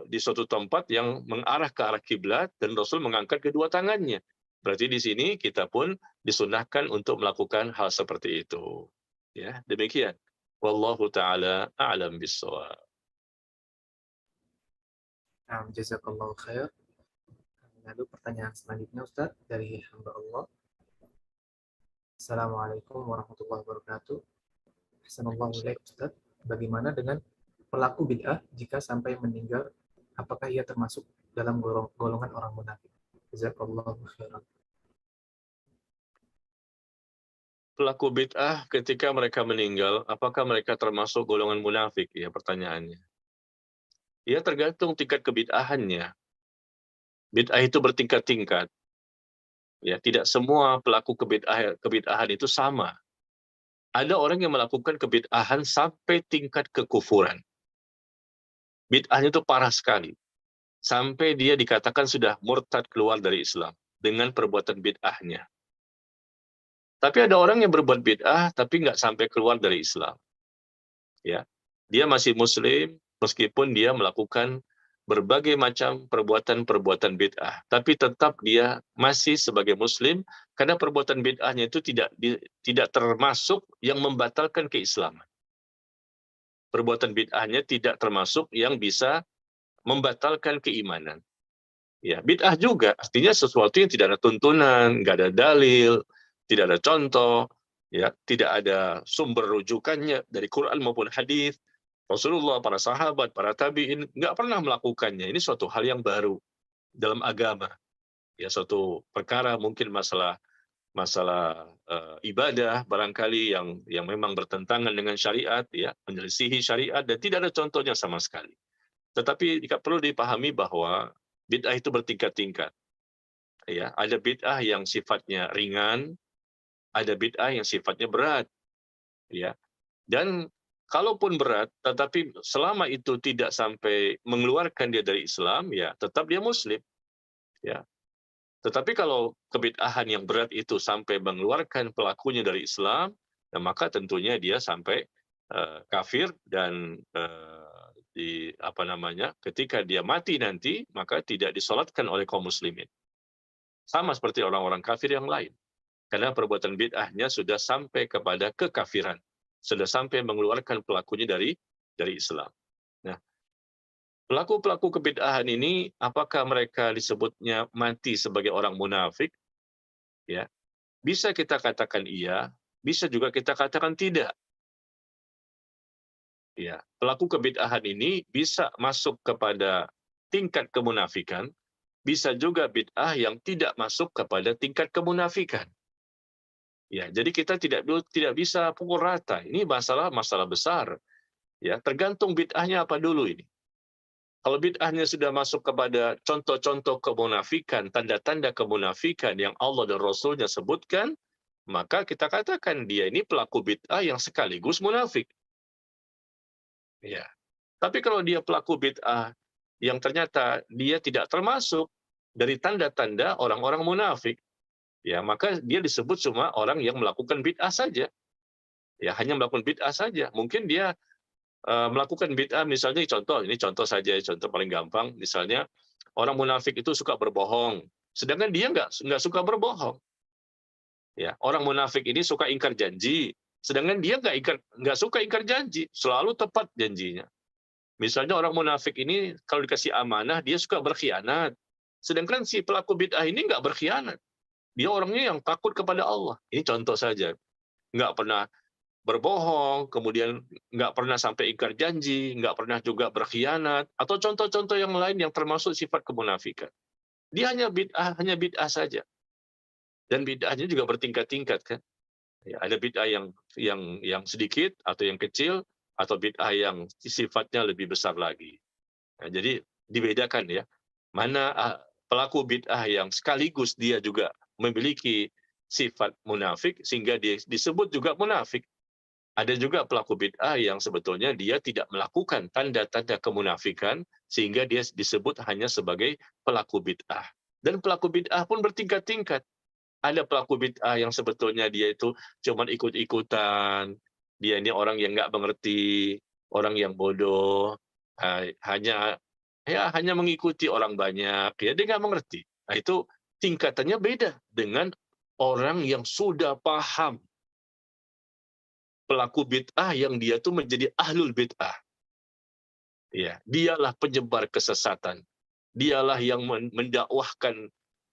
di suatu tempat yang mengarah ke arah kiblat dan Rasul mengangkat kedua tangannya. Berarti di sini kita pun disunnahkan untuk melakukan hal seperti itu. Ya, demikian. Wallahu taala a'lam bissawab. Jazakallahu khair. Lalu pertanyaan selanjutnya, Ustaz, dari hamba Allah. Assalamualaikum warahmatullahi wabarakatuh. Assalamualaikum Ustaz. Bagaimana dengan pelaku bid'ah jika sampai meninggal? Apakah ia termasuk dalam golongan orang munafik? Jazakallahu khairan. Pelaku bid'ah ketika mereka meninggal, apakah mereka termasuk golongan munafik? Ya, pertanyaannya. Ya, tergantung tingkat kebid'ahannya. Bid'ah itu bertingkat-tingkat. Ya, tidak semua pelaku kebid'ahan itu sama. Ada orang yang melakukan kebid'ahan sampai tingkat kekufuran. Bid'ahnya itu parah sekali. Sampai dia dikatakan sudah murtad keluar dari Islam dengan perbuatan bid'ahnya. Tapi ada orang yang berbuat bid'ah tapi nggak sampai keluar dari Islam. Ya, dia masih Muslim meskipun dia melakukan berbagai macam perbuatan-perbuatan bid'ah, tapi tetap dia masih sebagai muslim karena perbuatan bid'ahnya itu tidak termasuk yang membatalkan keislaman. Perbuatan bid'ahnya tidak termasuk yang bisa membatalkan keimanan. Ya, bid'ah juga artinya sesuatu yang tidak ada tuntunan, nggak ada dalil, tidak ada contoh, ya, tidak ada sumber rujukannya dari Quran maupun hadis. Rasulullah, para sahabat, para tabi'in nggak pernah melakukannya. Ini suatu hal yang baru dalam agama. Ya, suatu perkara mungkin masalah ibadah barangkali yang memang bertentangan dengan syariat, ya, menyelisihi syariat dan tidak ada contohnya sama sekali. Tetapi perlu dipahami bahwa bid'ah itu bertingkat-tingkat. Ya, ada bid'ah yang sifatnya ringan, ada bid'ah yang sifatnya berat. Ya. Dan kalaupun berat, tetapi selama itu tidak sampai mengeluarkan dia dari Islam, ya tetap dia muslim. Ya. Tetapi kalau kebid'ahan yang berat itu sampai mengeluarkan pelakunya dari Islam, maka tentunya dia sampai kafir dan ketika dia mati nanti, maka tidak disolatkan oleh kaum muslimin. Sama seperti orang-orang kafir yang lain. Karena perbuatan bid'ahnya sudah sampai kepada kekafiran. Sudah sampai mengeluarkan pelakunya dari Islam. Nah, pelaku-pelaku kebid'ahan ini, apakah mereka disebutnya mati sebagai orang munafik? Ya, bisa kita katakan iya, bisa juga kita katakan tidak. Ya, pelaku kebid'ahan ini bisa masuk kepada tingkat kemunafikan, bisa juga bid'ah yang tidak masuk kepada tingkat kemunafikan. Ya, jadi kita tidak bisa pukul rata. Ini masalah besar. Ya, tergantung bid'ahnya apa dulu ini. Kalau bid'ahnya sudah masuk kepada contoh-contoh kemunafikan, tanda-tanda kemunafikan yang Allah dan Rasulnya sebutkan, maka kita katakan dia ini pelaku bid'ah yang sekaligus munafik. Ya. Tapi kalau dia pelaku bid'ah yang ternyata dia tidak termasuk dari tanda-tanda orang-orang munafik, ya maka dia disebut cuma orang yang melakukan bid'ah saja. Ya, hanya melakukan bid'ah saja. Mungkin dia melakukan bid'ah, misalnya ini contoh saja, contoh paling gampang, misalnya orang munafik itu suka berbohong, sedangkan dia nggak suka berbohong. Ya, orang munafik ini suka ingkar janji, sedangkan dia nggak suka ingkar janji, selalu tepat janjinya. Misalnya orang munafik ini kalau dikasih amanah dia suka berkhianat, sedangkan si pelaku bid'ah ini nggak berkhianat. Dia orangnya yang takut kepada Allah. Ini contoh saja. Nggak pernah berbohong, kemudian nggak pernah sampai ingkar janji, nggak pernah juga berkhianat, atau contoh-contoh yang lain yang termasuk sifat kemunafikan. Dia hanya bid'ah saja. Dan bid'ahnya juga bertingkat-tingkat kan. Ya, ada bid'ah yang sedikit atau yang kecil, atau bid'ah yang sifatnya lebih besar lagi. Nah, jadi dibedakan ya. Mana pelaku bid'ah yang sekaligus dia juga memiliki sifat munafik sehingga dia disebut juga munafik. Ada juga pelaku bid'ah yang sebetulnya dia tidak melakukan tanda-tanda kemunafikan sehingga dia disebut hanya sebagai pelaku bid'ah. Dan pelaku bid'ah pun bertingkat-tingkat. Ada pelaku bid'ah yang sebetulnya dia itu cuma ikut-ikutan, dia ini orang yang nggak mengerti, orang yang bodoh, hanya mengikuti orang banyak, ya dia nggak mengerti. Nah, itu tingkatannya beda dengan orang yang sudah paham. Pelaku bid'ah yang dia tuh menjadi ahlul bid'ah. Ya, dialah penyebar kesesatan. Dialah yang mendakwahkan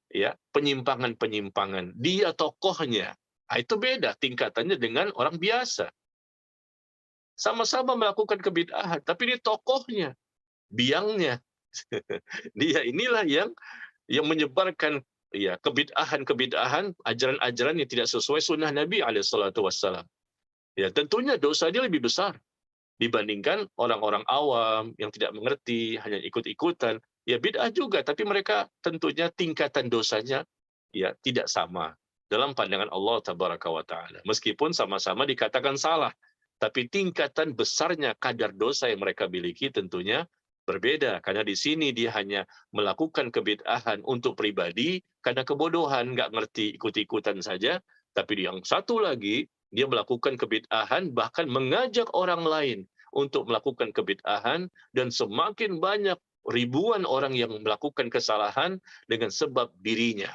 ya penyimpangan-penyimpangan. Dia tokohnya. Nah, itu beda tingkatannya dengan orang biasa. Sama-sama melakukan kebid'ahan, tapi dia tokohnya, biangnya. Dia inilah yang menyebarkan ya kebid'ahan, ajaran-ajaran yang tidak sesuai sunnah Nabi SAW. Ya, tentunya dosa dia lebih besar dibandingkan orang-orang awam yang tidak mengerti, hanya ikut-ikutan. Ya bid'ah juga, tapi mereka tentunya tingkatan dosanya ya tidak sama dalam pandangan Allah Tabaraka wa Ta'ala. Meskipun sama-sama dikatakan salah, tapi tingkatan besarnya kadar dosa yang mereka miliki tentunya berbeda. Karena di sini dia hanya melakukan kebid'ahan untuk pribadi karena kebodohan, nggak ngerti, ikut-ikutan saja. Tapi yang satu lagi, dia melakukan kebid'ahan bahkan mengajak orang lain untuk melakukan kebid'ahan, dan semakin banyak ribuan orang yang melakukan kesalahan dengan sebab dirinya.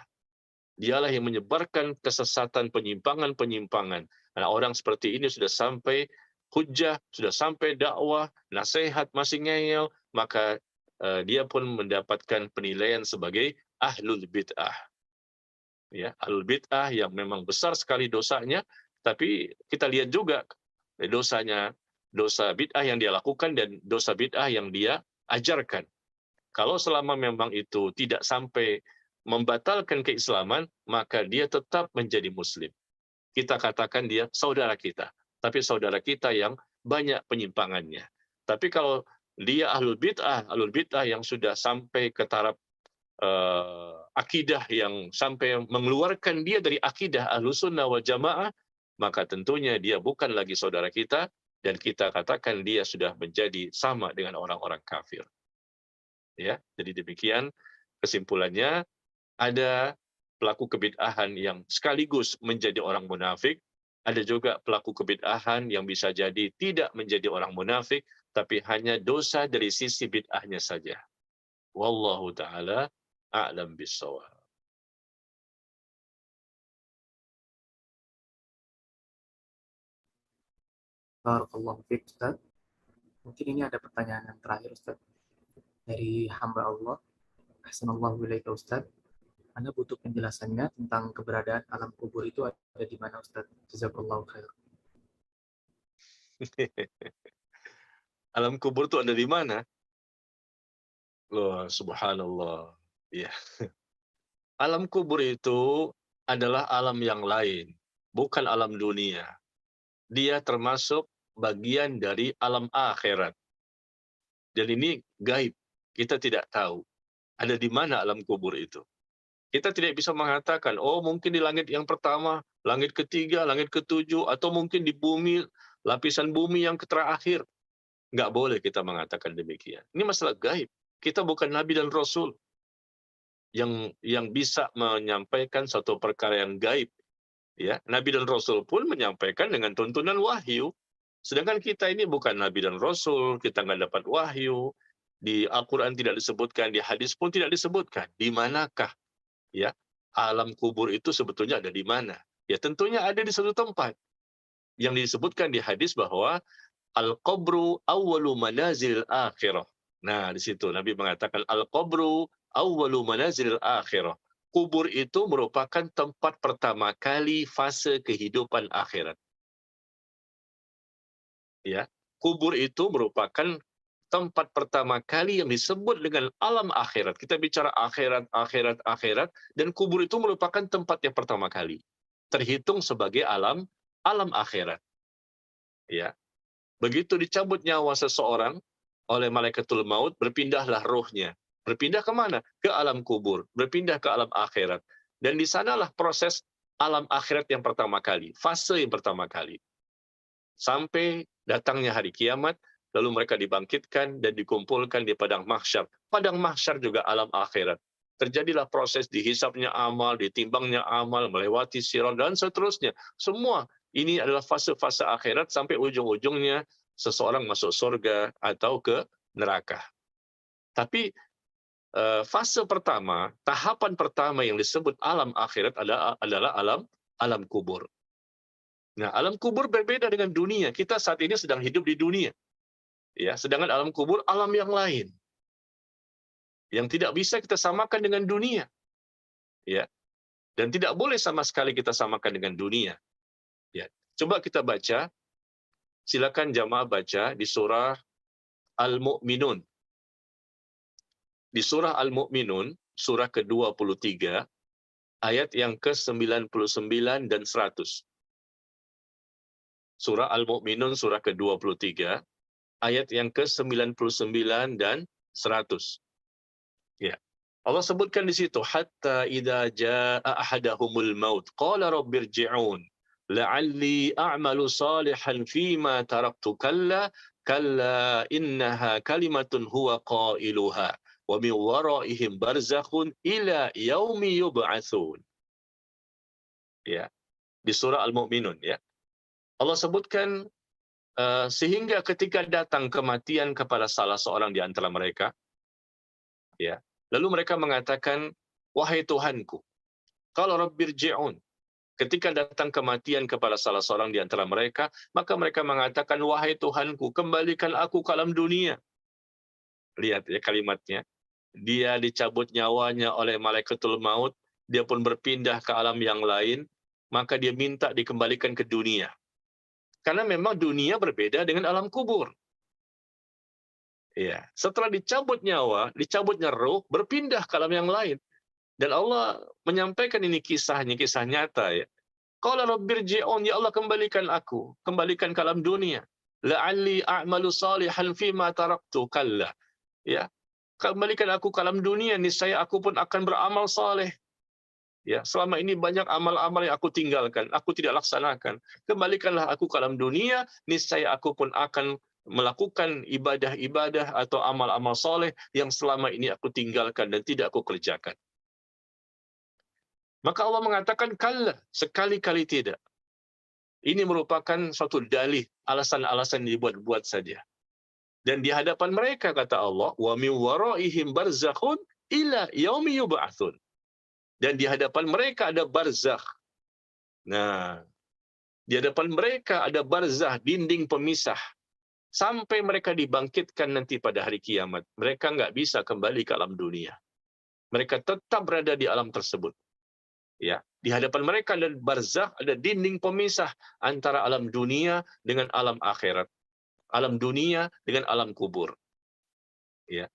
Dialah yang menyebarkan kesesatan, penyimpangan-penyimpangan. Nah, orang seperti ini sudah sampai hujah, sudah sampai dakwah, nasihat masih ngeyel, maka dia pun mendapatkan penilaian sebagai ahlul bid'ah. Ya, ahlul bid'ah yang memang besar sekali dosanya, tapi kita lihat juga dosanya, dosa bid'ah yang dia lakukan dan dosa bid'ah yang dia ajarkan. Kalau selama memang itu tidak sampai membatalkan keislaman, maka dia tetap menjadi muslim. Kita katakan dia saudara kita, tapi saudara kita yang banyak penyimpangannya. Tapi kalau dia ahlul bid'ah yang sudah sampai ke taraf akidah yang sampai mengeluarkan dia dari akidah Ahlussunnah wal Jamaah, maka tentunya dia bukan lagi saudara kita dan kita katakan dia sudah menjadi sama dengan orang-orang kafir. Ya, jadi demikian kesimpulannya. Ada pelaku kebid'ahan yang sekaligus menjadi orang munafik, ada juga pelaku kebid'ahan yang bisa jadi tidak menjadi orang munafik, tapi hanya dosa dari sisi bid'ahnya saja. Wallahu ta'ala a'lam bissawab. Barakallahu fiik, Ustaz. Mungkin ini ada pertanyaan yang terakhir, Ustaz. Dari hamba Allah. Ahsanallahu ilaika, Ustaz. Anda butuh penjelasannya tentang keberadaan alam kubur itu ada di mana, Ustaz? Jazakallahu khair. Alam kubur itu ada di mana? Loh, subhanallah. Ya. Alam kubur itu adalah alam yang lain, bukan alam dunia. Dia termasuk bagian dari alam akhirat. Dan ini gaib. Kita tidak tahu ada di mana alam kubur itu. Kita tidak bisa mengatakan, oh mungkin di langit yang pertama, langit ketiga, langit ketujuh, atau mungkin di bumi, lapisan bumi yang terakhir. Nggak boleh kita mengatakan demikian. Ini masalah gaib. Kita bukan Nabi dan Rasul yang bisa menyampaikan suatu perkara yang gaib. Ya, Nabi dan Rasul pun menyampaikan dengan tuntunan wahyu. Sedangkan kita ini bukan Nabi dan Rasul, kita nggak dapat wahyu. Di Al-Quran tidak disebutkan, di hadis pun tidak disebutkan. Di manakah ya alam kubur itu sebetulnya ada di mana? Ya tentunya ada di satu tempat. Yang disebutkan di hadis bahwa al-qabru awwalu manazil akhirah. Nah, di situ Nabi mengatakan al-qabru awwalu manazil akhirah. Kubur itu merupakan tempat pertama kali fase kehidupan akhirat. Ya, kubur itu merupakan tempat pertama kali yang disebut dengan alam akhirat. Kita bicara akhirat, dan kubur itu merupakan tempat yang pertama kali terhitung sebagai alam akhirat. Ya, begitu dicabut nyawa seseorang oleh malaikatul maut, berpindahlah rohnya. Berpindah ke mana? Ke alam kubur, berpindah ke alam akhirat. Dan di sanalah proses alam akhirat yang pertama kali, fase yang pertama kali. Sampai datangnya hari kiamat, lalu mereka dibangkitkan dan dikumpulkan di padang mahsyar. Padang mahsyar juga alam akhirat. Terjadilah proses dihisapnya amal, ditimbangnya amal, melewati sirat, dan seterusnya. Semua ini adalah fase-fase akhirat sampai ujung-ujungnya seseorang masuk surga atau ke neraka. Tapi fase pertama, tahapan pertama yang disebut alam akhirat adalah alam kubur. Nah, alam kubur berbeda dengan dunia. Kita saat ini sedang hidup di dunia. Ya, sedangkan alam kubur alam yang lain. Yang tidak bisa kita samakan dengan dunia. Ya. Dan tidak boleh sama sekali kita samakan dengan dunia. Ya. Coba kita baca, silakan jamaah baca di surah Al-Mu'minun. Di surah Al-Mu'minun, surah ke-23, ayat yang ke-99 dan 100. Surah Al-Mu'minun, surah ke-23, ayat yang ke-99 dan 100. Ya. Allah sebutkan di situ, hatta idza jaa ahadahumul maut qala rabbirji'un la'alli a'malu salihan fima taraktu kalla innaha kalimatun huwa qailuha wa min waraihim barzakhun ila yaumi yub'atsun. Ya. Di surah Al-Mu'minun ya. Allah sebutkan sehingga ketika datang kematian kepada salah seorang di antara mereka, Ya. Lalu mereka mengatakan, wahai Tuhanku, kalau Rabbirji'un, ketika datang kematian kepada salah seorang di antara mereka, maka mereka mengatakan, wahai Tuhanku, kembalikan aku ke alam dunia. Lihat ya kalimatnya. Dia dicabut nyawanya oleh malaikatul maut, dia pun berpindah ke alam yang lain, maka dia minta dikembalikan ke dunia. Karena memang dunia berbeda dengan alam kubur. Ya, setelah dicabut nyawa, dicabutnya roh, berpindah ke alam yang lain. Dan Allah menyampaikan ini kisahnya, kisah nyata ya. Qala rabbirji'un, ya Allah kembalikan aku, kembalikan ke alam dunia. La'alli a'malu salihan fima taraktu, kalla. Ya, kembalikan aku ke alam dunia, niscaya aku pun akan beramal saleh. Ya, selama ini banyak amal-amal yang aku tinggalkan, aku tidak laksanakan. Kembalikanlah aku ke alam dunia, niscaya aku pun akan melakukan ibadah-ibadah atau amal-amal soleh yang selama ini aku tinggalkan dan tidak aku kerjakan. Maka Allah mengatakan, kalla, sekali-kali tidak. Ini merupakan suatu dalih, alasan-alasan dibuat-buat saja. Dan di hadapan mereka, kata Allah, wa min waraihim barzakhun ila yaumi yub'atsun. Dan di hadapan mereka ada barzakh. Nah, di hadapan mereka ada barzakh, dinding pemisah. Sampai mereka dibangkitkan nanti pada hari kiamat. Mereka nggak bisa kembali ke alam dunia. Mereka tetap berada di alam tersebut. Ya, di hadapan mereka ada barzakh, ada dinding pemisah antara alam dunia dengan alam akhirat. Alam dunia dengan alam kubur. Ya.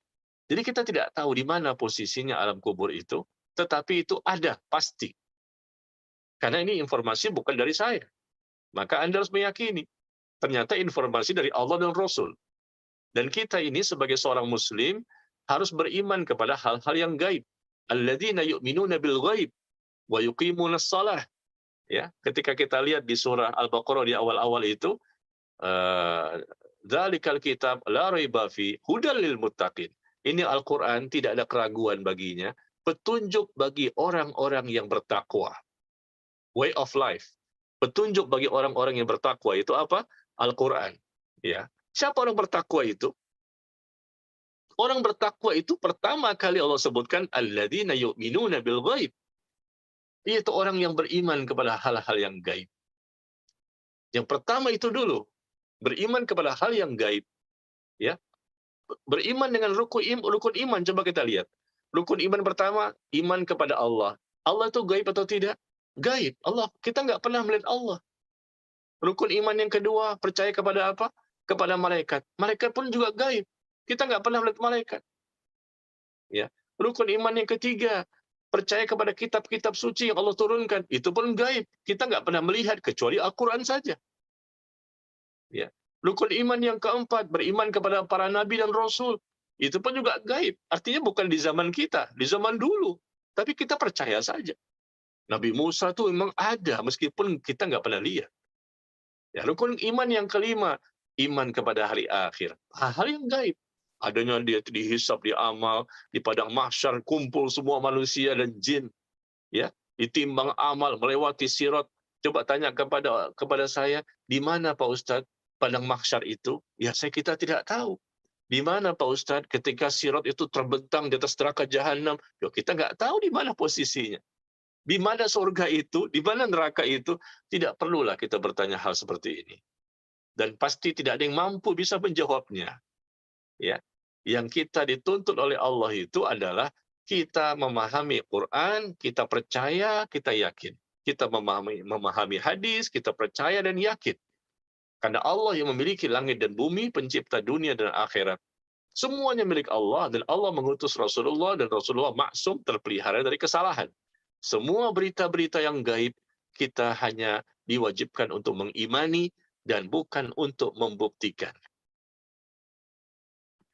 Jadi kita tidak tahu di mana posisinya alam kubur itu, tetapi itu ada, pasti. Karena ini informasi bukan dari saya. Maka Anda harus meyakini. Ternyata informasi dari Allah dan Rasul. Dan kita ini sebagai seorang Muslim harus beriman kepada hal-hal yang gaib. Alladzina yu'minuna bil ghaib wa yuqimunas shalah. Ya, ketika kita lihat di surah Al-Baqarah di awal-awal itu, dzalikal kitab la raiba fi hudal lil muttaqin. Ini Al-Qur'an tidak ada keraguan baginya, petunjuk bagi orang-orang yang bertakwa. Way of life. Petunjuk bagi orang-orang yang bertakwa itu apa? Al-Qur'an. Ya. Siapa orang bertakwa itu? Orang bertakwa itu pertama kali Allah sebutkan alladzina yu'minuna bil ghaib. Itu orang yang beriman kepada hal-hal yang gaib. Yang pertama itu dulu, beriman kepada hal yang gaib. Ya. Beriman dengan rukun iman, coba kita lihat. Rukun iman pertama, iman kepada Allah. Allah itu gaib atau tidak? Gaib. Allah, kita nggak pernah melihat Allah. Rukun iman yang kedua, percaya kepada apa? Kepada malaikat. Malaikat pun juga gaib. Kita nggak pernah melihat malaikat. Ya. Rukun iman yang ketiga, percaya kepada kitab-kitab suci yang Allah turunkan. Itu pun gaib. Kita nggak pernah melihat kecuali Al-Quran saja. Ya. Rukun iman yang keempat, beriman kepada para nabi dan rasul. Itu pun juga gaib. Artinya bukan di zaman kita, di zaman dulu. Tapi kita percaya saja. Nabi Musa itu memang ada, meskipun kita nggak pernah lihat. Ya, rukun iman yang kelima, iman kepada hari akhir. Hal-hal yang gaib. Adanya dia dihisab, diamal, di padang mahsyar kumpul semua manusia dan jin. Ya, ditimbang amal, melewati sirat. Coba tanya kepada saya, di mana Pak Ustadz padang mahsyar itu? Ya, kita tidak tahu. Di mana Pak Ustadz ketika sirat itu terbentang di atas neraka jahanam? Ya, kita nggak tahu di mana posisinya. Di mana surga itu, di mana neraka itu, tidak perlulah kita bertanya hal seperti ini. Dan pasti tidak ada yang mampu bisa menjawabnya. Ya, yang kita dituntut oleh Allah itu adalah kita memahami Quran, kita percaya, kita yakin. Kita memahami hadis, kita percaya dan yakin. Karena Allah yang memiliki langit dan bumi, pencipta dunia dan akhirat. Semuanya milik Allah, dan Allah mengutus Rasulullah, dan Rasulullah maksum, terpelihara dari kesalahan. Semua berita-berita yang gaib, kita hanya diwajibkan untuk mengimani dan bukan untuk membuktikan.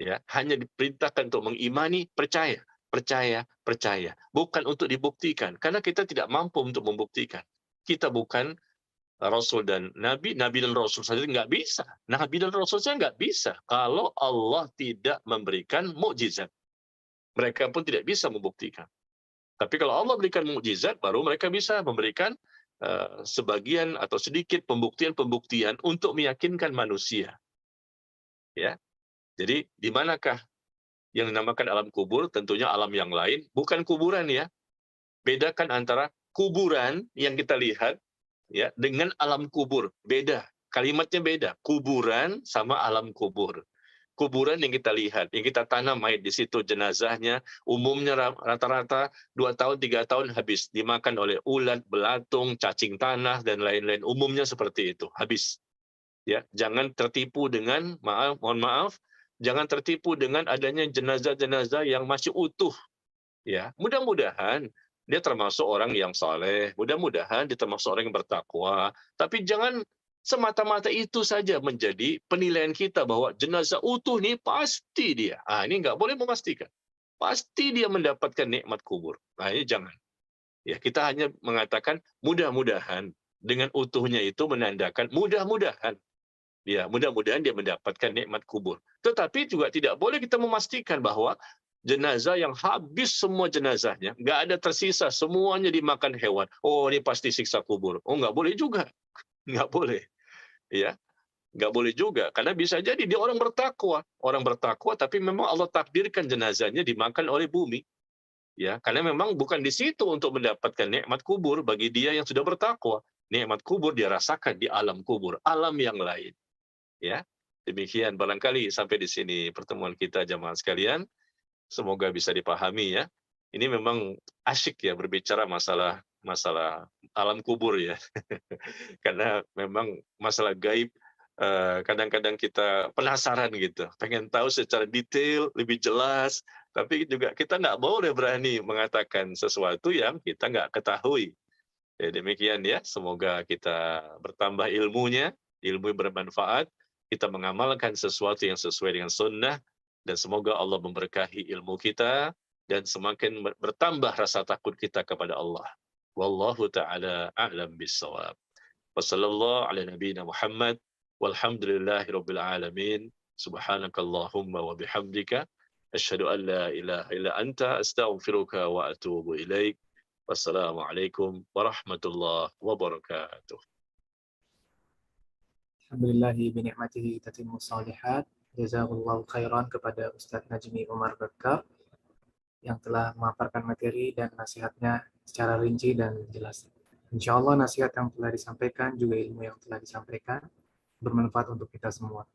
Ya, hanya diperintahkan untuk mengimani, percaya, percaya, percaya. Bukan untuk dibuktikan, karena kita tidak mampu untuk membuktikan. Kita bukan Rasul dan Nabi, Nabi dan Rasul saja nggak bisa. Nabi dan Rasul saja nggak bisa kalau Allah tidak memberikan mukjizat. Mereka pun tidak bisa membuktikan. Tapi kalau Allah berikan mukjizat, baru mereka bisa memberikan sebagian atau sedikit pembuktian-pembuktian untuk meyakinkan manusia. Ya, jadi di manakah Yang dinamakan alam kubur tentunya alam yang lain, bukan kuburan ya. Bedakan antara kuburan yang kita lihat ya dengan alam kubur. Beda. Kalimatnya beda. Kuburan sama alam kubur. Kuburan yang kita lihat, yang kita tanam mayat di situ, jenazahnya umumnya rata-rata 2 tahun 3 tahun habis dimakan oleh ulat, belatung, cacing tanah dan lain-lain. Umumnya seperti itu, habis. Ya, jangan tertipu dengan mohon maaf, jangan tertipu dengan adanya jenazah-jenazah yang masih utuh. Ya, mudah-mudahan dia termasuk orang yang saleh, mudah-mudahan dia termasuk orang yang bertakwa, tapi jangan semata-mata itu saja menjadi penilaian kita bahwa jenazah utuh nih pasti dia. Ini nggak boleh memastikan. Pasti dia mendapatkan nikmat kubur. Ini jangan. Ya, kita hanya mengatakan mudah-mudahan, dengan utuhnya itu menandakan mudah-mudahan. Ya, mudah-mudahan dia mendapatkan nikmat kubur. Tetapi juga tidak boleh kita memastikan bahwa jenazah yang habis semua jenazahnya, nggak ada tersisa, semuanya dimakan hewan. Oh, ini pasti siksa kubur. Oh, nggak boleh juga. Nggak boleh. Ya, nggak boleh juga. Karena bisa jadi dia orang bertakwa. Orang bertakwa, tapi memang Allah takdirkan jenazahnya dimakan oleh bumi. Ya, karena memang bukan di situ untuk mendapatkan nikmat kubur bagi dia yang sudah bertakwa. Nikmat kubur dia rasakan di alam kubur, alam yang lain. Ya, demikian barangkali sampai di sini pertemuan kita jamaah sekalian. Semoga bisa dipahami ya. Ini memang asyik ya berbicara masalah alam kubur ya. Karena memang masalah gaib kadang-kadang kita penasaran gitu, pengen tahu secara detail, lebih jelas, tapi juga kita nggak boleh berani mengatakan sesuatu yang kita nggak ketahui. Ya, demikian ya, semoga kita bertambah ilmunya, ilmu yang bermanfaat, kita mengamalkan sesuatu yang sesuai dengan sunnah, dan semoga Allah memberkahi ilmu kita, dan semakin bertambah rasa takut kita kepada Allah. Wallahu ta'ala a'lam bissawab. Wassallallahu ala nabiyina Muhammad, walhamdulillahi rabbil alamin, subhanakallahumma wa bihamdika, asyhadu an la ilaha illa anta, astaghfiruka wa atubu ilaik. Wassalamualaikum warahmatullahi wabarakatuh. Alhamdulillahi binikmatihi tatimmu shalihat. Jazakallahu khairan kepada Ustadz Najmi Umar Bakar yang telah memaparkan materi dan nasihatnya secara rinci dan jelas. Insya Allah nasihat yang telah disampaikan, juga ilmu yang telah disampaikan, bermanfaat untuk kita semua.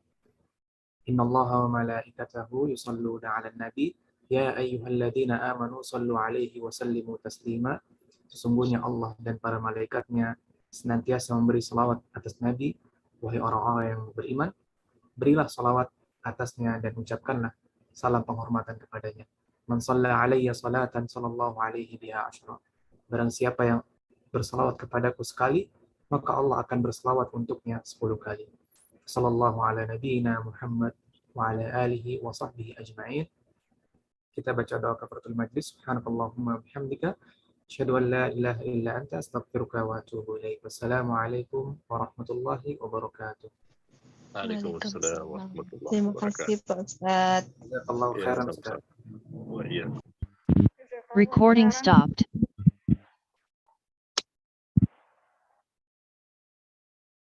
Innallaha wa malaikatahu yusalluna 'alan nabi ya ayyuhalladzina amanu sallu 'alaihi wa sallimu taslima. Sesungguhnya Allah dan para malaikatnya senantiasa memberi salawat atas Nabi. Wahai orang-orang yang beriman, berilah salawat atasnya dan ucapkanlah salam penghormatan kepadanya. Man shalla 'alayya salatan sallallahu alaihi biha asyra. Barang siapa yang bersalawat kepadaku sekali, maka Allah akan bersalawat untuknya 10 kali. Sallallahu ala nabiyyina Muhammad wa ala alihi wa sahbihi ajma'in. Kita baca doa kafaratul majlis. Subhanakallahumma bihamdika, asyhadu an la ilaha illa anta, astaghfiruka wa atubu ilaik. Wassalamualaikum warahmatullahi wabarakatuh. Waalaikumsalam warahmatullahi Terima wabarakatuh. kasih Pak Ustadz. Jazakallahu khairan. Sama-sama. Wa iya. Recording stopped.